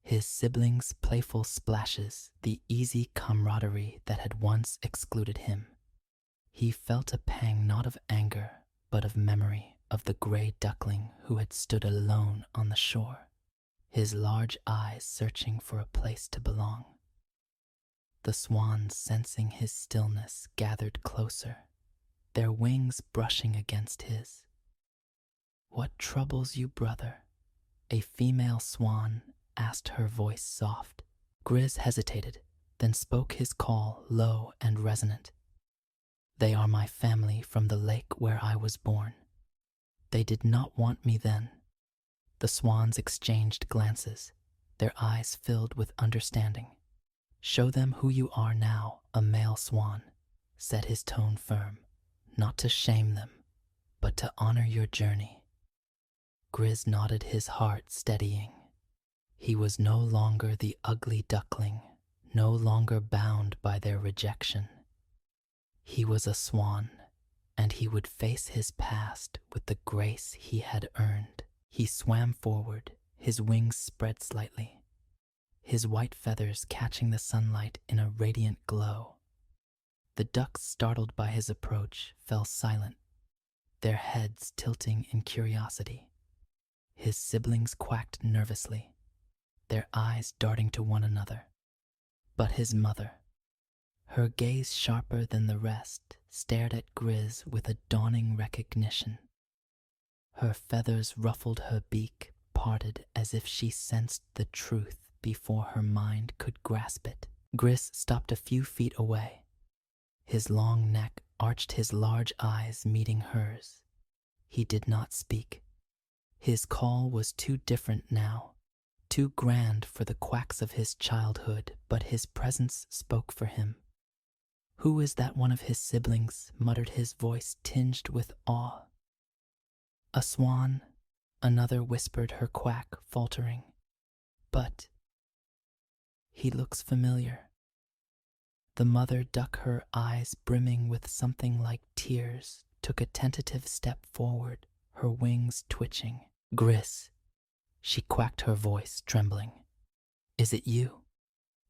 Speaker 1: his siblings' playful splashes, the easy camaraderie that had once excluded him. He felt a pang not of anger, but of memory of the gray duckling who had stood alone on the shore, his large eyes searching for a place to belong. The swans, sensing his stillness, gathered closer, their wings brushing against his. "What troubles you, brother?" a female swan asked, her voice soft. Grizz hesitated, then spoke his call low and resonant. "They are my family from the lake where I was born. They did not want me then." The swans exchanged glances, their eyes filled with understanding. "Show them who you are now, a male swan," said his tone firm, "not to shame them, but to honor your journey." Grizz nodded, his heart steadying. He was no longer the ugly duckling, no longer bound by their rejection. He was a swan, and he would face his past with the grace he had earned. He swam forward, his wings spread slightly, his white feathers catching the sunlight in a radiant glow. The ducks, startled by his approach, fell silent, their heads tilting in curiosity. His siblings quacked nervously, their eyes darting to one another. But his mother, her gaze sharper than the rest, stared at Grizz with a dawning recognition. Her feathers ruffled, her beak parted as if she sensed the truth before her mind could grasp it. Grizz stopped a few feet away. His long neck arched, his large eyes meeting hers. He did not speak. His call was too different now, too grand for the quacks of his childhood, but his presence spoke for him. "Who is that one of his siblings?" muttered his voice tinged with awe. "A swan," another whispered, her quack faltering. "But he looks familiar." The mother duck, her eyes brimming with something like tears, took a tentative step forward, her wings twitching. "Grizz," she quacked, her voice trembling. "Is it you?"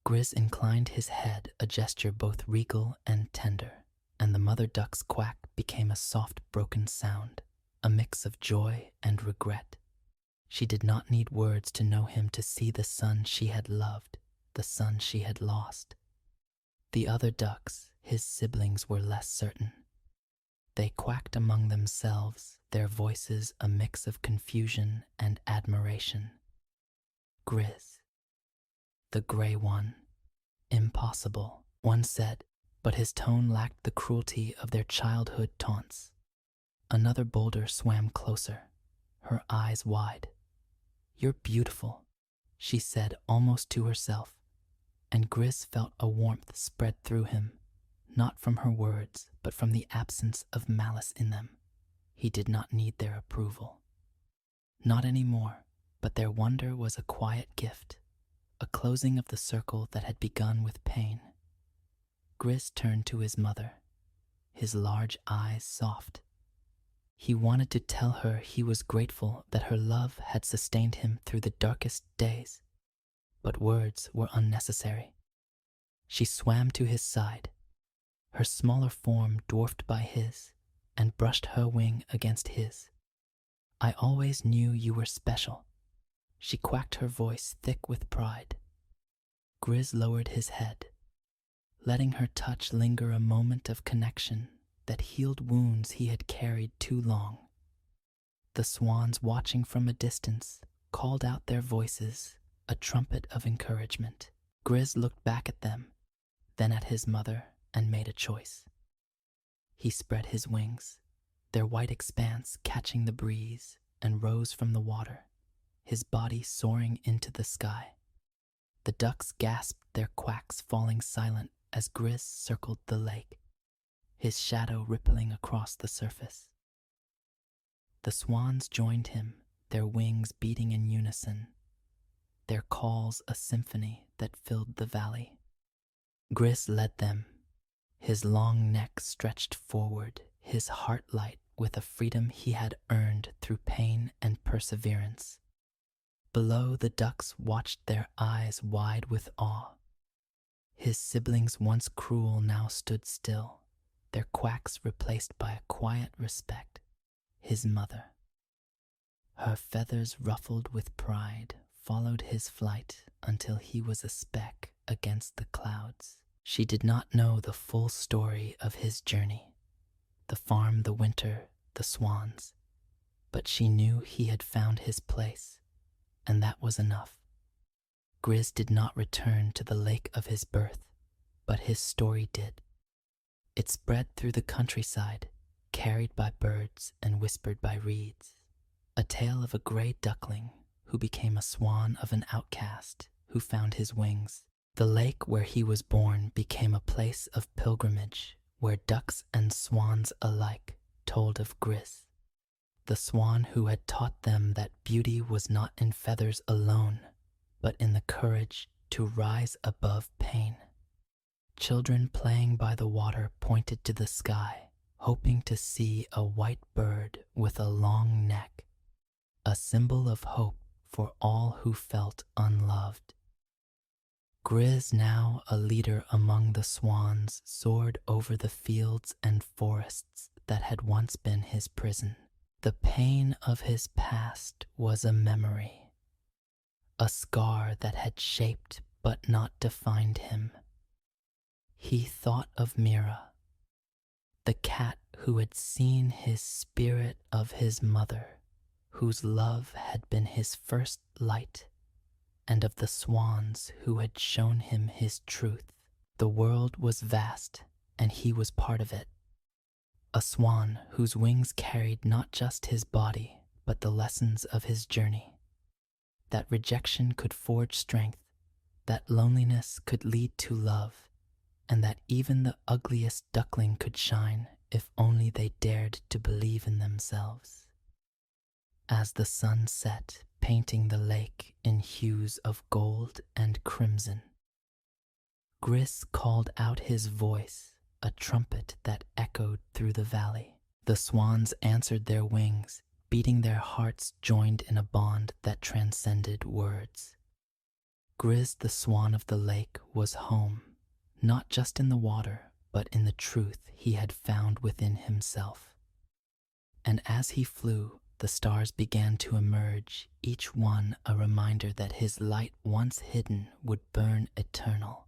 Speaker 1: Grizz inclined his head, a gesture both regal and tender, and the mother duck's quack became a soft broken sound, a mix of joy and regret. She did not need words to know him, to see the son she had loved, the son she had lost. The other ducks, his siblings, were less certain. They quacked among themselves, their voices a mix of confusion and admiration. "Grizz, the gray one. Impossible," one said, but his tone lacked the cruelty of their childhood taunts. Another boulder swam closer, her eyes wide. "You're beautiful," she said almost to herself, and Grizz felt a warmth spread through him, not from her words, but from the absence of malice in them. He did not need their approval. Not anymore, but their wonder was a quiet gift, a closing of the circle that had begun with pain. Grizz turned to his mother, his large eyes soft. He wanted to tell her he was grateful that her love had sustained him through the darkest days, but words were unnecessary. She swam to his side, her smaller form dwarfed by his, and brushed her wing against his. "I always knew you were special," she quacked, her voice thick with pride. Grizz lowered his head, letting her touch linger a moment of connection that healed wounds he had carried too long. The swans, watching from a distance, called out their voices, a trumpet of encouragement. Grizz looked back at them, then at his mother, and made a choice. He spread his wings, their white expanse catching the breeze, and rose from the water, his body soaring into the sky. The ducks gasped, their quacks falling silent as Grizz circled the lake, his shadow rippling across the surface. The swans joined him, their wings beating in unison, their calls a symphony that filled the valley. Grizz led them, his long neck stretched forward, his heart light with a freedom he had earned through pain and perseverance. Below, the ducks watched, their eyes wide with awe. His siblings, once cruel, now stood still, their quacks replaced by a quiet respect. His mother, her feathers ruffled with pride, followed his flight until he was a speck against the clouds. She did not know the full story of his journey, the farm, the winter, the swans, but she knew he had found his place, and that was enough. Grizz did not return to the lake of his birth, but his story did. It spread through the countryside, carried by birds and whispered by reeds. A tale of a gray duckling who became a swan, of an outcast who found his wings. The lake where he was born became a place of pilgrimage, where ducks and swans alike told of Grizz, the swan who had taught them that beauty was not in feathers alone, but in the courage to rise above pain. Children playing by the water pointed to the sky, hoping to see a white bird with a long neck, a symbol of hope for all who felt unloved. Grizz, now a leader among the swans, soared over the fields and forests that had once been his prison. The pain of his past was a memory, a scar that had shaped but not defined him. He thought of Mira, the cat who had seen his spirit of his mother, whose love had been his first light, and of the swans who had shown him his truth. The world was vast, and he was part of it. A swan whose wings carried not just his body, but the lessons of his journey. That rejection could forge strength, that loneliness could lead to love, and that even the ugliest duckling could shine if only they dared to believe in themselves. As the sun set, painting the lake in hues of gold and crimson, Grizz called out his voice, a trumpet that echoed through the valley. The swans answered, their wings, beating, their hearts joined in a bond that transcended words. Grizz, the swan of the lake, was home, not just in the water, but in the truth he had found within himself. And as he flew, the stars began to emerge, each one a reminder that his light, once hidden, would burn eternal.